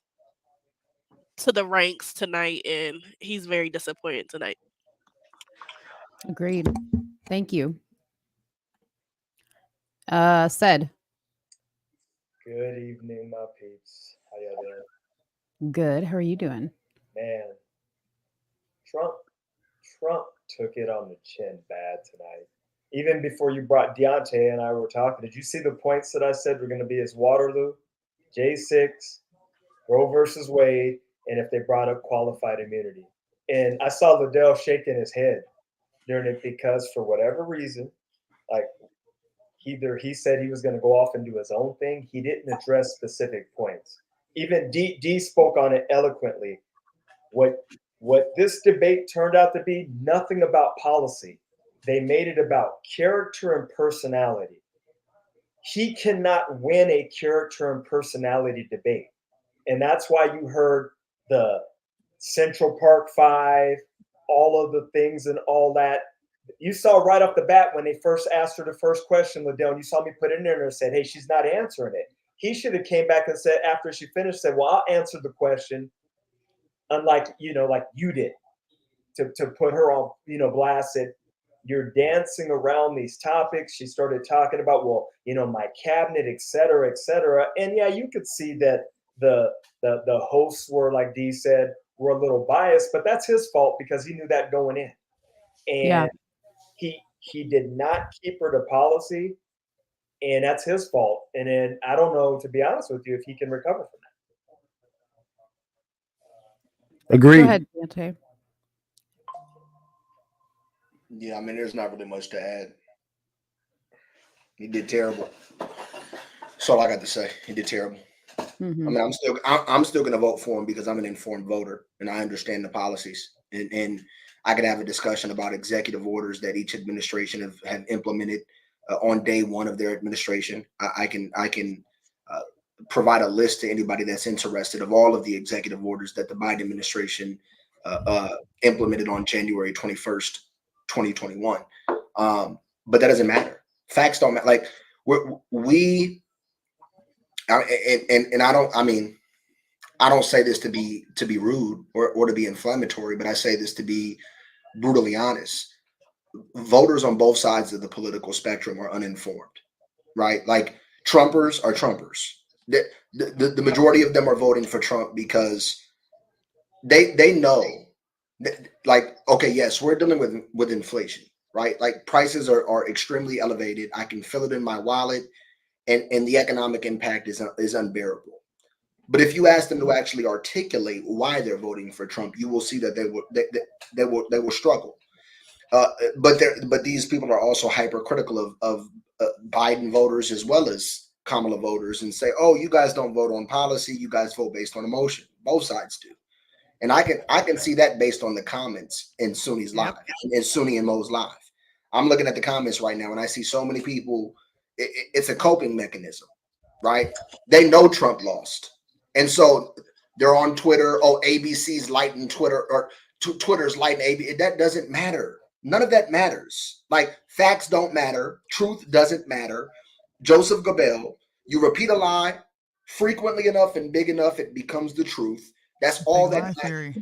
to the ranks tonight, and he's very disappointed tonight. Agreed. Thank you. Said. Good evening, my peeps. How y'all doing? Good. How are you doing? Man, Trump took it on the chin bad tonight. Even before you brought Deontay and I were talking, did you see the points that I said were going to be his Waterloo, J6, Roe versus Wade, and if they brought up qualified immunity? And I saw Liddell shaking his head during it, because for whatever reason, like, either he said he was going to go off and do his own thing. He didn't address specific points. Even D spoke on it eloquently. What this debate turned out to be, nothing about policy. They made it about character and personality. He cannot win a character and personality debate. And that's why you heard the Central Park 5, all of the things and all that. You saw right off the bat when they first asked her the first question, Liddell, and you saw me put it in there and said, hey, she's not answering it. He should have came back and said, after she finished, said, well, I'll answer the question, unlike, like you did, to put her on, blast. Said, you're dancing around these topics. She started talking about, well, my cabinet, et cetera, et cetera. And yeah, you could see that the hosts were, like Dee said, were a little biased, but that's his fault, because he knew that going in. And he did not keep her to policy. and that's his fault. And then I don't know, to be honest with you, if he can recover from that. Agreed. Go ahead, Dante. Yeah, I mean, there's not really much to add. He did terrible. That's all I got to say. He did terrible. Mm-hmm. I mean, I'm still going to vote for him because I'm an informed voter and I understand the policies. And I could have a discussion about executive orders that each administration have implemented on day one of their administration. I can provide a list to anybody that's interested of all of the executive orders that the Biden administration implemented on January 21st, 2021. But that doesn't matter. Facts don't matter. Like I don't say this to be rude or to be inflammatory, but I say this to be brutally honest. Voters on both sides of the political spectrum are uninformed, right? Like Trumpers are Trumpers. The majority of them are voting for Trump because they know that, like, okay, yes, we're dealing with inflation, right? Like prices are extremely elevated. I can feel it in my wallet. And the economic impact is unbearable. But if you ask them to actually articulate why they're voting for Trump, you will see that they will struggle. But these people are also hypercritical of Biden voters as well as Kamala voters and say, oh, you guys don't vote on policy, you guys vote based on emotion. Both sides do. And I can see that based on the comments in Sunni's live, in Sunni and Mo's live. I'm looking at the comments right now and I see so many people. It's a coping mechanism, right? They know Trump lost. And so they're on Twitter. Oh, ABC's lighting Twitter or Twitter's lighting AB. That doesn't matter. None of that matters. Like facts don't matter. Truth doesn't matter. Joseph Goebbels, you repeat a lie frequently enough and big enough, it becomes the truth. That's all that matters.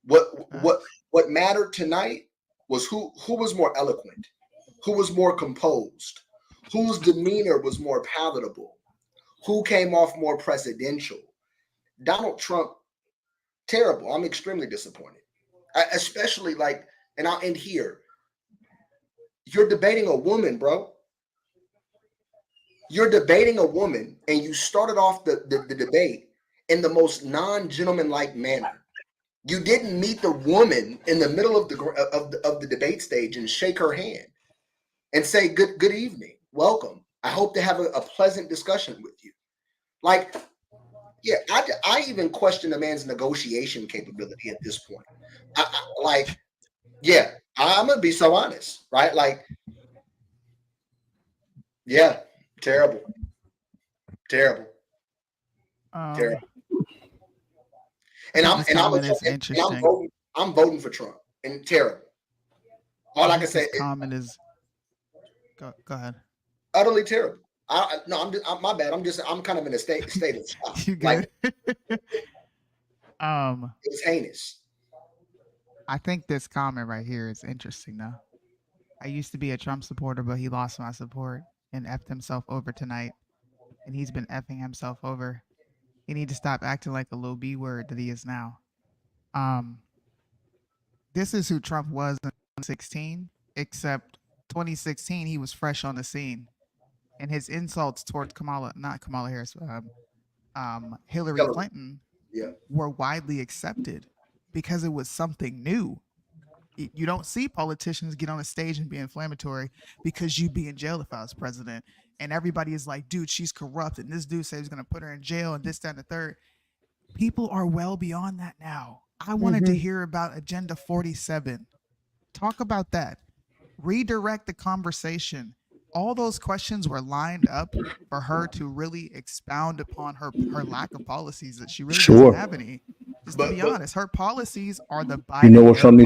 What mattered tonight was who was more eloquent, who was more composed, whose demeanor was more palatable, who came off more presidential. Donald Trump, terrible. I'm extremely disappointed. Especially like, and I'll end here. You're debating a woman, bro. You're debating a woman, and you started off the debate in the most non-gentleman-like manner. You didn't meet the woman in the middle of the debate stage and shake her hand and say, good evening. Welcome. I hope to have a pleasant discussion with you. Like, yeah, I even question a man's negotiation capability at this point. I'm gonna be so honest, right? Like, yeah, terrible. And I'm voting for Trump. And terrible. All I can say is go ahead. Utterly terrible. My bad. I'm kind of in a state of shock. You good? It's heinous. I think this comment right here is interesting though. I used to be a Trump supporter, but he lost my support and effed himself over tonight. And he's been effing himself over. He need to stop acting like a little B word that he is now. This is who Trump was in 2016, except 2016 he was fresh on the scene. And his insults towards Hillary Clinton were widely accepted because it was something new. You don't see politicians get on a stage and be inflammatory because you'd be in jail if I was president. And everybody is like, dude, she's corrupt. And this dude says he's going to put her in jail and this, that, and the third. People are well beyond that now. I wanted to hear about Agenda 47. Talk about that. Redirect the conversation. All those questions were lined up for her to really expound upon her lack of policies that she really doesn't have any. Just to be honest, her policies are the Biden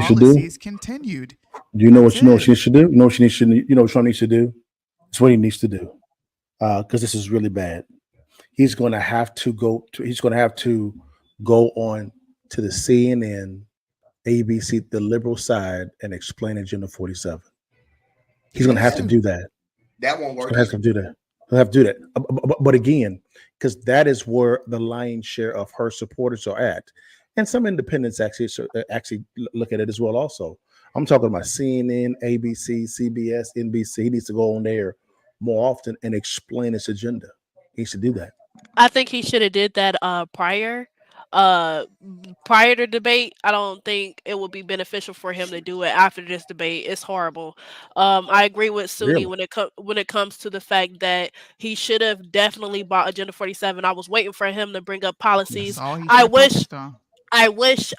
policies continued. Do you know what she should do? You know what Trump needs to do? It's what he needs to do. Because this is really bad. He's going to have to go on to the CNN, ABC, the liberal side, and explain Agenda 47. He's going to have to do that. That won't work. He'll have to do that. He'll have to do that. But again, because that is where the lion's share of her supporters are at. And some independents actually look at it as well also. I'm talking about CNN, ABC, CBS, NBC. He needs to go on there more often and explain his agenda. He should do that. I think he should have did that prior to debate. I don't think it would be beneficial for him to do it after this debate. It's horrible. I agree with Suni Really? when it comes to the fact that he should have definitely bought Agenda 47. I was waiting for him to bring up That's policies. all he I should have wish focused on. I wish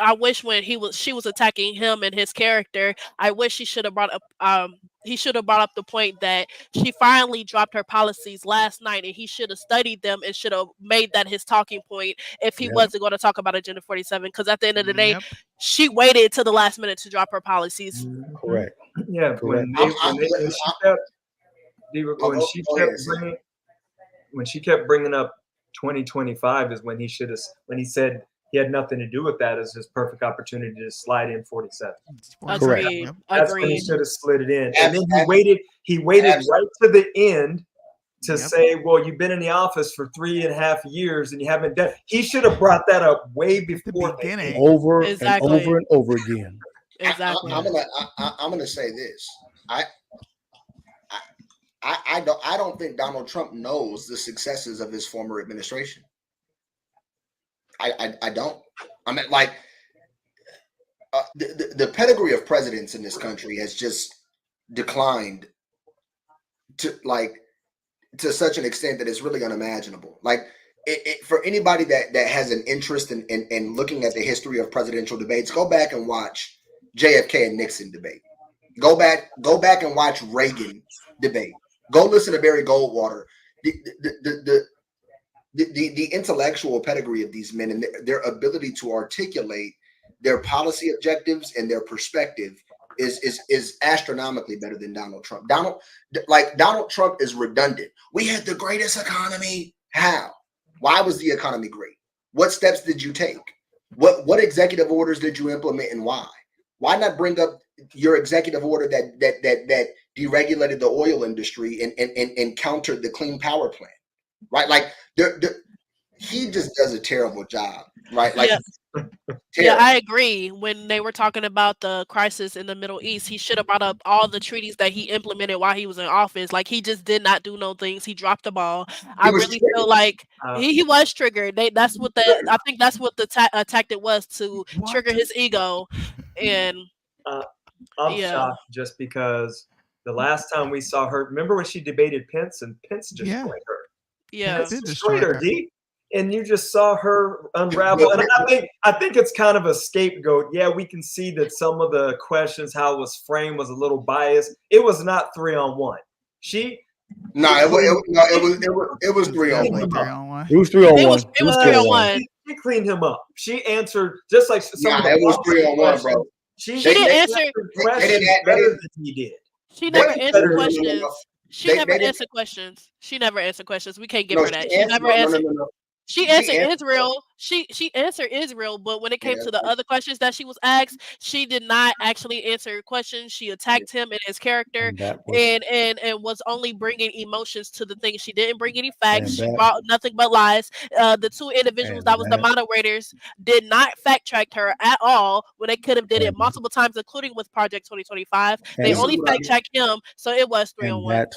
when she was attacking him and his character, I wish he should have brought up the point that she finally dropped her policies last night, and he should have studied them and should have made that his talking point if he Yep. wasn't going to talk about Agenda 47. Because at the end of the day, Yep. she waited till the last minute to drop her policies. Correct. Yeah, Correct. when she kept bringing up 2025 is when he said he had nothing to do with that as his perfect opportunity to slide in 47. Correct. Agreed. That's when he Agreed. should have slid it in. And then he waited right to the end to say, well, you've been in the office for 3.5 years and you haven't done. He should have brought that up way before the beginning. Over Exactly. and over and over again. Exactly. I'm gonna say this. I don't think Donald Trump knows the successes of his former administration. I don't. I mean, like the pedigree of presidents in this country has just declined to such an extent that it's really unimaginable. Like for anybody that has an interest in looking at the history of presidential debates, go back and watch JFK and Nixon debate. Go back and watch Reagan debate. Go listen to Barry Goldwater. The intellectual pedigree of these men and their ability to articulate their policy objectives and their perspective is astronomically better than Donald Trump. Donald Trump is redundant. We had the greatest economy. How? Why was the economy great? What steps did you take? What executive orders did you implement and why? Why not bring up your executive order that deregulated the oil industry and countered the Clean Power Plan? Right, like he just does a terrible job, right? Like, yeah, I agree. When they were talking about the crisis in the Middle East, he should have brought up all the treaties that he implemented while he was in office. Like, he just did not do no things. He dropped the ball. I really feel like he was triggered. I think that's what the tactic was, to trigger his ego. And I'm shocked just because the last time we saw her, remember when she debated Pence and Pence destroyed her. Yeah, Pence destroyed her deep, and you just saw her unravel. And I think it's kind of a scapegoat. Yeah, we can see that some of the questions, how it was framed, was a little biased. It was not 3-on-1. It was 3-on-1. It was 3-on-1. It was 3-on-1. She cleaned him up. She answered just like some of the it was 3-on-1, bro. She didn't answer questions better than he did. She never answered questions. She never answered questions. She never answered questions. We can't give her that. She never answered. She answered Israel. She answered Israel, but when it came to the other questions that she was asked, she did not actually answer questions. She attacked him and his character, and was only bringing emotions to the thing. She didn't bring any facts. She brought nothing but lies. The two individuals that was the moderators did not fact check her at all when they could have did it multiple times, including with Project 2025. They only fact checked him, so it was 3-on-1.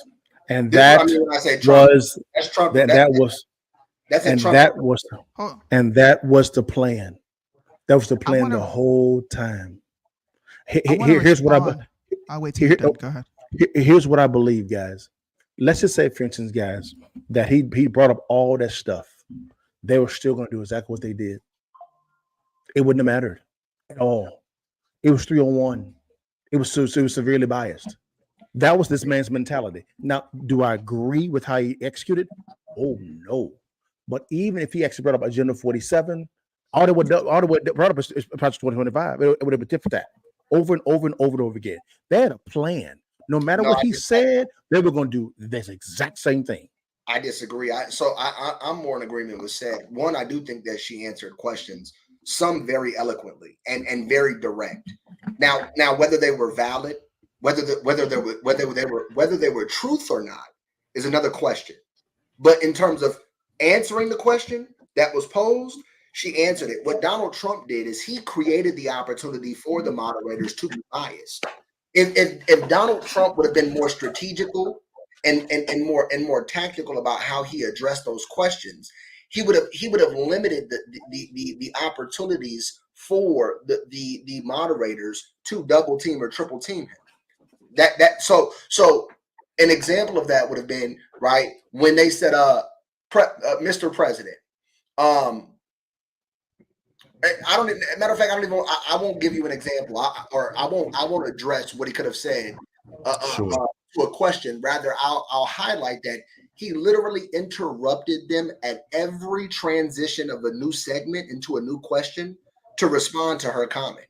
And that was the plan. That was the plan the whole time. Here's what I'll wait till you're done. Go ahead. Here's what I believe, guys. Let's just say, for instance, guys, that he brought up all that stuff. They were still going to do exactly what they did. It wouldn't have mattered at all. It was 3-on-1. It was severely biased. That was this man's mentality. Now, do I agree with how he executed? Oh no. But even if he actually brought up Agenda 47, all they would brought up is Project 2025. It would have been different that over and over and over and over again. They had a plan. No matter what he said, they were going to do this exact same thing. I disagree. I'm more in agreement with said. One, I do think that she answered questions, some very eloquently and very direct. Now whether they were valid, whether they were truth or not is another question. But in terms of answering the question that was posed, she answered it. What Donald Trump did is he created the opportunity for the moderators to be biased. If Donald Trump would have been more strategical and more tactical about how he addressed those questions, he would have limited the opportunities for the moderators to double team or triple team him. So an example of that would have been, right, when they said Mr. President, I don't. Matter of fact, I won't give you an example, I won't address what he could have said to a question. Rather, I'll highlight that he literally interrupted them at every transition of a new segment into a new question to respond to her comment.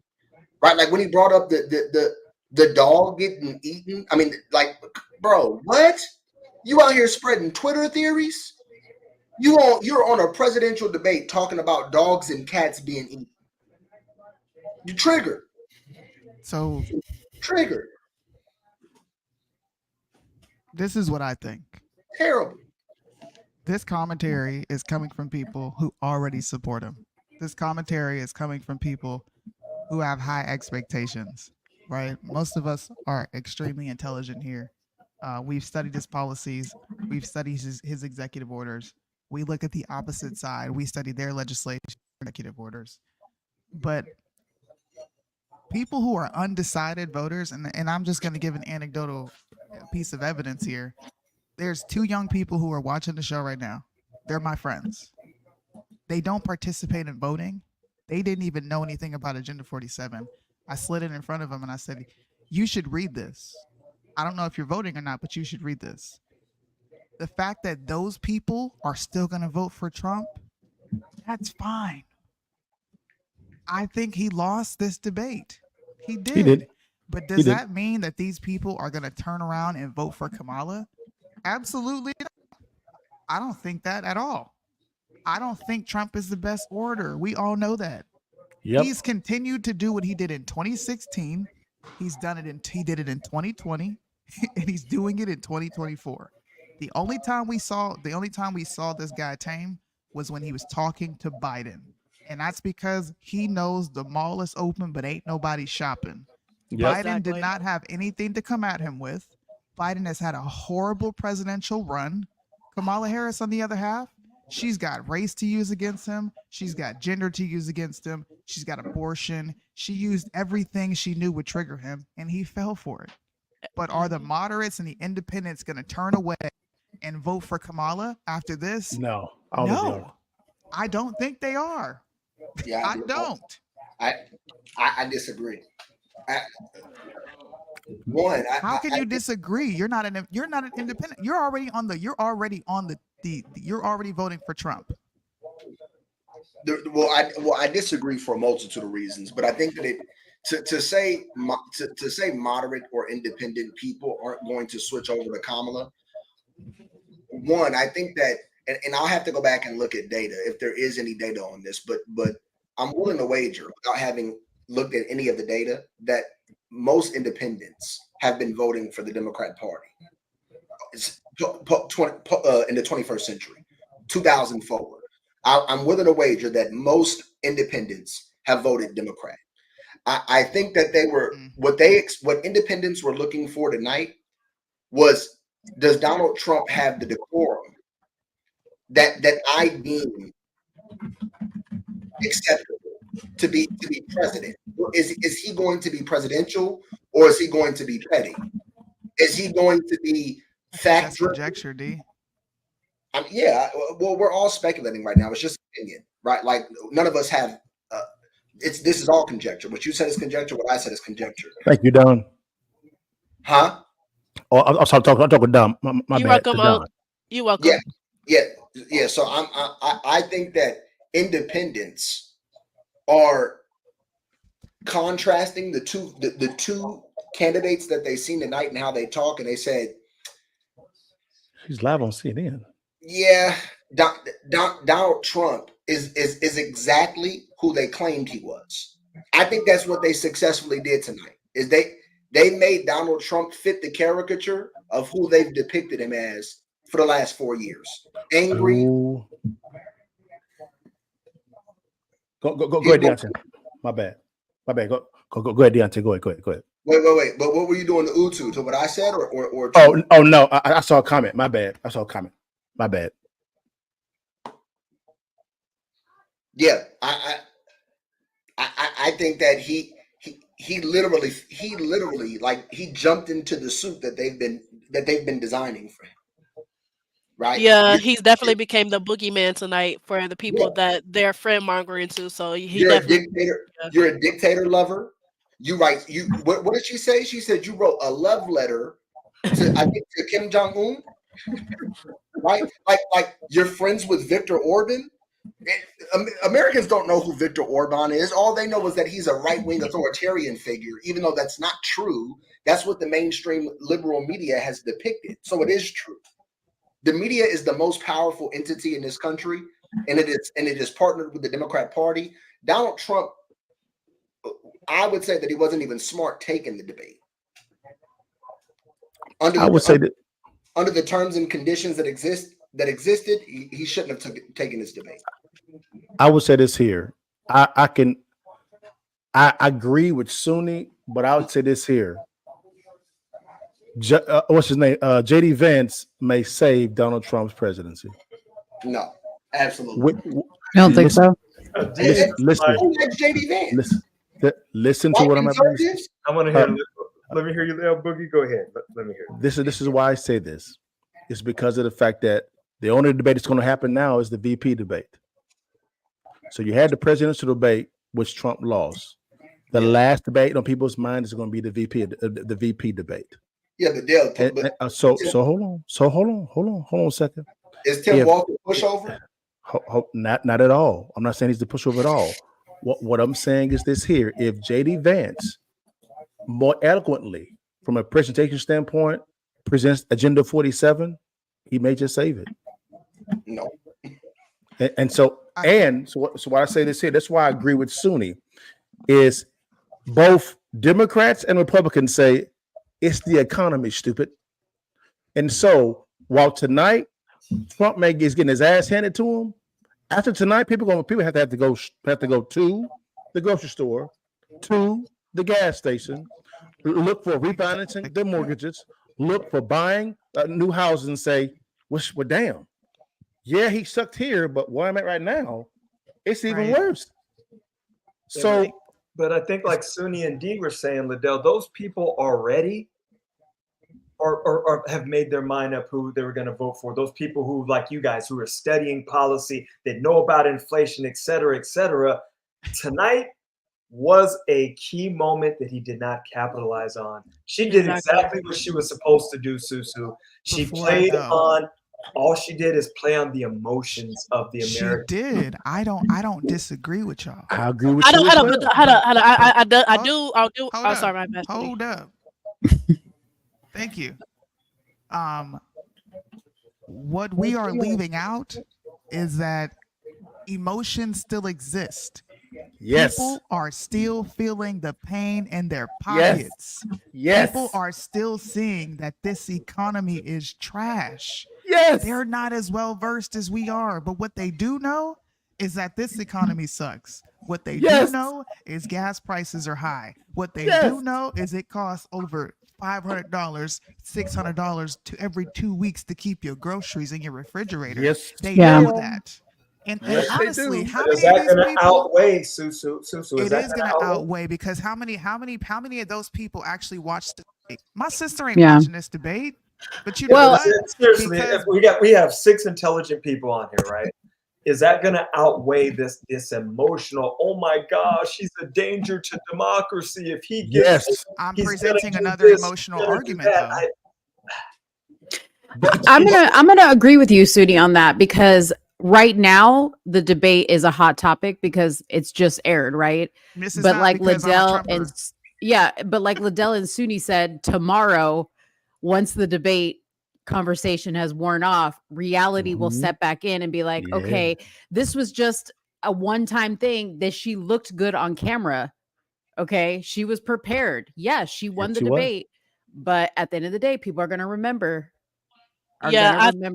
Right, like when he brought up the dog getting eaten. I mean, like, bro, what? You out here spreading Twitter theories? You're on a presidential debate talking about dogs and cats being eaten. You triggered. So triggered. This is what I think. Terrible. This commentary is coming from people who already support him. This commentary is coming from people who have high expectations, right? Most of us are extremely intelligent here. We've studied his policies. We've studied his executive orders. We look at the opposite side. We study their legislation, executive orders. But people who are undecided voters, and I'm just going to give an anecdotal piece of evidence here. There's 2 young people who are watching the show right now. They're my friends. They don't participate in voting. They didn't even know anything about Agenda 47. I slid it in front of them and I said, you should read this. I don't know if you're voting or not, but you should read this. The fact that those people are still going to vote for Trump, that's fine. I think he lost this debate. He did. He did. But does that mean that these people are going to turn around and vote for Kamala? Absolutely not. I don't think that at all. I don't think Trump is the best orator. We all know that. Yep. He's continued to do what he did in 2016. He did it in 2020, and he's doing it in 2024. The only time we saw this guy tame was when he was talking to Biden. And that's because he knows the mall is open, but ain't nobody shopping. Yep. Biden did not have anything to come at him with. Biden has had a horrible presidential run. Kamala Harris, on the other half, she's got race to use against him. She's got gender to use against him. She's got abortion. She used everything she knew would trigger him, and he fell for it. But are the moderates and the independents going to turn away and vote for Kamala after this? No. I don't think they are. Yeah, I don't. I disagree. How can you disagree? You're not an independent. You're already voting for Trump. I disagree for a multitude of reasons, but I think that to say moderate or independent people aren't going to switch over to Kamala. One, I think that, and I'll have to go back and look at data if there is any data on this, but I'm willing to wager, without having looked at any of the data, that most independents have been voting for the Democrat Party in the 21st century, 2000 forward. I'm willing to wager that most independents have voted Democrat. I think that they were what independents were looking for tonight was, does Donald Trump have the decorum that I deem acceptable to be president? Is he going to be presidential, or is he going to be petty? Is he going to be fact driven? Conjecture, D. Yeah, well, we're all speculating right now. It's just opinion, right? Like, none of us have. This is all conjecture. What you said is conjecture. What I said is conjecture. Thank you, Don. Huh? Oh, I'm talking with Don. My You're bad. welcome. You're welcome. Yeah. So I think that independents are contrasting the two candidates that they seen tonight and how they talk, and they said, he's live on CNN. Yeah, Donald Trump is exactly who they claimed he was. I think that's what they successfully did tonight. Is they made Donald Trump fit the caricature of who they've depicted him as for the last 4 years. Angry. Ooh. Go ahead, Deontay. My bad. Go ahead, Deontay. Go ahead. Wait. But what were you doing to what I said, or Oh no, I saw a comment. My bad. I saw a comment. My bad. Yeah, I think that he literally like he jumped into the suit that they've been designing for him. Right? Yeah, he's definitely became the boogeyman tonight for the people that they're friend mongering to. So You're a dictator. Yeah. You're a dictator lover. You write. What did she say? She said you wrote a love letter to Kim Jong Un. Right? Like you're friends with Viktor Orban. Americans don't know who Viktor Orban is. All they know is that he's a right-wing authoritarian figure, even though that's not true. That's what the mainstream liberal media has depicted. So it is true. The media is the most powerful entity in this country, and it is partnered with the Democrat Party. Donald Trump, I would say that he wasn't even smart taking the debate. Under the terms and conditions that existed, he shouldn't have taken this debate. I would say this here. I agree with Sunni, but I would say this here. What's his name? JD Vance may save Donald Trump's presidency. No, absolutely. I don't think so. Listen to what I'm about to say. I want to hear. Let me hear you, little Boogie. Go ahead. Let me hear. This is why I say this. It's because of the fact that the only debate that's going to happen now is the VP debate. So you had the presidential debate, which Trump lost. The last debate on people's minds is going to be the VP debate. Yeah, the deal. So hold on a second. Is Tim Walz a pushover? Not at all. I'm not saying he's the pushover at all. What I'm saying is this here: if JD Vance more eloquently, from a presentation standpoint, presents Agenda 47, he may just save it. No. So why I say this here, that's why I agree with Sunni, is both Democrats and Republicans say it's the economy, stupid. And so while tonight Trump is getting his ass handed to him, after tonight, people have to go to the grocery store, to the gas station, look for refinancing their mortgages, look for buying new houses, and say, well, damn. Yeah, he sucked here, but where I'm at right now, it's even worse. So, but I think like Sunni and Dee were saying, Liddell, those people already or have made their mind up who they were going to vote for. Those people who, like you guys, who are studying policy, that know about inflation, et cetera, et cetera. Tonight was a key moment that he did not capitalize on. She did exactly what she was supposed to do, Susu. She played on. All she did is play on the emotions of the Americans. She did. I don't disagree with y'all. I agree with you. I do. I'm sorry, my bad. Hold up. Thank you. What we are leaving out is that emotions still exist. Yes. People are still feeling the pain in their pockets. Yes. People are still seeing that this economy is trash. Yes. They're not as well versed as we are, but what they do know is that this economy sucks. What they do know is gas prices are high. What they do know is it costs over $500, $600 to every 2 weeks to keep your groceries in your refrigerator. Yes, they know that. And honestly, how many of these people outweigh Susu? It is going to outweigh, because how many of those people actually watch the debate? My sister ain't watching this debate, but you know what? Seriously, we have 6 intelligent people on here, right? Is that going to outweigh this emotional? Oh my gosh, he's a danger to democracy. If he gets, I'm presenting another emotional argument, though. I'm gonna agree with you, Sunni, on that, because right now the debate is a hot topic because it's just aired, right? But like Liddell and Sunni said, tomorrow, once the debate conversation has worn off, reality will step back in and be like, okay, this was just a one-time thing, that she looked good on camera. Okay, she was prepared. Yes, she won the debate, but at the end of the day, people are going to remember. How bad their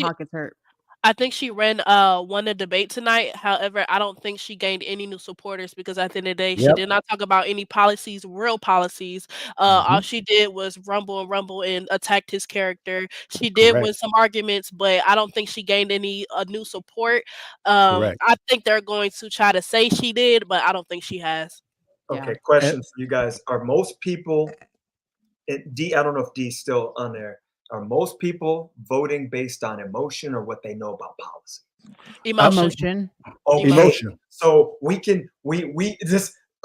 pockets hurt. I think she won a debate tonight. However, I don't think she gained any new supporters because at the end of the day, she Yep. did not talk about any policies, real policies. All she did was rumble and attacked his character. She did win Correct. some arguments, but I don't think she gained any new support. Correct. I think they're going to try to say she did, but I don't think she has. Okay, Yeah. question for you guys. Are most people, D, I don't know if D's still on there, are most people voting based on emotion or what they know about policy? Emotion. Okay. Emotion. So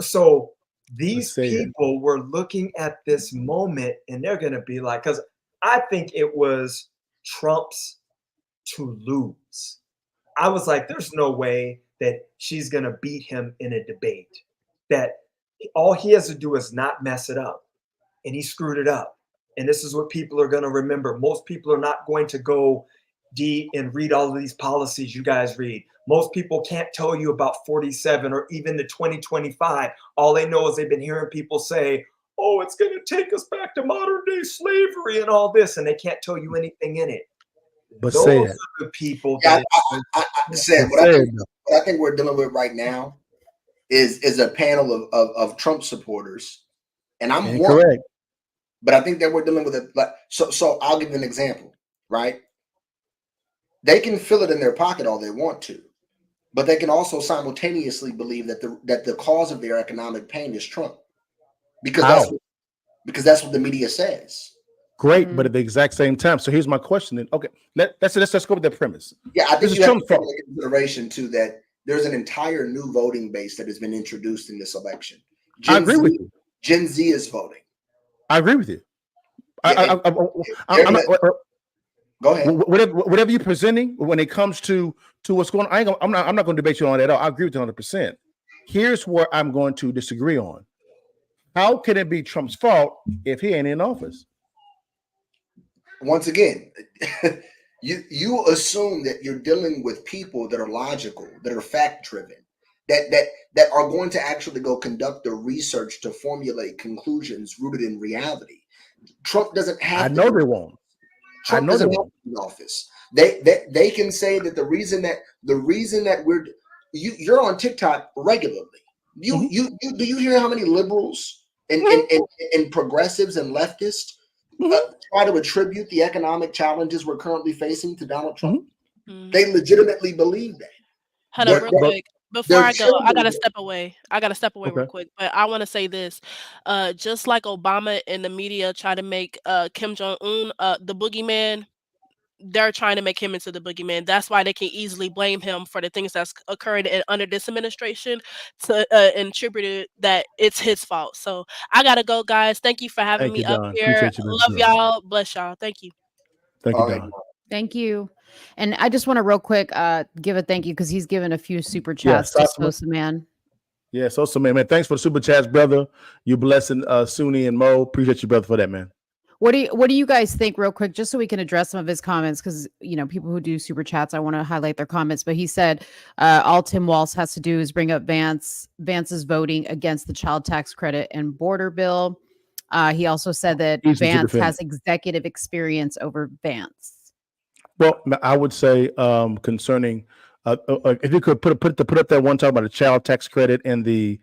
so these say it. people were looking at this moment and they're gonna be like, because I think it was Trump's to lose. I was like, there's no way that she's gonna beat him in a debate. That all he has to do is not mess it up. And he screwed it up. And this is what people are gonna remember. Most people are not going to go D and read all of these policies you guys read. Most people can't tell you about 47 or even the 2025. All they know is they've been hearing people say, oh, it's going to take us back to modern day slavery and all this, and they can't tell you anything in it. But Those say are it. the people Yeah, that I said what I think we're dealing with right now is a panel of Trump supporters, and I'm one. Correct. But I think that we're dealing with it. Like, so I'll give you an example, right? They can feel it in their pocket all they want to, but they can also simultaneously believe that the cause of their economic pain is Trump, because that's what the media says. Great, but at the exact same time. So here's my question. Then, okay, let's go with that premise. Yeah, I think This you is have to Trump's take fault. into consideration too that there's an entire new voting base that has been introduced in this election. I agree with you. Gen Z is voting. I agree with you. Go ahead. Whatever you're presenting when it comes to what's going on, I'm not going to debate you on that at all. I agree with you 100%. Here's where I'm going to disagree on. How can it be Trump's fault if he ain't in office? Once again, you assume that you're dealing with people that are logical, that are fact driven, that are going to actually go conduct the research to formulate conclusions rooted in reality. Trump doesn't have. I know they won't. Trump doesn't want in office. They can say that the reason that you're on TikTok regularly. Do you hear how many liberals and progressives and leftists try to attribute the economic challenges we're currently facing to Donald Trump? They legitimately believe that. Hold on, real quick. Before I go, I gotta step away. Real quick. But I want to say this: just like Obama and the media try to make Kim Jong-un the boogeyman, they're trying to make him into the boogeyman. That's why they can easily blame him for the things that's occurring under this administration to attribute that it's his fault. So I gotta go, guys. Thank you for having me up here. Love y'all. Bless y'all. Thank you. Thank you, Don. Thank you. And I just want to real quick give a thank you because he's given a few super chats to Sosa Man. Yeah, Sosa Man. Thanks for the super chats, brother. You blessing Suni and Mo. Appreciate you, brother, for that, man. What do you guys think, real quick, just so we can address some of his comments? Because people who do super chats, I want to highlight their comments. But he said all Tim Walz has to do is bring up Vance's voting against the child tax credit and border bill. He also said that Vance has executive experience over Vance. Well, I would say concerning if you could put up that one talk about the child tax credit and the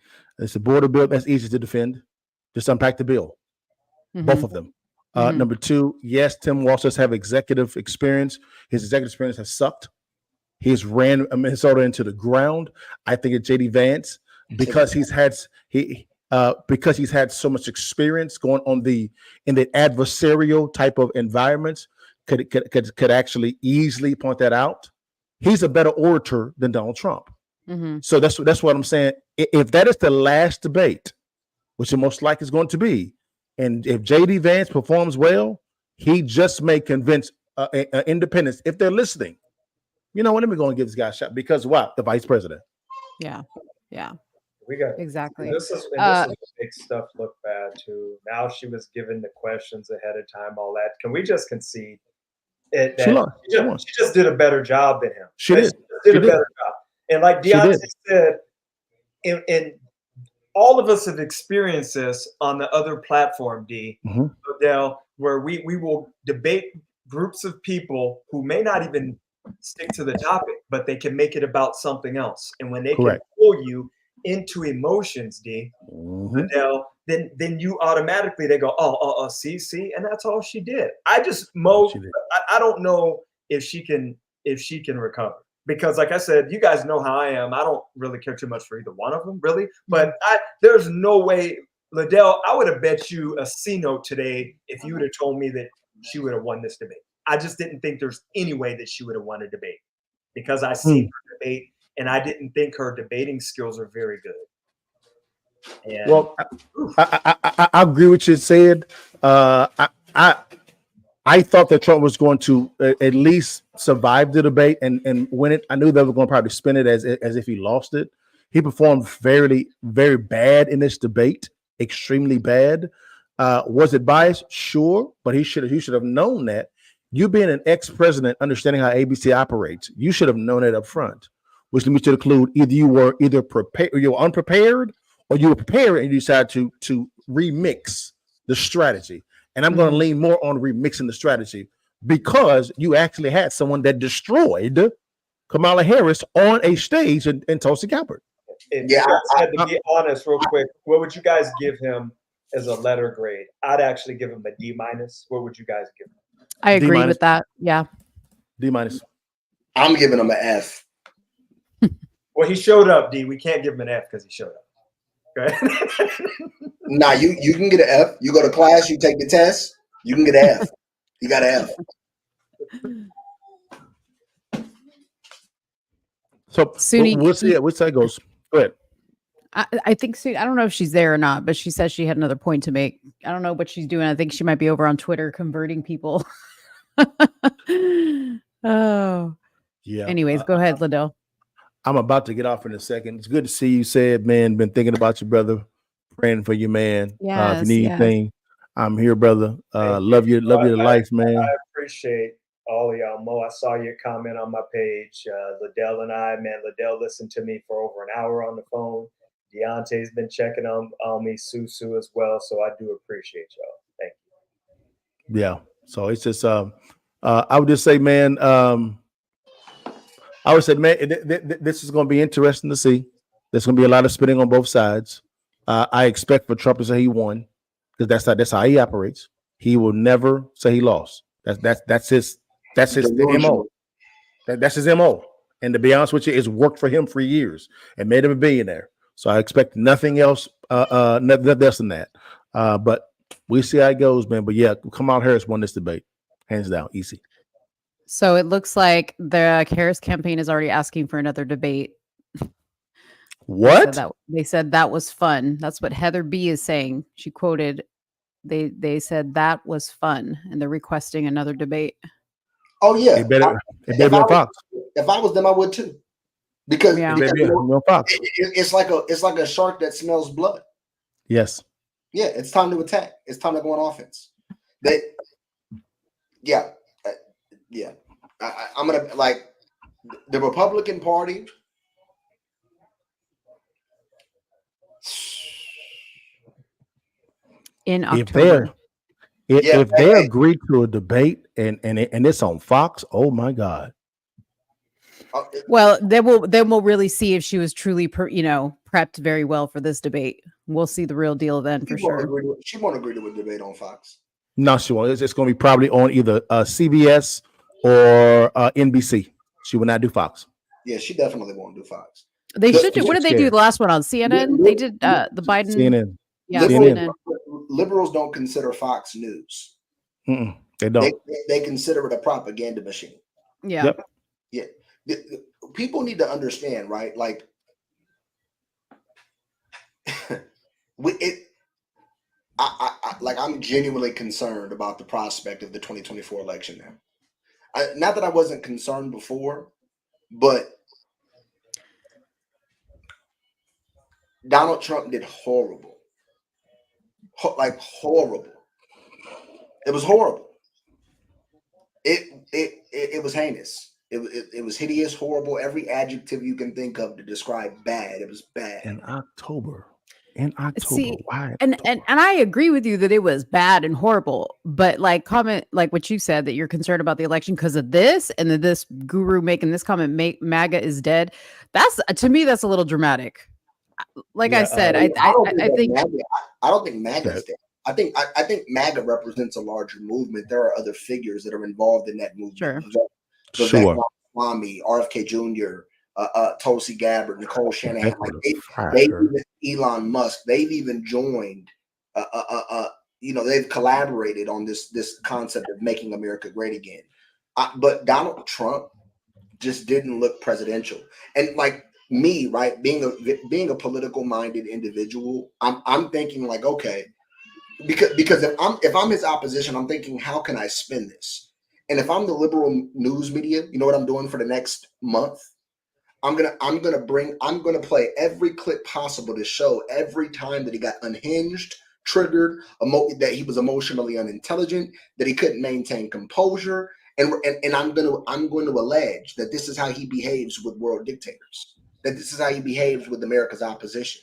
border bill, that's easy to defend. Just unpack the bill, both of them. Number two, yes, Tim Walz does have executive experience. His executive experience has sucked. He's ran Minnesota into the ground. I think it's JD Vance because he's had so much experience going on in the adversarial type of environments. Could actually easily point that out. He's a better orator than Donald Trump. So that's what I'm saying. If that is the last debate, which it most likely is going to be, and if JD Vance performs well, he just may convince independents, if they're listening, you know what, let me go and give this guy a shot because what? The vice president. Yeah. We got exactly. This is make stuff look bad too. Now she was given the questions ahead of time, all that. Can we just concede? She just did a better job than him. She did a better job. And like Deontay said, and all of us have experienced this on the other platform, Odell, where we will debate groups of people who may not even stick to the topic, but they can make it about something else. And when they Correct. can pull you into emotions, D, Mhm. then you automatically they go, see, and that's all she did. I just Mo, She did. I don't know if she can recover. Because like I said, you guys know how I am. I don't really care too much for either one of them, really. But there's no way, Liddell, I would have bet you a C note today if you would have told me that she would have won this debate. I just didn't think there's any way that she would have won a debate because I seen her debate and I didn't think her debating skills are very good. And, Well, I agree with you said. I thought that Trump was going to at least survive the debate and win it. I knew they were going to probably spin it as if he lost it. He performed very, very bad in this debate, extremely bad. Was it biased? Sure, but he should have known that. You being an ex-president, understanding how ABC operates, you should have known it up front, which leads me to conclude either you were prepared, or you were unprepared, or you were prepared and you decided to remix the strategy. And I'm going to lean more on remixing the strategy because you actually had someone that destroyed Kamala Harris on a stage in Tulsa Gabbard. To be honest, real quick, what would you guys give him as a letter grade? I'd actually give him a D minus. What would you guys give him? I agree with that. Yeah. D minus. I'm giving him an F. Well, he showed up, D. We can't give him an F because he showed up. Okay. Nah, you can get an F. You go to class, you take the test, you can get an F. You got an F. So Suni, we'll see which side goes. Go ahead. I think I don't know if she's there or not, but she says she had another point to make. I don't know what she's doing. I think she might be over on Twitter converting people. Oh. Yeah. Anyways, go ahead, Liddell. I'm about to get off in a second. It's good to see you, said, man. Been thinking about your brother, praying for you, man. If you need anything, I'm here, brother. Love you to life, man. I appreciate all of y'all. Mo, I saw your comment on my page. Liddell and I, man, Liddell listened to me for over an hour on the phone. Deontay's been checking on me, Susu as well. So I do appreciate y'all. Thank you. Yeah. So it's just I would just say, man, I would say, man, this is going to be interesting to see. There's going to be a lot of spinning on both sides. I expect for Trump to say he won because that's how he operates. He will never say he lost. That's his MO. That's his MO. And to be honest with you, it's worked for him for years and made him a billionaire. So I expect nothing else, nothing less than that. But we see how it goes, man. But yeah, Kamala Harris won this debate, hands down, easy. So it looks like the Harris campaign is already asking for another debate. What? They said that was fun. That's what Heather B is saying. She quoted, they said that was fun, and they're requesting another debate. Oh yeah. It better be on Fox. If I was them, I would too. Because, Fox. It's like a shark that smells blood. Yes. Yeah, it's time to attack. It's time to go on offense. I'm gonna like the Republican Party. In October. If they agree to a debate and it's on Fox, oh my God. Well, then we'll really see if she was truly prepped very well for this debate. We'll see the real deal then for sure. She won't agree to a debate on Fox. No, she won't. It's going to be probably on either CBS or NBC. She will not do Fox. Yeah, she definitely won't do Fox. They should do. What did they do the last one on CNN? They did the Biden. CNN. Yeah, CNN. Liberals don't consider Fox News. They don't. They consider it a propaganda machine. Yeah. Yep. Yeah. People need to understand, right? Like, I'm genuinely concerned about the prospect of the 2024 election now. Not that I wasn't concerned before, but Donald Trump did horrible. Horrible. It was horrible. It was heinous. It was hideous, horrible, every adjective you can think of to describe bad. It was bad. In October. in October. See, Why? and I agree with you that it was bad and horrible, but like comment like what you said that you're concerned about the election because of this, and that this guru making this comment, MAGA is dead. That's to me, that's a little dramatic. Like I said, I think I don't think MAGA's dead. I think MAGA represents a larger movement. There are other figures that are involved in that movement. Sure. Vivek Ramaswamy, RFK Jr., Tulsi Gabbard, Nicole Shanahan, Elon Musk, they've even joined. They've collaborated on this concept of making America great again. But Donald Trump just didn't look presidential. And like me, right, being a political minded individual, I'm thinking like, okay, because if I'm his opposition, I'm thinking, how can I spin this? And if I'm the liberal news media, you know what I'm doing for the next month? I'm gonna play every clip possible to show every time that he got unhinged, triggered, that he was emotionally unintelligent, that he couldn't maintain composure, and I'm going to allege that this is how he behaves with world dictators, that this is how he behaves with America's opposition.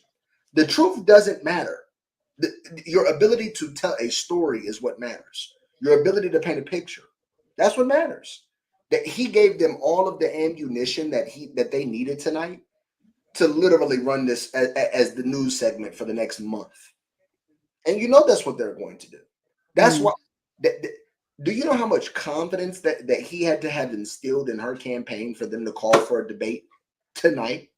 The truth doesn't matter. Your ability to tell a story is what matters. Your ability to paint a picture, that's what matters. That he gave them all of the ammunition that they needed tonight to literally run this as the news segment for the next month. And you know that's what they're going to do. That's why. Do you know how much confidence that he had to have instilled in her campaign for them to call for a debate tonight,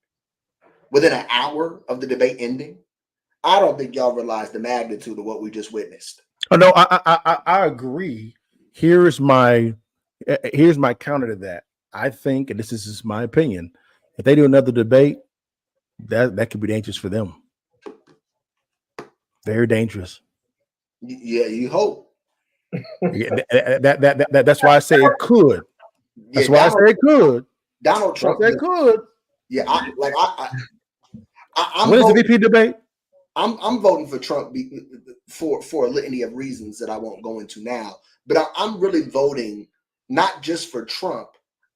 within an hour of the debate ending? I don't think y'all realize the magnitude of what we just witnessed. Oh no, I agree. Here's my counter to that. I think, and this is just my opinion, if they do another debate, that could be dangerous for them. Very dangerous. Yeah, you hope. That's why I say it could. That's why I say it could. Donald Trump said could. Yeah, I'm when is the VP debate? I'm voting for Trump for a litany of reasons that I won't go into now. But I'm really voting not just for Trump.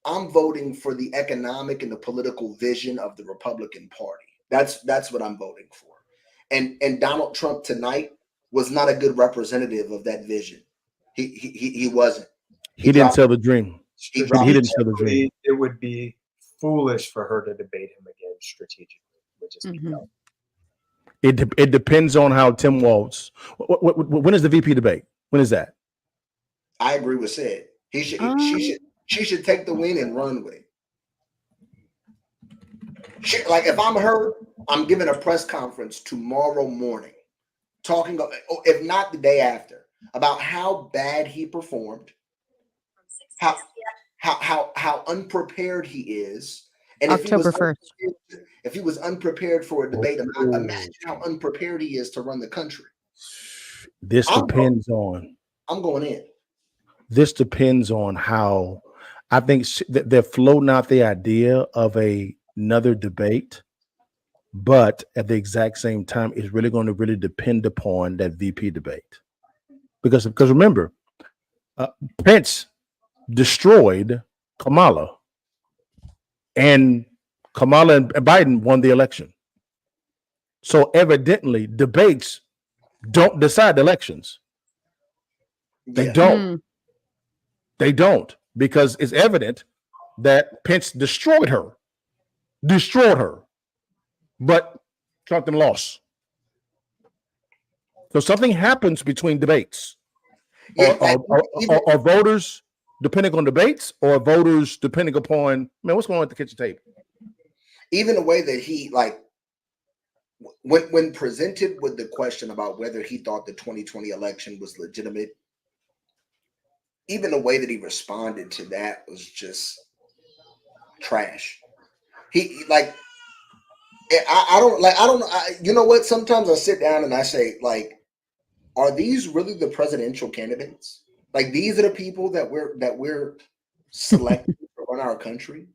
I'm voting for the economic and the political vision of the Republican Party. That's what I'm voting for. And Donald Trump tonight was not a good representative of that vision. He wasn't. He didn't tell the dream. He didn't tell the dream. It would be foolish for her to debate him again strategically. It depends on how Tim Walz. When is the VP debate? When is that? I agree with Sid. She should take the win and run with it. Like if I'm her, I'm giving a press conference tomorrow morning, talking about, if not the day after, about how bad he performed, how unprepared he is, and October 1st. If he was unprepared for a debate, imagine how unprepared he is to run the country. This depends on. I'm going in. This depends on how. I think they're floating out the idea of another debate, but at the exact same time, it's really going to really depend upon that VP debate, because remember, Pence destroyed Kamala, and Kamala and Biden won the election. So evidently, debates don't decide elections. They don't. They don't, because it's evident that Pence destroyed her, but Trump then lost. So something happens between debates. Or voters depending on debates, or voters depending upon, man, what's going on at the kitchen table? Even the way that he, like, when presented with the question about whether he thought the 2020 election was legitimate, even the way that he responded to that was just trash. You know what? Sometimes I sit down and I say, like, are these really the presidential candidates? Like, these are the people that we're selecting to run our country?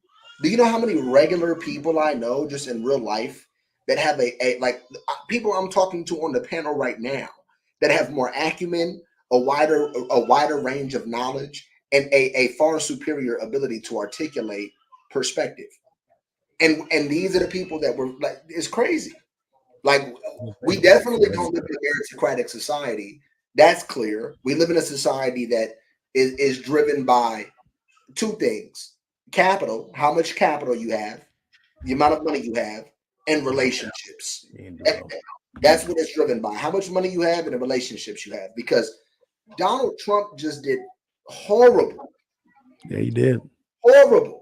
Do you know how many regular people I know just in real life that have people I'm talking to on the panel right now that have more acumen, a wider range of knowledge, and a far superior ability to articulate perspective? And these are the people that were like, it's crazy. Like, we definitely don't live in a meritocratic society. That's clear. We live in a society that is driven by two things: capital, how much capital you have, the amount of money you have, and relationships. That's what it's driven by: how much money you have and the relationships you have. Because Donald Trump just did horrible. Yeah, he did. Horrible.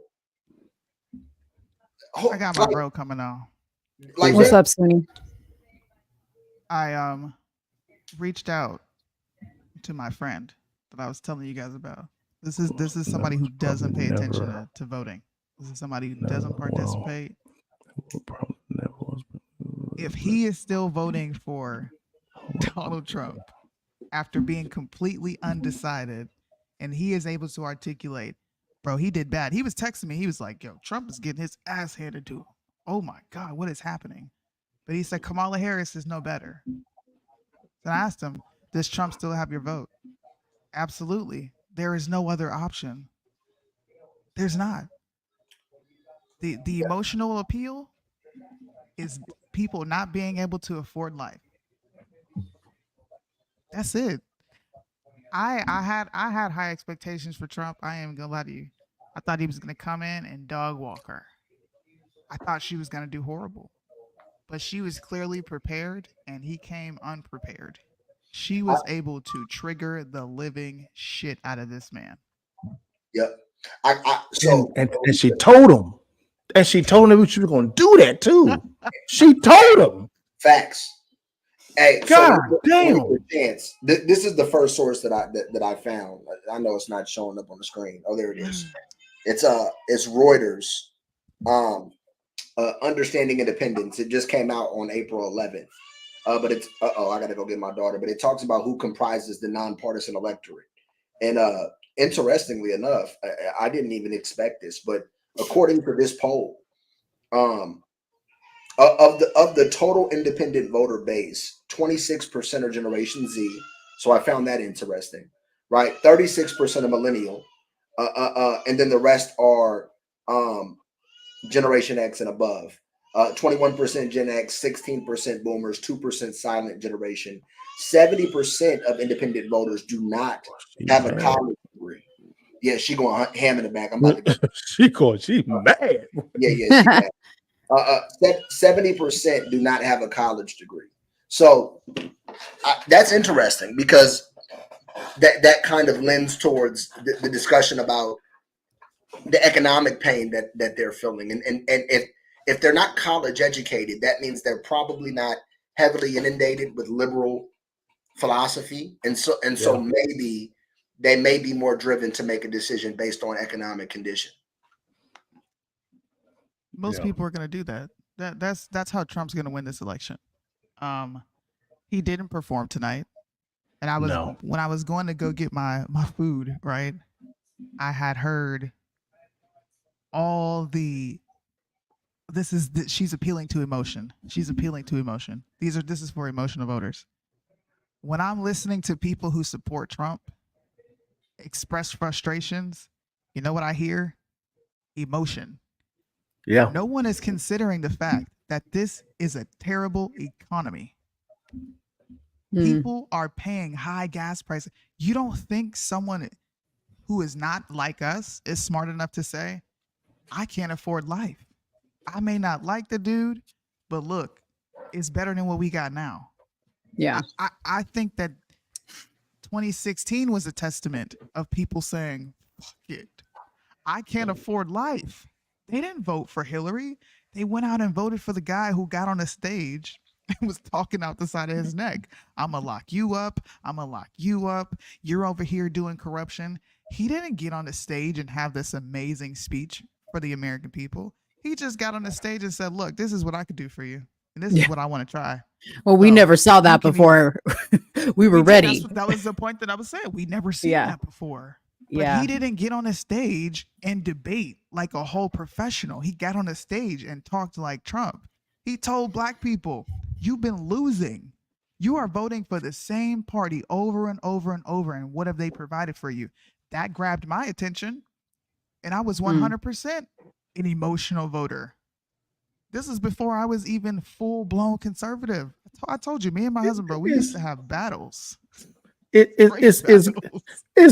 I got my bro coming on. Like, what's up, Sunny? I reached out to my friend that I was telling you guys about. This is somebody who doesn't pay attention to voting. This is somebody who doesn't participate. If he is still voting for Donald Trump after being completely undecided, and he is able to articulate, bro, he did bad. He was texting me. He was like, yo, Trump is getting his ass handed to him. Oh my God, what is happening? But he said Kamala Harris is no better. So I asked him, does Trump still have your vote? Absolutely. There is no other option. There's not. The emotional appeal is people not being able to afford life. That's it. I had high expectations for Trump. I ain't gonna lie to you. I thought he was gonna come in and dog walk her. I thought she was gonna do horrible. But she was clearly prepared, and he came unprepared. She was able to trigger the living shit out of this man. Yep. And she told him. And she told him she was going to do that too. She told him. Facts. Hey, God damn. Chance. This is the first source that I found. I know it's not showing up on the screen. Oh, there it is. It's Reuters. Understanding Independence. It just came out on April 11th. But it's I gotta go get my daughter. But it talks about who comprises the nonpartisan electorate. And interestingly enough, I didn't even expect this, but according to this poll, of the total independent voter base, 26% are Generation Z. So I found that interesting, right? 36% are millennial, and then the rest are Generation X and above. 21% Gen X, 16% Boomers, 2% Silent Generation. 70% of independent voters do not have a college degree. Yeah, she going ham in the back. I'm about to go. She mad. Yeah, she mad. 70% do not have a college degree. So that's interesting because that kind of lends towards the discussion about the economic pain that they're feeling. And if they're not college educated, that means they're probably not heavily inundated with liberal philosophy. And so maybe they may be more driven to make a decision based on economic condition. Most people are going to do that. That's how Trump's going to win this election. He didn't perform tonight. And when I was going to go get my food, right, I had heard all she's appealing to emotion. She's appealing to emotion. This is for emotional voters. When I'm listening to people who support Trump express frustrations, you know what I hear? Emotion. Yeah. No one is considering the fact that this is a terrible economy. People are paying high gas prices. You don't think someone who is not like us is smart enough to say, I can't afford life. I may not like the dude, but look, it's better than what we got now. Yeah. I think that 2016 was a testament of people saying, fuck it. I can't afford life. They didn't vote for Hillary. They went out and voted for the guy who got on the stage and was talking out the side of his neck. I'm going to lock you up. I'm going to lock you up. You're over here doing corruption. He didn't get on the stage and have this amazing speech for the American people. He just got on the stage and said, look, this is what I could do for you. And this is what I want to try. Well, we never saw that before. We were ready. That was the point that I was saying. We never seen that before. But he didn't get on a stage and debate like a whole professional. He got on a stage and talked like Trump. He told black people, you've been losing. You are voting for the same party over and over and over. And what have they provided for you? That grabbed my attention. And I was 100% an emotional voter. This is before I was even full blown conservative. I told you, me and my husband, bro, we used to have battles. It's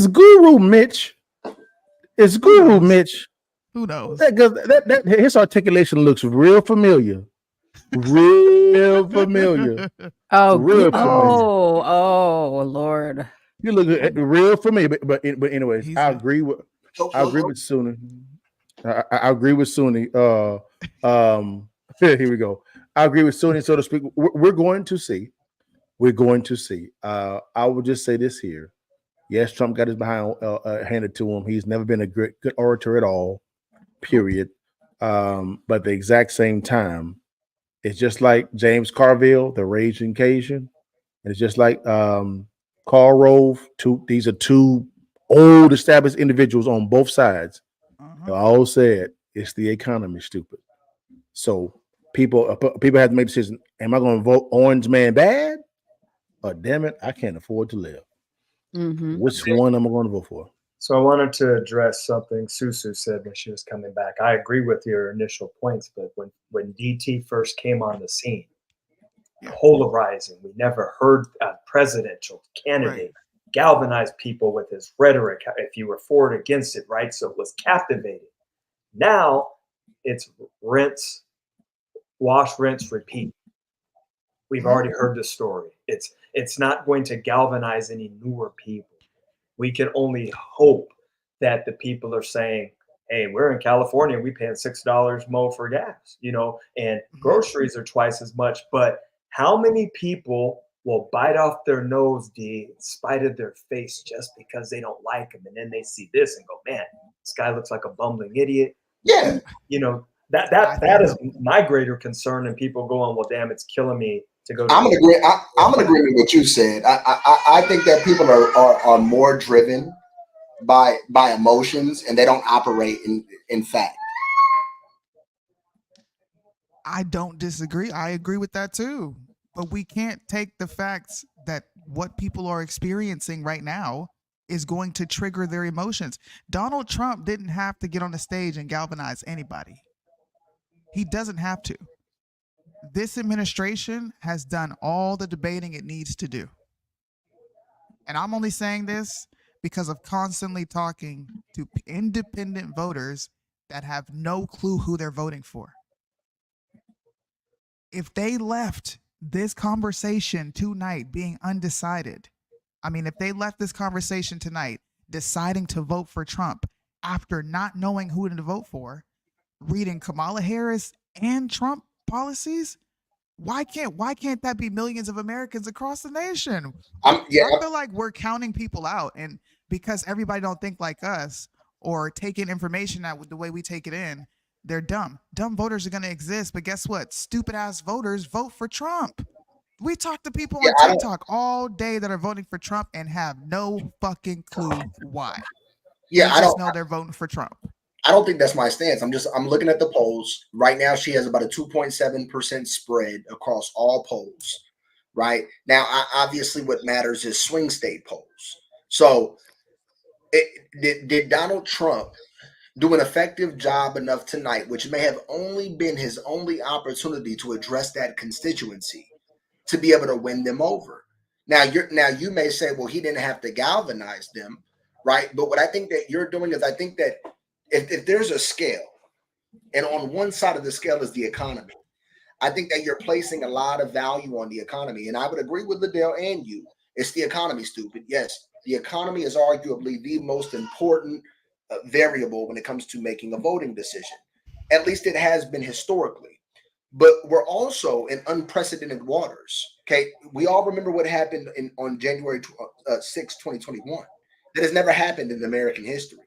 Guru Mitch. It's Guru Mitch. Who knows? That his articulation looks real familiar. Real familiar. Oh, Lord. You look real familiar, but anyways, I agree with Sunni. I agree with Sunni. Here we go. I agree with Sunni, so to speak. We're going to see. We're going to see. I will just say this here. Yes, Trump got his behind handed to him. He's never been a good orator at all, period. But at the exact same time, it's just like James Carville, the Raging Cajun. And it's just like Karl Rove. These are two old established individuals on both sides. They all said it's the economy, stupid. So people have to make a decision. Am I going to vote Orange Man bad? Or damn it, I can't afford to live. Which one am I going to vote for? So I wanted to address something Susu said when she was coming back. I agree with your initial points, but when DT first came on the scene, polarizing, we never heard a presidential candidate galvanize people with his rhetoric, if you were for it, against it, right? So it was captivating. Now it's rinse, wash, rinse, repeat. We've already heard the story. It's not going to galvanize any newer people. We can only hope that the people are saying, hey, we're in California, we paying $6 more for gas, and groceries are twice as much. But how many people will bite off their nose, D, in spite of their face, just because they don't like him? And then they see this and go, man, this guy looks like a bumbling idiot. Yeah. That is my greater concern. And people going, well, damn, it's killing me to go. I'm in agreement with what you said. I think that people are more driven by emotions, and they don't operate in fact. I don't disagree. I agree with that too. But we can't take the facts that what people are experiencing right now is going to trigger their emotions. Donald Trump didn't have to get on the stage and galvanize anybody. He doesn't have to. This administration has done all the debating it needs to do. And I'm only saying this because of constantly talking to independent voters that have no clue who they're voting for. If they left this conversation tonight being undecided, if they left this conversation tonight deciding to vote for Trump after not knowing who to vote for, reading Kamala Harris and Trump policies, why can't that be millions of Americans across the nation? I feel like we're counting people out, and because everybody don't think like us or taking information out with the way we take it in, they're dumb. Dumb voters are going to exist, but guess what? Stupid ass voters vote for Trump. We talk to people on TikTok all day that are voting for Trump and have no fucking clue why. Yeah, I just know they're voting for Trump. I don't think that's my stance. I'm looking at the polls right now. She has about a 2.7% spread across all polls. Right now, obviously, what matters is swing state polls. So, did Donald Trump do an effective job enough tonight, which may have only been his only opportunity to address that constituency, to be able to win them over? Now you may say, well, he didn't have to galvanize them, right? But what I think that you're doing is, I think that if there's a scale, and on one side of the scale is the economy, I think that you're placing a lot of value on the economy. And I would agree with Liddell and you. It's the economy, stupid. Yes, the economy is arguably the most important variable when it comes to making a voting decision. At least it has been historically. But we're also in unprecedented waters. Okay, we all remember what happened on January 6, 2021. That has never happened in American history.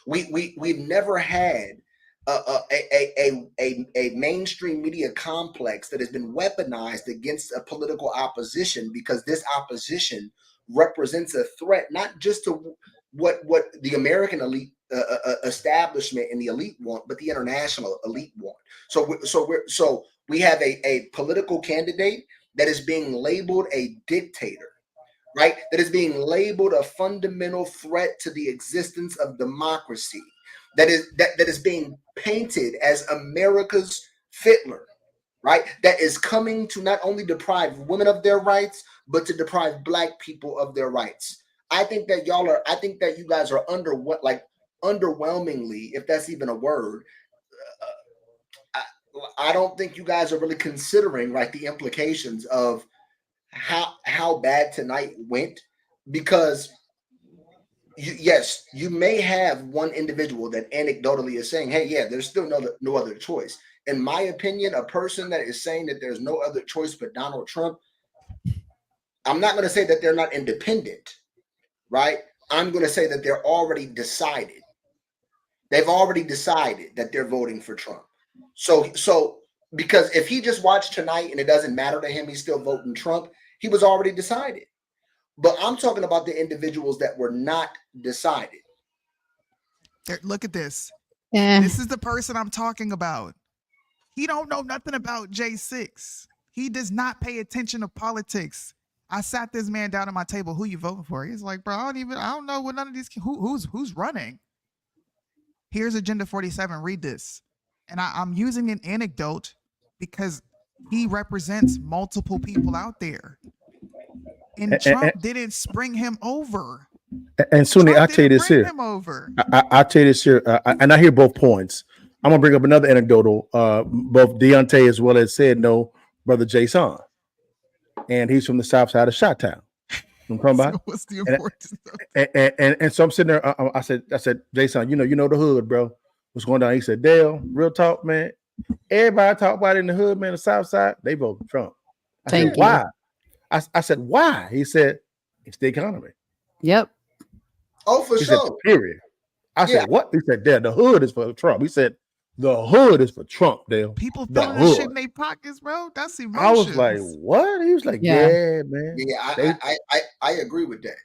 We've never had a mainstream media complex that has been weaponized against a political opposition, because this opposition represents a threat not just to what the American elite establishment and the elite want, but the international elite want. So we have a political candidate that is being labeled a dictator, right? That is being labeled a fundamental threat to the existence of democracy. That is being painted as America's fiddler, right? That is coming to not only deprive women of their rights, but to deprive Black people of their rights. I think that you guys are underwhelmingly, if that's even a word. I don't think you guys are really considering like the implications of how bad tonight went, because yes, you may have one individual that anecdotally is saying, hey, yeah, there's still no other choice. In my opinion, a person that is saying that there's no other choice but Donald Trump, I'm not going to say that they're not independent, right? I'm going to say that they're already decided. They've already decided that they're voting for Trump. So because if he just watched tonight and it doesn't matter to him, he's still voting Trump, he was already decided. But I'm talking about the individuals that were not decided. Look at this. This is the person I'm talking about. He don't know nothing about J6. He does not pay attention to politics. I sat this man down at my table. Who you voting for? He's like, bro, I don't know what none of these. Who's running? Here's Agenda 47. Read this. And I'm using an anecdote because he represents multiple people out there. And Trump didn't spring him over. And Sunni, I'll tell you this here. I'll tell you this here. And I hear both points. I'm going to bring up another anecdotal. Both Deontay as well as said, no, brother Jason. And he's from the south side of Chi-Town. I'm talking about. So what's the importance? And so I'm sitting there. I said, Jason, you know the hood, bro. What's going on? He said, Dale, real talk, man. Everybody talk about it in the hood, man. The south side, they vote for Trump. I said, why? I said, why? He said, it's the economy. Yep. Oh, for sure. Said, period. I said, what? He said, Dale, the hood is for Trump. He said, the hood is for Trump, Dale. People feeling this shit in their pockets, bro. That's emotions. I was like, what? He was like, yeah man. Yeah, I agree with that.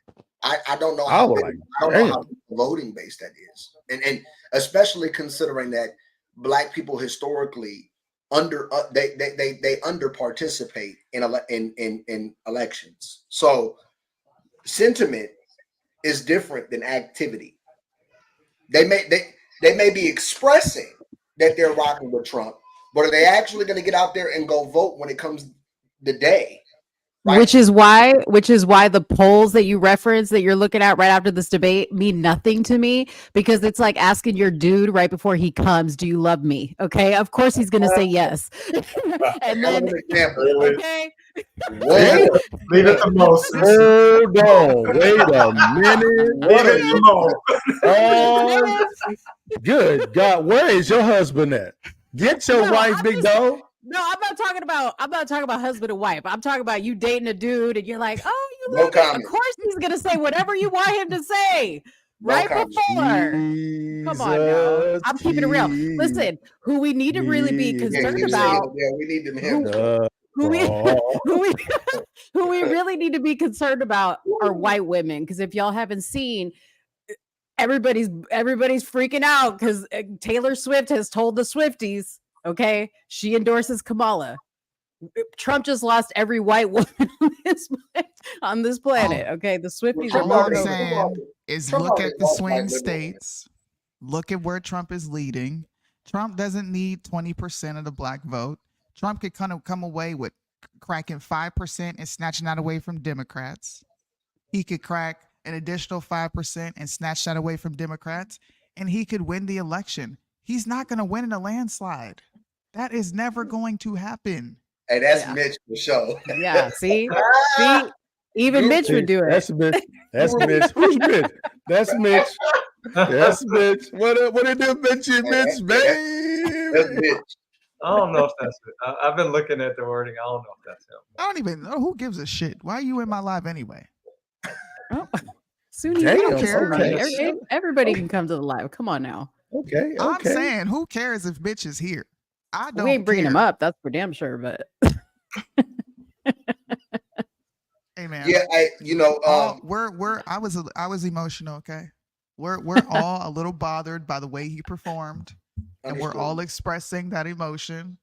I don't know I how was I don't know how voting based that is. And especially considering that Black people historically they under participate in elections. So sentiment is different than activity. They may be expressing that they're rocking with Trump, but are they actually going to get out there and go vote when it comes the day? Right? Which is why the polls that you reference that you're looking at right after this debate mean nothing to me, because it's like asking your dude right before he comes, do you love me? Okay, of course he's gonna say yes. And then okay. Leave it to most. Hold on, wait a minute. Good God, where is your husband at? Get your wife, big dog. No, I'm not talking about husband and wife. I'm talking about you dating a dude and you're like, oh, you love me. Of course he's gonna say whatever you want him to say. Right before. Come on now. I'm keeping it real. Listen, who we need to really be concerned about. Yeah, we need to who we really need to be concerned about are white women. Because if y'all haven't seen, everybody's freaking out because Taylor Swift has told the Swifties, okay, she endorses Kamala. Trump just lost every white woman on this planet. Okay, the Swifties are all I'm saying is look at the swing states. Look at where Trump is leading. Trump doesn't need 20% of the Black vote. Trump could kind of come away with cracking 5% and snatching that away from Democrats. He could crack an additional 5% and snatch that away from Democrats, and he could win the election. He's not going to win in a landslide. That is never going to happen. Hey, that's Mitch for sure. Yeah, see, even Mitch would do it. That's Mitch. That's Mitch. Who's Mitch? That's Mitch. That's Mitch. What did do, Mitch? Mitch, babe. That's Mitch. I don't know if that's it. I've been looking at the wording. I don't know if that's him. I don't even know. Who gives a shit? Why are you in my live anyway? Oh, Sunni, you don't care. Everybody can come to the live. Come on now. Okay. I'm saying, who cares if Mitch is here? I don't. We ain't bringing him up. That's for damn sure. But hey, man. Yeah, I was emotional. Okay, we're all a little bothered by the way he performed, and we're all expressing that emotion.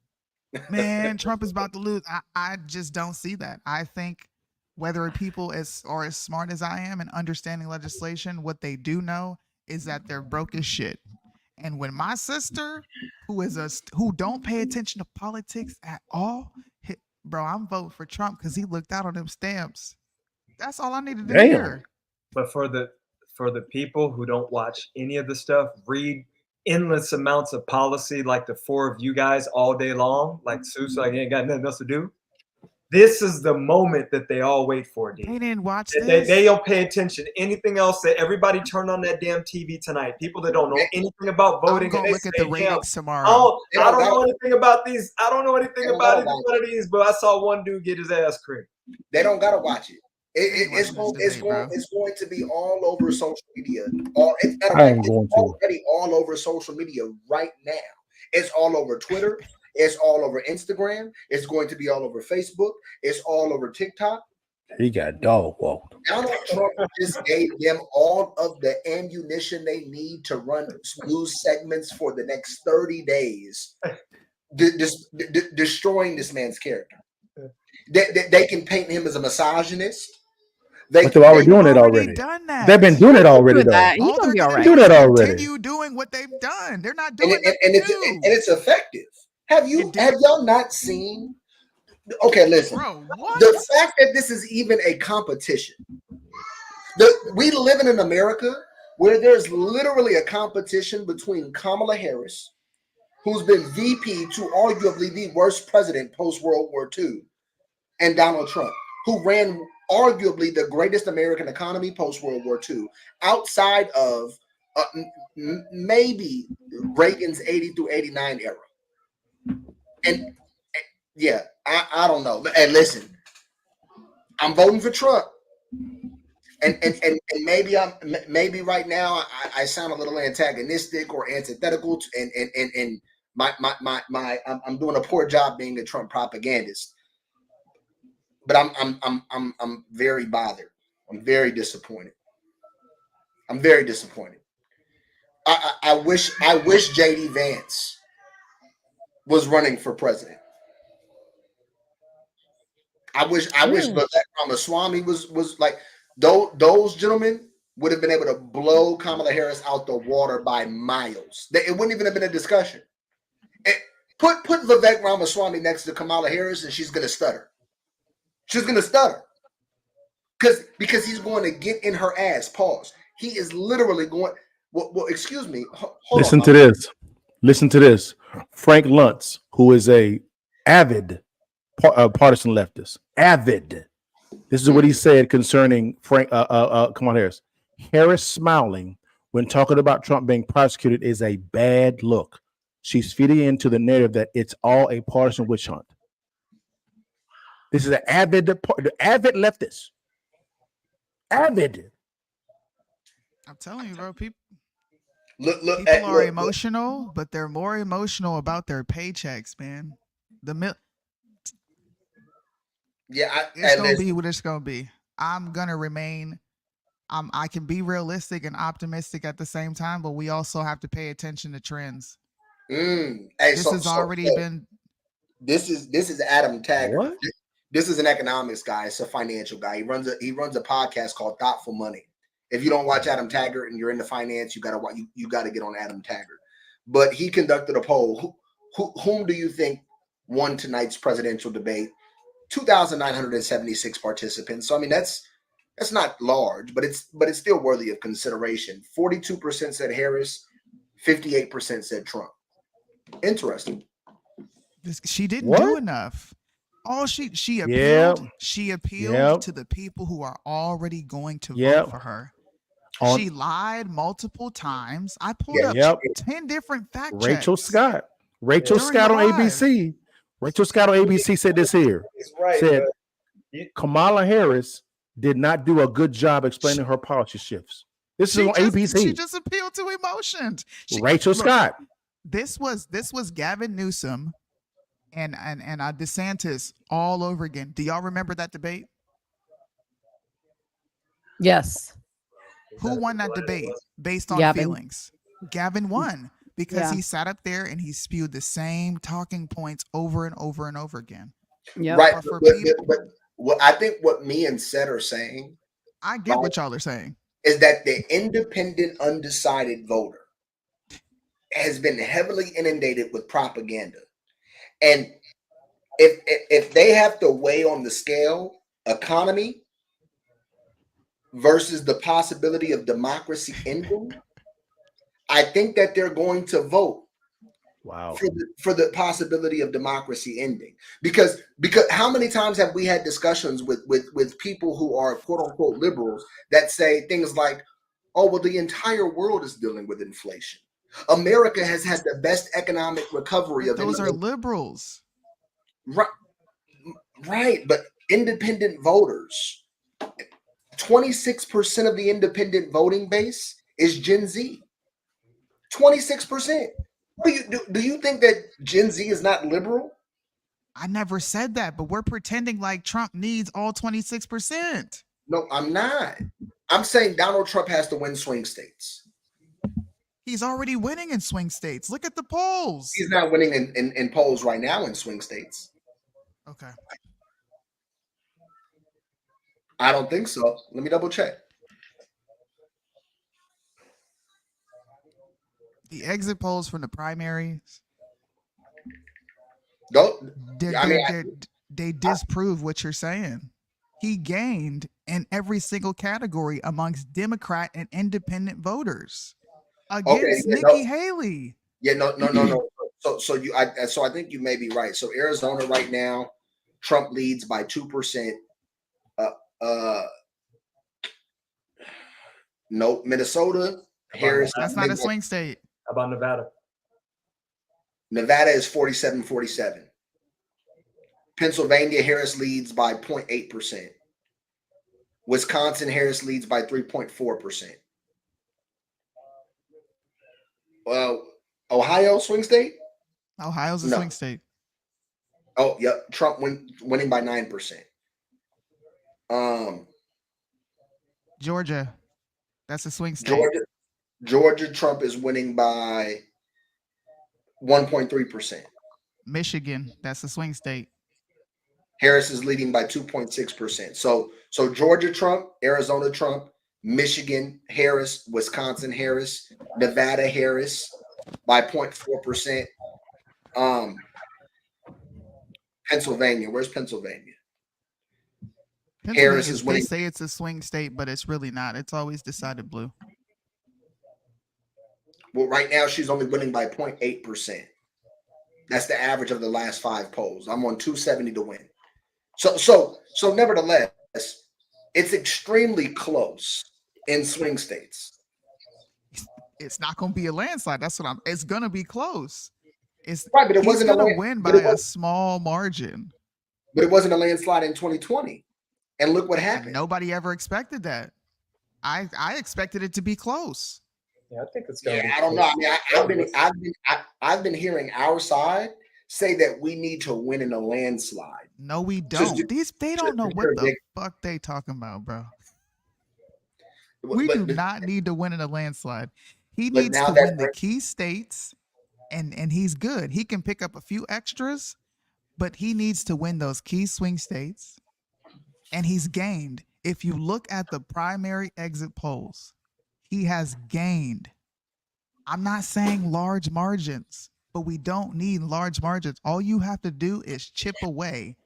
Man, Trump is about to lose. I just don't see that. I think whether people are as smart as I am and understanding legislation, what they do know is that they're broke as shit. And when my sister, who don't pay attention to politics at all, bro, I'm voting for Trump because he looked out on them stamps. That's all I needed to hear. But for the people who don't watch any of the stuff, read endless amounts of policy like the four of you guys all day long, like Seuss, like ain't got nothing else to do. This is the moment that they all wait for, dude. They didn't watch this. They don't pay attention to anything else. That everybody turned on that damn TV tonight. People that don't know anything about voting. I'm gonna look at the ratings tomorrow. I don't know anything about these. I don't know anything about either one of these, but I saw one dude get his ass creamed. They don't gotta watch it. It's going to be all over social media. It's already all over social media right now. It's all over Twitter. It's all over Instagram. It's going to be all over Facebook. It's all over TikTok. He got dog walked. Donald Trump just gave them all of the ammunition they need to run news segments for the next 30 days, destroying this man's character. They can paint him as a misogynist. But they're already doing it already. They've been doing it already, though. He's gonna be all right. Doing it already. Continue doing what they've done. They're not doing it, and it's effective. Have y'all not seen? Okay, listen. Bro, the fact that this is even a competition. We live in America where there's literally a competition between Kamala Harris, who's been VP to arguably the worst president post World War II, and Donald Trump, who ran arguably the greatest American economy post World War II, outside of maybe Reagan's 80 through 89 era. And yeah, I don't know. And listen, I'm voting for Trump. And maybe right now I sound a little antagonistic or antithetical and I'm doing a poor job being a Trump propagandist. But I'm very bothered. I'm very disappointed. I wish JD Vance was running for president. I wish Vivek Ramaswamy was like those gentlemen would have been able to blow Kamala Harris out the water by miles. It wouldn't even have been a discussion. Put Vivek Ramaswamy next to Kamala Harris and she's gonna stutter. She's gonna stutter. Because he's going to get in her ass. Pause. He is literally going. Well, excuse me. Listen to this. Listen to this. Frank Luntz, who is a avid partisan leftist, avid. This is what he said concerning Kamala Harris. Harris smiling when talking about Trump being prosecuted is a bad look. She's feeding into the narrative that it's all a partisan witch hunt. This is an avid leftist. Avid. I'm telling you, bro. People are emotional, but they're more emotional about their paychecks, man. It's gonna be what it's gonna be. I'm gonna remain. I can be realistic and optimistic at the same time, but we also have to pay attention to trends. This is Adam Taggart. What? This is an economics guy. It's a financial guy. He runs a podcast called Thoughtful Money. If you don't watch Adam Taggart and you're into finance, you gotta get on Adam Taggart. But he conducted a poll. Whom do you think won tonight's presidential debate? 2,976 participants. So I mean that's not large, but it's still worthy of consideration. 42% said Harris, 58% said Trump. Interesting. She didn't do enough. She appealed. She appealed to the people who are already going to vote for her. She lied multiple times. I pulled up 10 different fact checks. Rachel Scott on ABC. Rachel Scott on ABC said this here. Said Kamala Harris did not do a good job explaining her policy shifts. This is on ABC. She just appealed to emotions. Rachel Scott. This was Gavin Newsom and DeSantis all over again. Do y'all remember that debate? Yes. Who won that debate based on feelings? Gavin won because he sat up there and he spewed the same talking points over and over and over again. Yeah, right. But what I think what me and Seth are saying, I get what y'all are saying, is that the independent, undecided voter has been heavily inundated with propaganda. And if they have to weigh on the scale economy versus the possibility of democracy ending, I think that they're going to vote for the possibility of democracy ending. Because how many times have we had discussions with people who are quote unquote liberals that say things like, oh, well, the entire world is dealing with inflation. America has had the best economic recovery of those are liberals. Right, but independent voters, 26% of the independent voting base is Gen Z. 26%. Do you think that Gen Z is not liberal? I never said that, but we're pretending like Trump needs all 26%. No, I'm not. I'm saying Donald Trump has to win swing states. He's already winning in swing states. Look at the polls. He's not winning in polls right now in swing states. Okay. I don't think so. Let me double check. The exit polls from the primaries. They disprove what you're saying. He gained in every single category amongst Democrat and independent voters against Nikki Haley. Yeah, no. So I think you may be right. So Arizona right now, Trump leads by 2%. No, Minnesota, Harris. That's not a swing state. How about Nevada? Nevada is 47-47. Pennsylvania, Harris leads by 0.8%. Wisconsin, Harris leads by 3.4%. Ohio, swing state? Ohio's a swing state. Oh, yep. Trump winning by 9%. Georgia, that's a swing state. Georgia, Trump is winning by 1.3%. Michigan, that's a swing state. Harris is leading by 2.6%. So Georgia, Trump, Arizona, Trump, Michigan, Harris, Wisconsin, Harris, Nevada, Harris by 0.4%. Pennsylvania, where's Pennsylvania? Harris is winning. They say it's a swing state, but it's really not. It's always decided blue. Well, right now she's only winning by 0.8%. That's the average of the last 5 polls. I'm on 270 to win. So nevertheless, it's extremely close in swing states. It's not going to be a landslide. That's what it's going to be close. It's right, but it wasn't going to win by a small margin. But it wasn't a landslide in 2020. And look what happened. Nobody ever expected that. I expected it to be close. Yeah, I think it's going to be I don't know. I mean, I've been hearing our side say that we need to win in a landslide. No, we don't. They don't know what the fuck they talking about, bro. We do not need to win in a landslide. He needs to win the key states, and he's good. He can pick up a few extras, but he needs to win those key swing states, and he's gained. If you look at the primary exit polls, he has gained. I'm not saying large margins, but we don't need large margins. All you have to do is chip away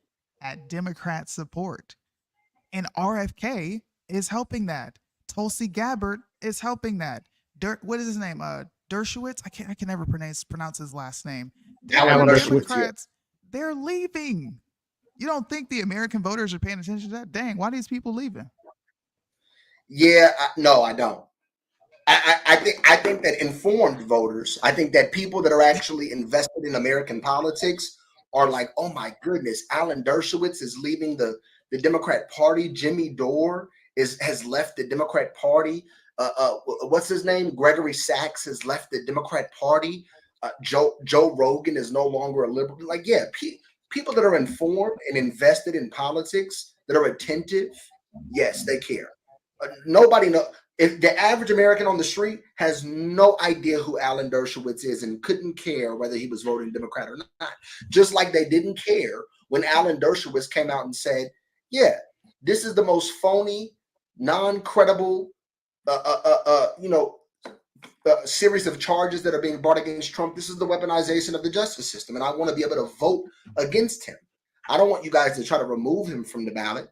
at Democrat support. And RFK is helping that. Tulsi Gabbard is helping that. What is his name? Dershowitz? I can never pronounce his last name. Democrats, they're leaving. You don't think the American voters are paying attention to that? Dang, why are these people leaving? Yeah, no, I don't. I think that informed voters, I think that people that are actually invested in American politics are like, oh my goodness, Alan Dershowitz is leaving the Democrat Party. Jimmy Dore has left the Democrat Party. What's his name? Gregory Sachs has left the Democrat Party. Joe Rogan is no longer a liberal. Like, yeah, people that are informed and invested in politics, that are attentive, yes, they care. Nobody knows. If the average American on the street has no idea who Alan Dershowitz is and couldn't care whether he was voting Democrat or not, just like they didn't care when Alan Dershowitz came out and said, yeah, this is the most phony, non-credible, series of charges that are being brought against Trump. This is the weaponization of the justice system, and I want to be able to vote against him. I don't want you guys to try to remove him from the ballot.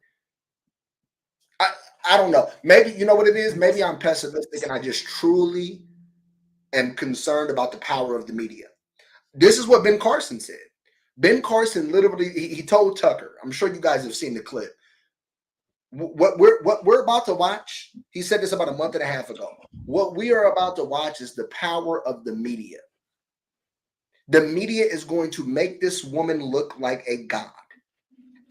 I don't know. Maybe, you know what it is? Maybe I'm pessimistic and I just truly am concerned about the power of the media. This is what Ben Carson said. Ben Carson literally, he told Tucker, I'm sure you guys have seen the clip. What we're about to watch, he said this about a month and a half ago. What we are about to watch is the power of the media. The media is going to make this woman look like a god.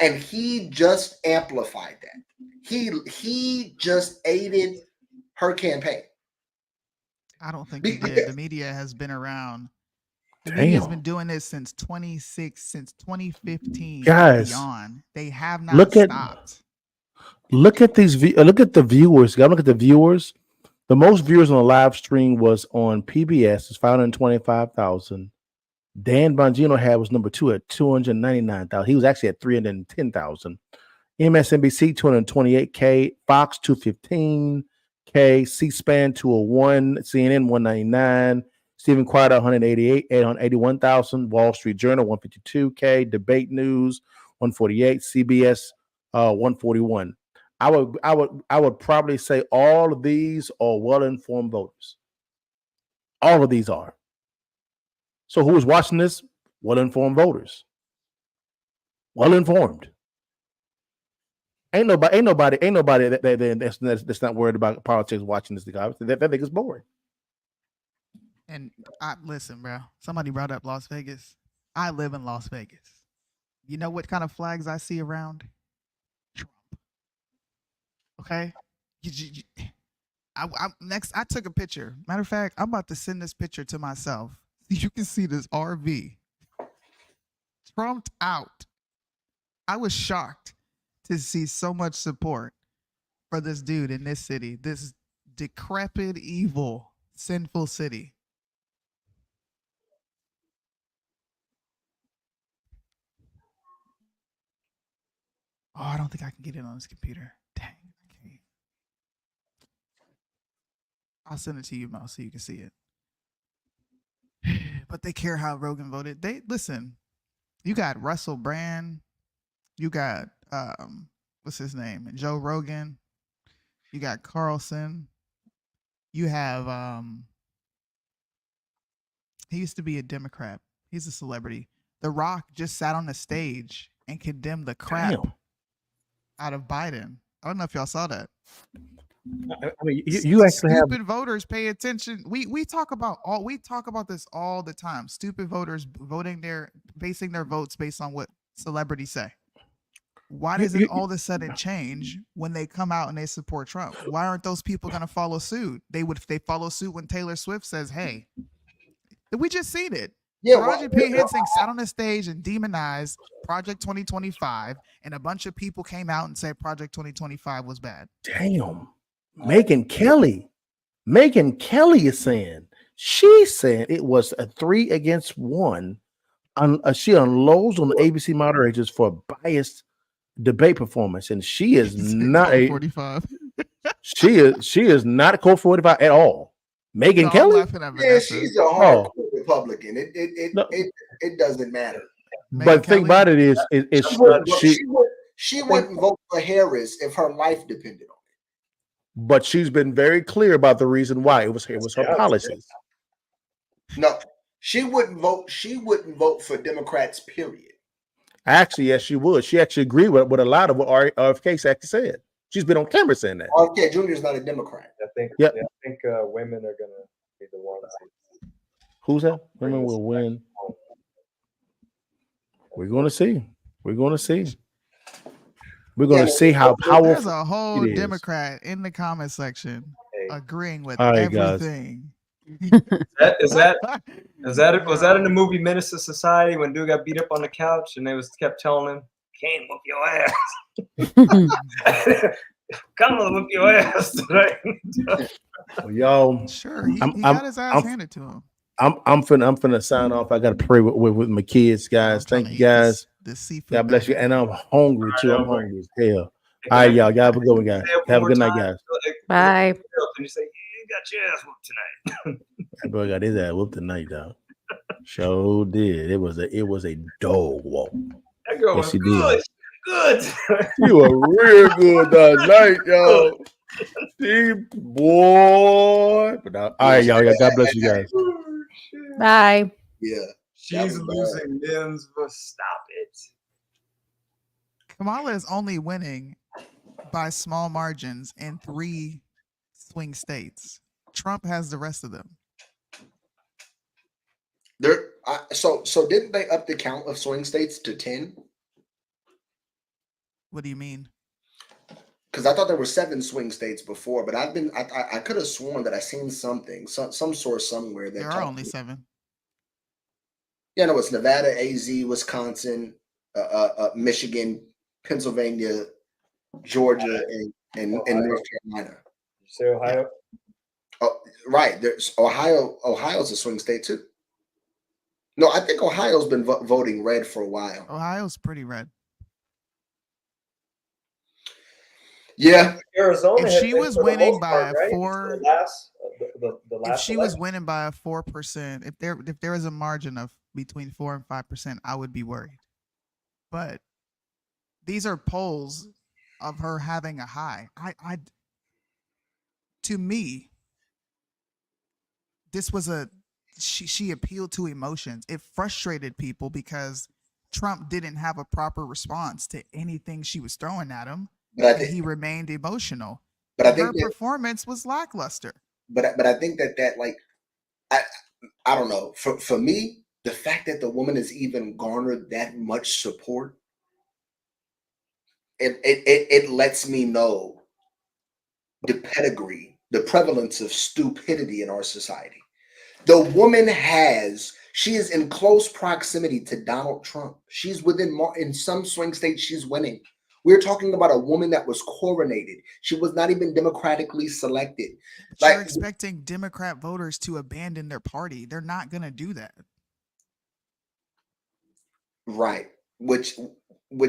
And he just amplified that. He just aided her campaign. I don't think he did. The media has been around. The media has been doing this since 2015. Guys, beyond. They have not stopped. Look at these. Look at the viewers. Look at the viewers. The most viewers on the live stream was on PBS. It's 525,000. Dan Bongino was number 2 at 299,000. He was actually at 310,000. MSNBC 228K, Fox 215K, C-SPAN 201, CNN 199, Stephen Crowder 881,000, Wall Street Journal 152K, Debate News 148, CBS 141. I would probably say all of these are well-informed voters. All of these are. So who is watching this? Well-informed voters. Well-informed. Ain't nobody that's not worried about politics watching this. They think it's boring. And listen, bro. Somebody brought up Las Vegas. I live in Las Vegas. You know what kind of flags I see around? Trump. Okay. I took a picture. Matter of fact, I'm about to send this picture to myself. You can see this RV. Trumped out. I was shocked to see so much support for this dude in this city, this decrepit, evil, sinful city. Oh, I don't think I can get it on this computer. Dang, I can't. I'll send it to you, Mo, so you can see it. But they care how Rogan voted. They listen. You got Russell Brand. You got what's his name? Joe Rogan. You got Carlson. You have he used to be a Democrat. He's a celebrity. The Rock just sat on the stage and condemned the crap out of Biden. I don't know if y'all saw that. I mean, you actually have stupid voters pay attention. We talk about this all the time. Stupid voters basing their votes based on what celebrities say. Why does it all of a sudden change when they come out and they support Trump? Why aren't those people going to follow suit? They follow suit when Taylor Swift says, "Hey, we just seen it." Yeah, Taraji P. Henson sat on the stage and demonized Project 2025, and a bunch of people came out and said Project 2025 was bad. Damn. Megyn Kelly is saying, she's saying it was a 3-1. She unloads on the ABC moderators for biased debate performance, and she is not a 45. she is not a code 45 at all. Megyn Kelly, yeah, she's a hardcore Republican. It doesn't matter. But the thing about it is she wouldn't vote for Harris if her life depended on it. But she's been very clear about the reason why. It was her policies. No, she wouldn't vote. She wouldn't vote for Democrats, period. Actually, yes, she would. She actually agreed with a lot of what RFK actually said. She's been on camera saying that. RFK Jr. is not a Democrat. I think women are going to be the ones. Who's that? Women will win. We're going to see. We're going to see. We're going to see how powerful. There's a whole Democrat in the comment section agreeing with everything. Was that in the movie Menace to Society when dude got beat up on the couch and they kept telling him, "Can't whoop your ass." Kamala whoop your ass tonight. Well, y'all, sure, he got his ass handed to him. I'm finna sign off. I gotta pray with my kids, guys. Thank you, guys. God bless you. And I'm hungry too. I'm hungry as hell. All right, y'all. Y'all have a good one, guys. Have a good night, guys. Bye. you got your ass whooped tonight. That boy got his ass whooped tonight, dog. Sure did. It was a dog walk. That girl Yes, was she good. did. Good. She was real good that night, y'all. See, boy. But all right, y'all. God bless you guys. Bye. Yeah. She's losing limbs, but stop it. Kamala is only winning by small margins in 3 swing states. Trump has the rest of them. So didn't they up the count of swing states to 10? What do you mean? Because I thought there were 7 swing states before, but I could have sworn that I seen something, some source somewhere that There are only 7. Yeah, no, it's Nevada, AZ, Wisconsin, Michigan, Pennsylvania, Georgia, and North Carolina. You say Ohio? Oh, right. There's Ohio. Ohio's a swing state too. No, I think Ohio's been voting red for a while. Ohio's pretty red. Yeah. Arizona. If she was winning by right? 4, the last if she was winning by 4%, if there was a margin of between 4 and 5%, I would be worried. But these are polls of her having a high. To me, this was she appealed to emotions. It frustrated people because Trump didn't have a proper response to anything she was throwing at him. But he remained emotional. But I think her performance was lackluster. But I think that like I don't know. For me, the fact that the woman has even garnered that much support, it lets me know the pedigree, the prevalence of stupidity in our society. The woman she is in close proximity to Donald Trump. She's in some swing states, she's winning. We're talking about a woman that was coronated. She was not even democratically selected. But you're expecting Democrat voters to abandon their party. They're not going to do that. Right. Which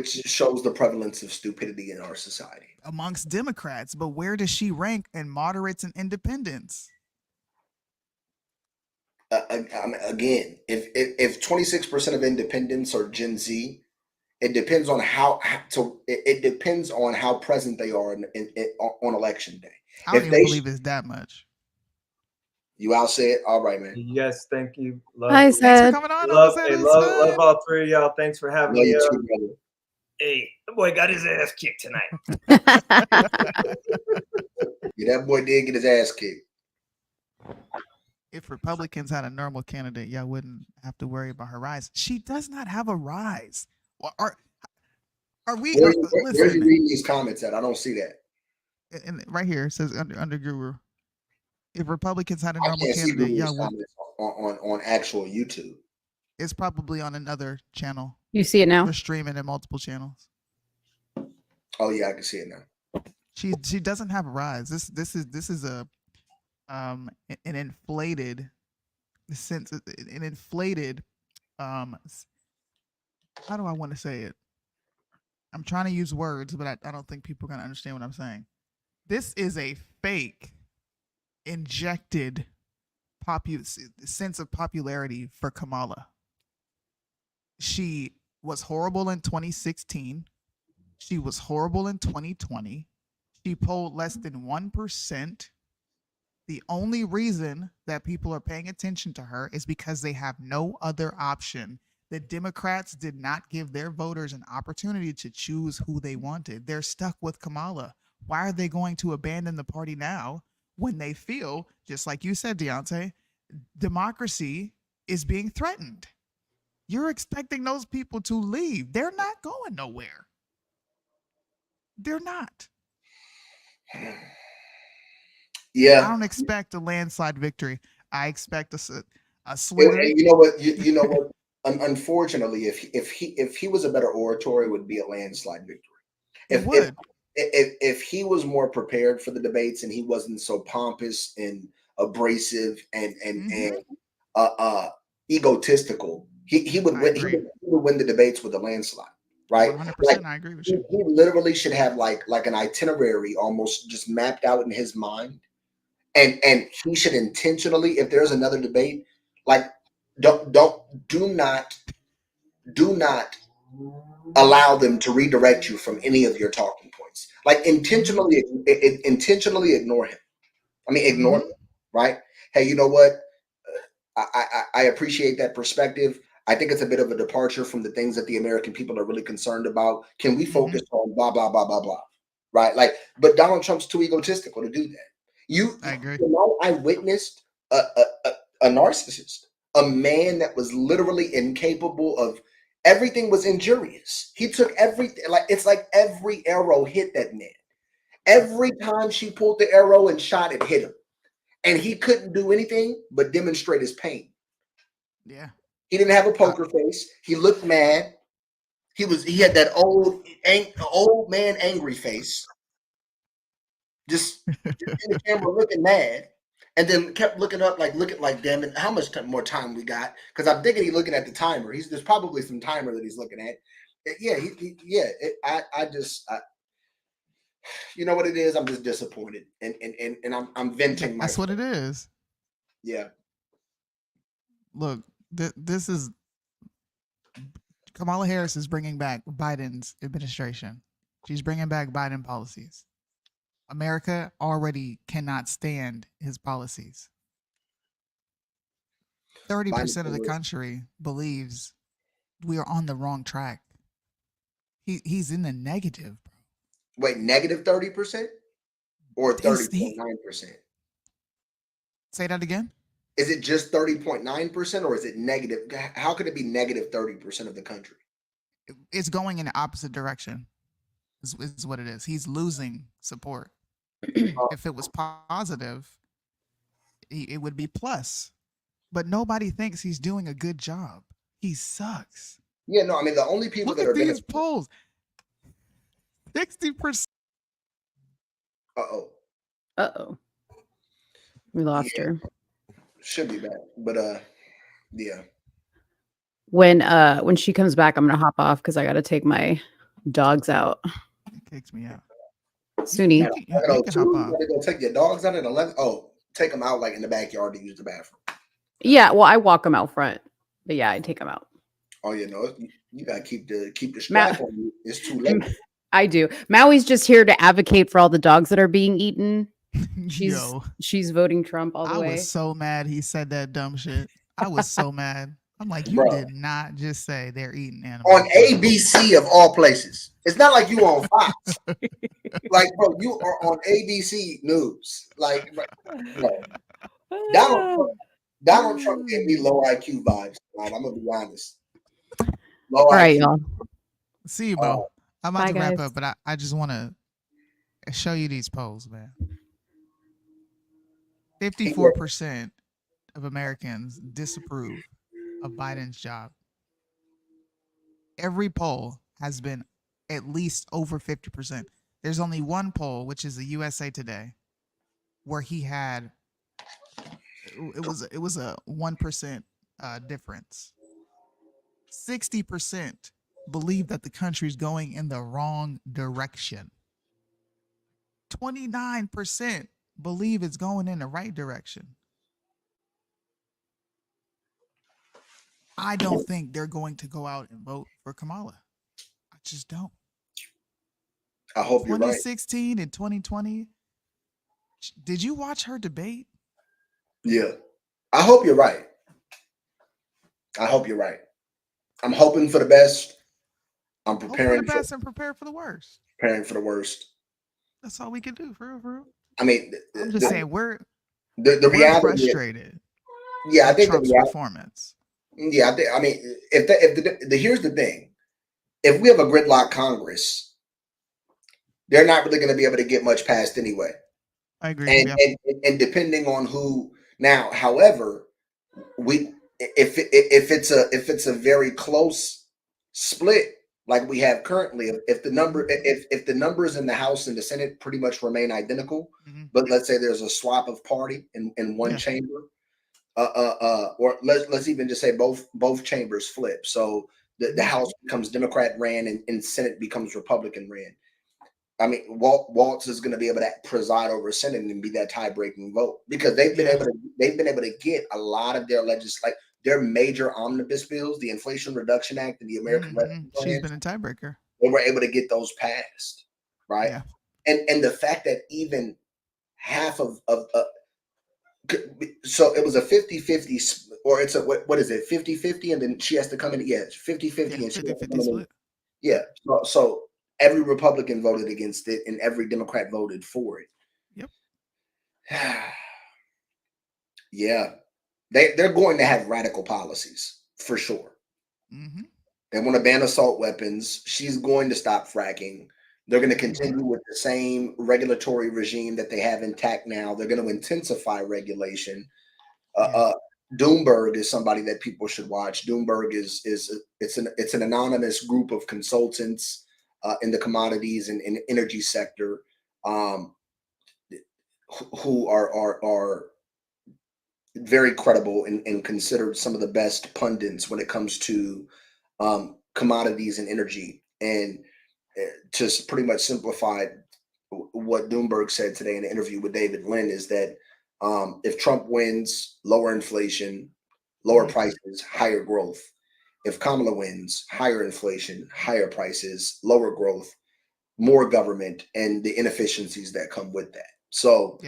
shows the prevalence of stupidity in our society. Amongst Democrats. But where does she rank in moderates and independents? Again, if 26% of independents are Gen Z, it depends on it depends on how present they are on election day. I don't even believe it's that much. You all said, all right, man. Yes, thank you. Hi, thanks for coming on. Love all 3 of y'all. Thanks for having me. Too, brother. Hey, the boy got his ass kicked tonight. Yeah, that boy did get his ass kicked. If Republicans had a normal candidate, y'all wouldn't have to worry about her rise. She does not have a rise. Are we? Where are you reading these comments at? I don't see that. And right here it says under Guru. If Republicans had a normal candidate, y'all would. On actual YouTube. It's probably on another channel. You see it now? We're streaming in multiple channels. Oh yeah, I can see it now. She doesn't have a rise. This is a an inflated sense, an inflated how do I want to say it? I'm trying to use words, but I don't think people are going to understand what I'm saying. This is a fake injected sense of popularity for Kamala. She was horrible in 2016. She was horrible in 2020. She polled less than 1%. The only reason that people are paying attention to her is because they have no other option. The Democrats did not give their voters an opportunity to choose who they wanted. They're stuck with Kamala. Why are they going to abandon the party now when they feel, just like you said, Deontay, democracy is being threatened? You're expecting those people to leave. They're not going nowhere. They're not. Yeah. I don't expect a landslide victory. I expect a slither. You know what? You know what? Unfortunately, if he was a better orator, it would be a landslide victory. If he was more prepared for the debates and he wasn't so pompous and abrasive and egotistical, he would win. He would win the debates with a landslide, right? 100%. I agree with you. He literally should have like an itinerary almost just mapped out in his mind, and he should intentionally, if there's another debate, like do not allow them to redirect you from any of your talking points. Like intentionally ignore him. I mean, ignore him, right? Hey, you know what? I appreciate that perspective. I think it's a bit of a departure from the things that the American people are really concerned about. Can we focus on blah, blah, blah, blah, blah, right? Like, but Donald Trump's too egotistical to do that. I agree. I witnessed a narcissist, a man that was literally incapable of, everything was injurious. He took everything, like, it's like every arrow hit that man. Every time she pulled the arrow and shot, it hit him. And he couldn't do anything but demonstrate his pain. Yeah. He didn't have a poker face. He looked mad. He had that old man angry face. Just in the camera looking mad. And then kept looking up, looking like, damn it, how much more time we got? Because I'm thinking he's looking at the timer. There's probably some timer that he's looking at. Yeah, you know what it is? I'm just disappointed, and I'm venting. That's what it is. Yeah. Look, this is Kamala Harris is bringing back Biden's administration. She's bringing back Biden policies. America already cannot stand his policies. 30% of the country believes we are on the wrong track. He's in the negative, bro. Wait, negative 30% or 30.9%? Say that again. Is it just 30.9% or is it negative? How could it be negative 30% of the country? It's going in the opposite direction. Is what it is. He's losing support. If it was positive, it would be plus. But nobody thinks he's doing a good job. He sucks. Yeah, no, I mean, the only people Look that at are these polls. 60%. Uh-oh. We lost her. Should be back. But yeah. When she comes back, I'm gonna hop off because I gotta take my dogs out. It kicks me out. Suni. You gotta go take your dogs out at 11. Oh, take them out like in the backyard to use the bathroom. Yeah, well, I walk them out front, but yeah, I take them out. Oh, you know, you gotta keep the strap on you. It's too late. I do. Maui's just here to advocate for all the dogs that are being eaten. She's voting Trump all the way. I was so mad he said that dumb shit. I was so mad. I'm like, you did not just say they're eating animals. On ABC of all places. It's not like you on Fox. Like, bro, you are on ABC News. Like, bro. Donald Trump gave me low IQ vibes. Right? I'm gonna be honest. All right, y'all. See you, bro. I'm about to wrap up, but I just want to show you these polls, man. 54% of Americans disapprove of Biden's job. Every poll has been at least over 50%. There's only one poll, which is the USA Today, where he had it was a 1% difference. 60% believe that the country's going in the wrong direction. 29% believe it's going in the right direction. I don't think they're going to go out and vote for Kamala. I just don't. I hope you're right. 2016 and 2020. Did you watch her debate? Yeah. I hope you're right. I hope you're right. I'm hoping for the best. I'm preparing for the best and prepare for the worst. Preparing for the worst. That's all we can do, for real. I mean, I'm just saying we're reality frustrated. Yeah, I think Trump's performance. Yeah, I mean, here's the thing: if we have a gridlock Congress, they're not really going to be able to get much passed anyway. I agree. And depending on who now, however, if it's a very close split like we have currently, if the numbers in the House and the Senate pretty much remain identical, but let's say there's a swap of party in one chamber, or let's even just say both chambers flip, so the House becomes Democrat ran and Senate becomes Republican ran. I mean, Walz is going to be able to preside over Senate and be that tie-breaking vote because they've been able to get a lot of their their major omnibus bills, the Inflation Reduction Act and the American Rescue Plan. She's been a tiebreaker. They were able to get those passed, right? Yeah. And the fact that even half of so it was a 50-50 or it's a what is it 50-50 and then she has to come in 50-50 and she 50-50 split. So every Republican voted against it and every Democrat voted for it. Yep. Yeah, they're going to have radical policies for sure. They want to ban assault weapons. She's going to stop fracking. They're going to continue with the same regulatory regime that they have intact now. They're going to intensify regulation. Doomberg is somebody that people should watch. Doomberg it's an anonymous group of consultants in the commodities and energy sector who are very credible and considered some of the best pundits when it comes to commodities and energy. And to pretty much simplify what Doomberg said today in an interview with David Lynn is that if Trump wins, lower inflation, lower prices, higher growth. If Kamala wins, higher inflation, higher prices, lower growth, more government, and the inefficiencies that come with that. So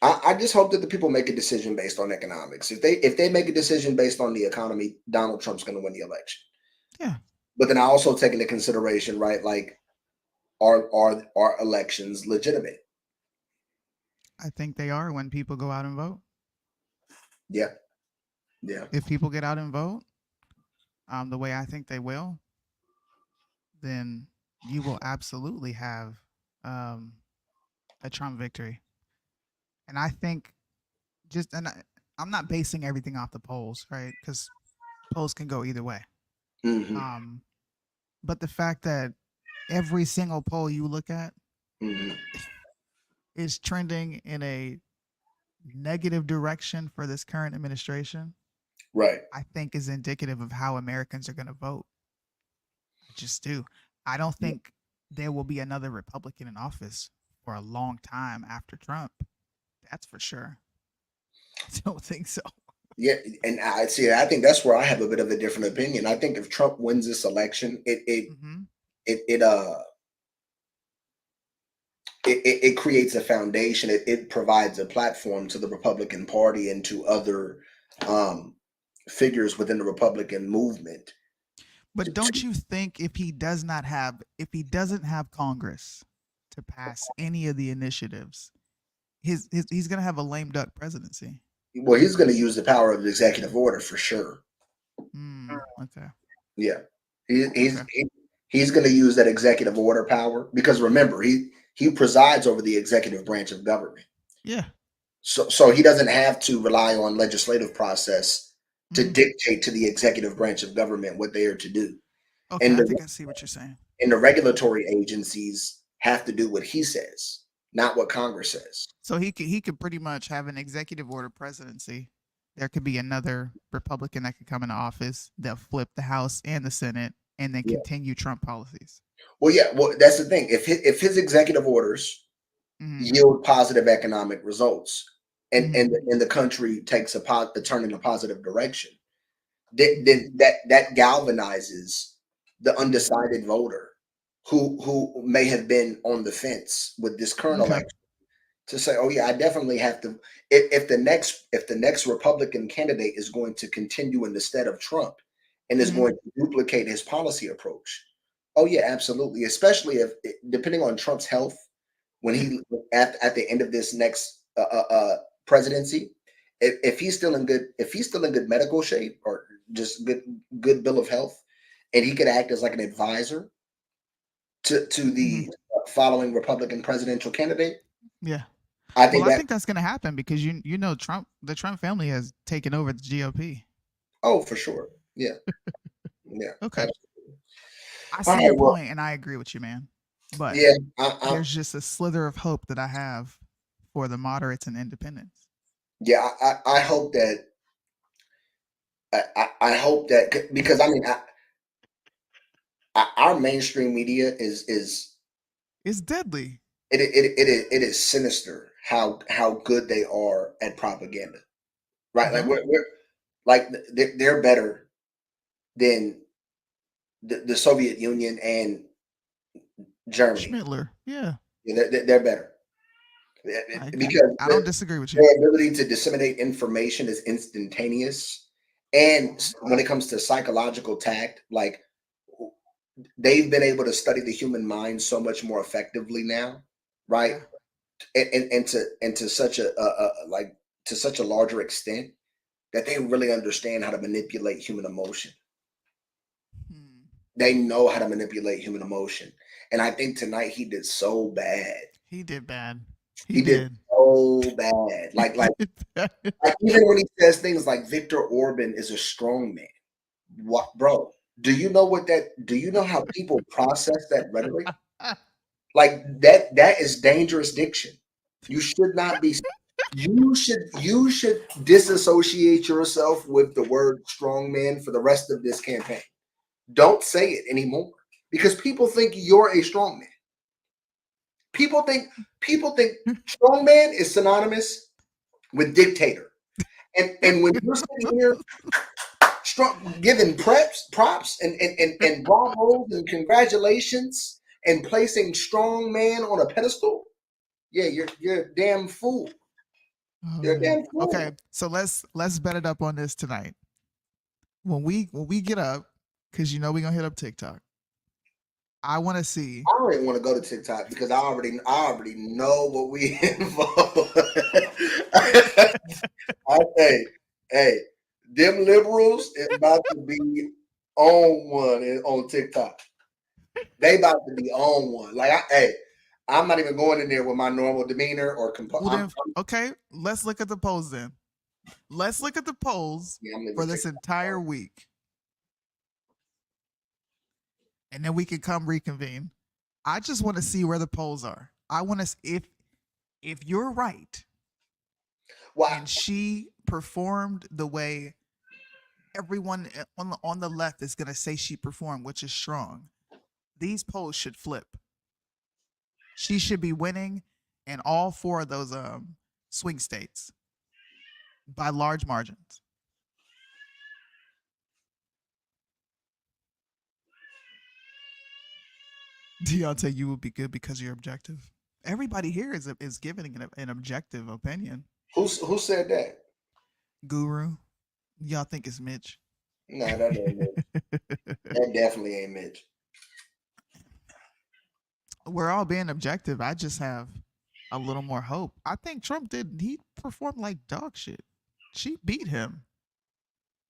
I just hope that the people make a decision based on economics. If they make a decision based on the economy, Donald Trump's going to win the election. Yeah. But then I also take into consideration, right, like are elections legitimate? I think they are when people go out and vote. Yeah. If people get out and vote, the way I think they will, then you will absolutely have a Trump victory. And I think I'm not basing everything off the polls, right? Because polls can go either way. But the fact that every single poll you look at is trending in a negative direction for this current administration, right? I think is indicative of how Americans are going to vote. I just do. I don't think there will be another Republican in office for a long time after Trump. That's for sure. I don't think so. Yeah, and I think that's where I have a bit of a different opinion. I think if Trump wins this election, it creates a foundation. It provides a platform to the Republican Party and to other figures within the Republican movement. But don't you think if he doesn't have Congress to pass any of the initiatives, he's going to have a lame duck presidency? Well, he's going to use the power of the executive order for sure. Okay. Yeah, he's going to use that executive order power because remember he presides over the executive branch of government. Yeah. So he doesn't have to rely on legislative process to dictate to the executive branch of government what they are to do. Okay, I think I see what you're saying. And the regulatory agencies have to do what he says, not what Congress says. So he could pretty much have an executive order presidency. There could be another Republican that could come into office. They'll flip the House and the Senate and then continue Trump policies. Well, that's the thing. If his executive orders yield positive economic results and the country takes a turn in a positive direction, then that galvanizes the undecided voter who may have been on the fence with this current election to say, oh yeah, I definitely have to. If the next Republican candidate is going to continue in the stead of Trump and is going to duplicate his policy approach, oh yeah, absolutely. Especially if depending on Trump's health, when he at the end of this next presidency, if he's still in good medical shape or just good bill of health, and he could act as like an advisor to the following Republican presidential candidate. Yeah. I think that's going to happen because you know the Trump family has taken over the GOP. Oh, for sure. Yeah. Yeah. Okay. Absolutely. I see your point, and I agree with you, man. But there's just a slither of hope that I have for the moderates and independents. Yeah, I hope that. I hope that because I mean, our mainstream media is It's deadly. It is sinister how good they are at propaganda, right? Like we're like they're better than the Soviet Union and Germany. Schmittler, yeah. They're better because I don't disagree with you. their ability to disseminate information is instantaneous, and when it comes to psychological tact, like they've been able to study the human mind so much more effectively now, right? And to such a like to such a larger extent that they really understand how to manipulate human emotion. They know how to manipulate human emotion, and I think tonight he did so bad. He did bad. He did so bad. Like even when he says things like Viktor Orban is a strong man. What, bro? Do you know how people process that rhetoric? Like that is dangerous diction. You should not be. You should disassociate yourself with the word strong man for the rest of this campaign. Don't say it anymore because people think you're a strong man. People think strong man is synonymous with dictator. And when you're sitting here giving props and bravos and congratulations and placing strong man on a pedestal, yeah, you're a damn fool. You're a damn fool. Okay, so let's bet it up on this tonight. When we get up, because you know we're gonna hit up TikTok. I want to see. I don't even want to go to TikTok because I already know what we involve. Hey, them liberals is about to be on one on TikTok. They about to be on one. Like, I'm not even going in there with my normal demeanor or composure. Okay, let's look at the polls then. Let's look at the polls for this entire week. And then we can come reconvene. I just want to see where the polls are. I want to if you're right. And she performed the way everyone on the left is going to say she performed, which is strong. These polls should flip. She should be winning in all 4 of those swing states by large margins. Deontay, you will be good because you're objective. Everybody here is giving an objective opinion. Who said that? Guru. Y'all think it's Mitch? No, that ain't Mitch. That definitely ain't Mitch. We're all being objective. I just have a little more hope. I think Trump he performed like dog shit. She beat him.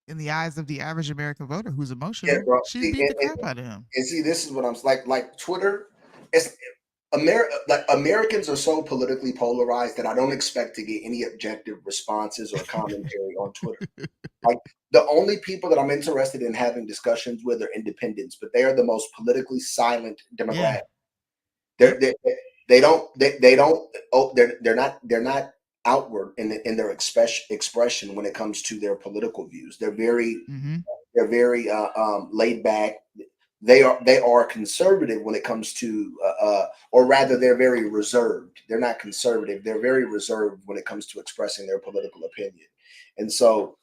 In the eyes of the average American voter who's emotional, bro. She beat the crap out of him. And see, this is what I'm like Twitter. It's Americans are so politically polarized that I don't expect to get any objective responses or commentary on Twitter. Like the only people that I'm interested in having discussions with are independents, but they are the most politically silent demographic. Yeah. They're not outward in their expression when it comes to their political views. They're very laid back. They are conservative when it comes to or rather they're very reserved. They're not conservative. They're very reserved when it comes to expressing their political opinion. And so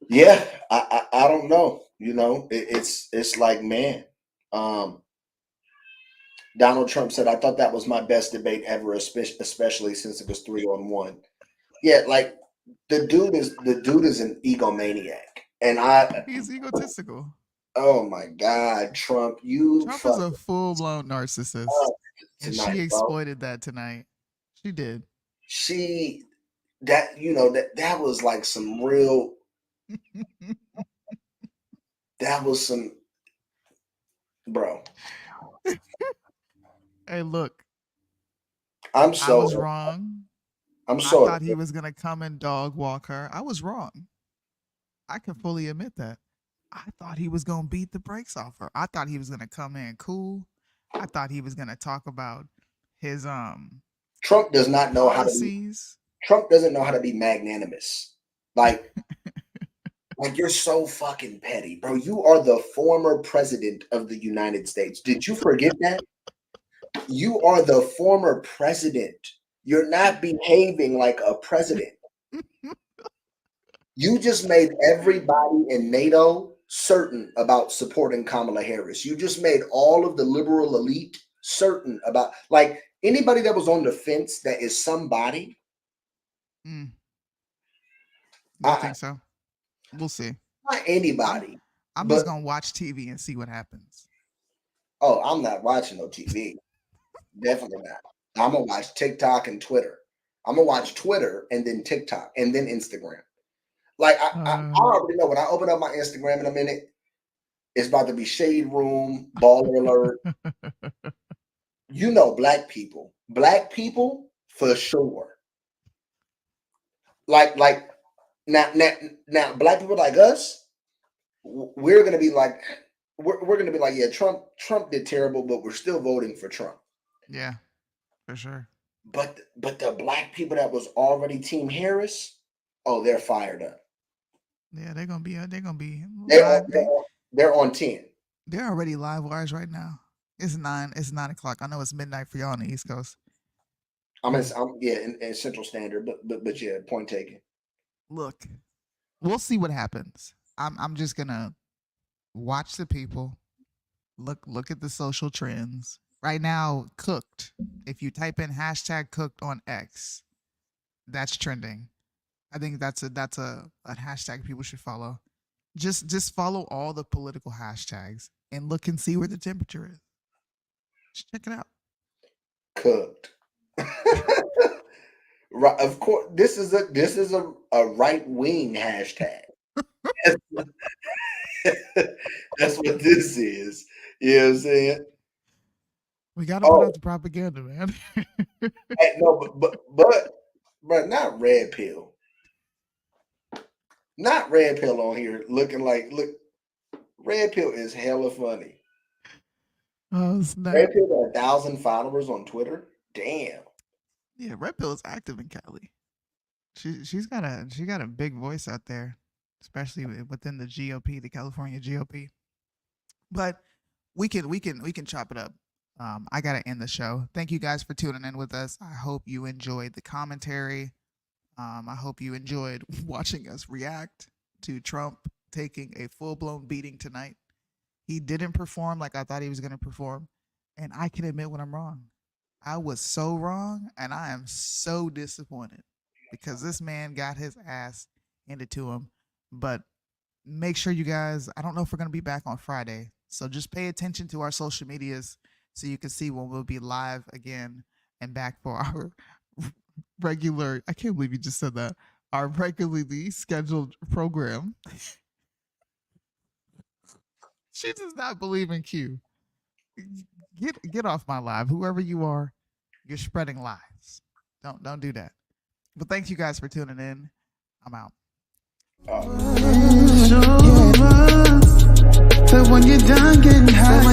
yeah, I don't know. You know, it's like, man, Donald Trump said, I thought that was my best debate ever, especially since it was 3-on-1. Yeah, like the dude is an egomaniac. And he's egotistical. Oh my God, Trump is a full-blown narcissist. And she exploited that tonight. She did. That was like some real that was some bro. Hey, look. I was wrong. I thought he was gonna come and dog walk her. I was wrong. I can fully admit that. I thought he was gonna beat the brakes off her. I thought he was gonna come in cool. I thought he was gonna talk about his Trump does not know policies. Trump doesn't know how to be magnanimous. Like like you're so fucking petty, bro. You are the former president of the United States. Did you forget that? You are the former president. You're not behaving like a president. You just made everybody in NATO certain about supporting Kamala Harris. You just made all of the liberal elite certain about, like, anybody that was on the fence that is somebody. I think so. We'll see. Not anybody. I'm just gonna watch TV and see what happens. Oh, I'm not watching no TV. Definitely not. I'm gonna watch TikTok and Twitter. I'm gonna watch Twitter and then TikTok and then Instagram. Like I already know when I open up my Instagram in a minute, it's about to be Shade Room, Baller Alert. You know, black people for sure. Like now, black people like us, we're gonna be like, yeah, Trump did terrible, but we're still voting for Trump. Yeah, for sure. But the black people that was already Team Harris, oh, they're fired up. Yeah, they're gonna be. They're on 10. They're already live wires right now. It's 9 o'clock. I know it's midnight for y'all on the East Coast. I'm in Central Standard, but yeah, point taken. Look, we'll see what happens. I'm just gonna watch the people. Look at the social trends. Right now, cooked. If you type in hashtag cooked on X, that's trending. I think that's a hashtag people should follow. Just follow all the political hashtags and look and see where the temperature is. Just check it out. Cooked. Right, of course, this is a right wing hashtag. That's what this is. You know what I'm saying? We gotta put out the propaganda, man. Hey, no, but not red pill. Not red pill on here looking like, look, red pill is hella funny. Oh, snap. Red pill got 1,000 followers on Twitter. Damn. Yeah, red pill is active in Cali. She got a big voice out there, especially within the GOP, the California GOP. But we can chop it up. I gotta end the show. Thank you guys for tuning in with us. I hope you enjoyed the commentary. I hope you enjoyed watching us react to Trump taking a full-blown beating tonight. He didn't perform like I thought he was going to perform, and I can admit when I'm wrong. I was so wrong, and I am so disappointed because this man got his ass handed to him. But make sure you guys, I don't know if we're going to be back on Friday, so just pay attention to our social medias so you can see when we'll be live again and back for our regular, I can't believe you just said that, our regularly scheduled program. She does not believe in Q. Get off my live. Whoever you are, you're spreading lies. Don't do that. But thank you guys for tuning in. I'm out. So when you're done getting high,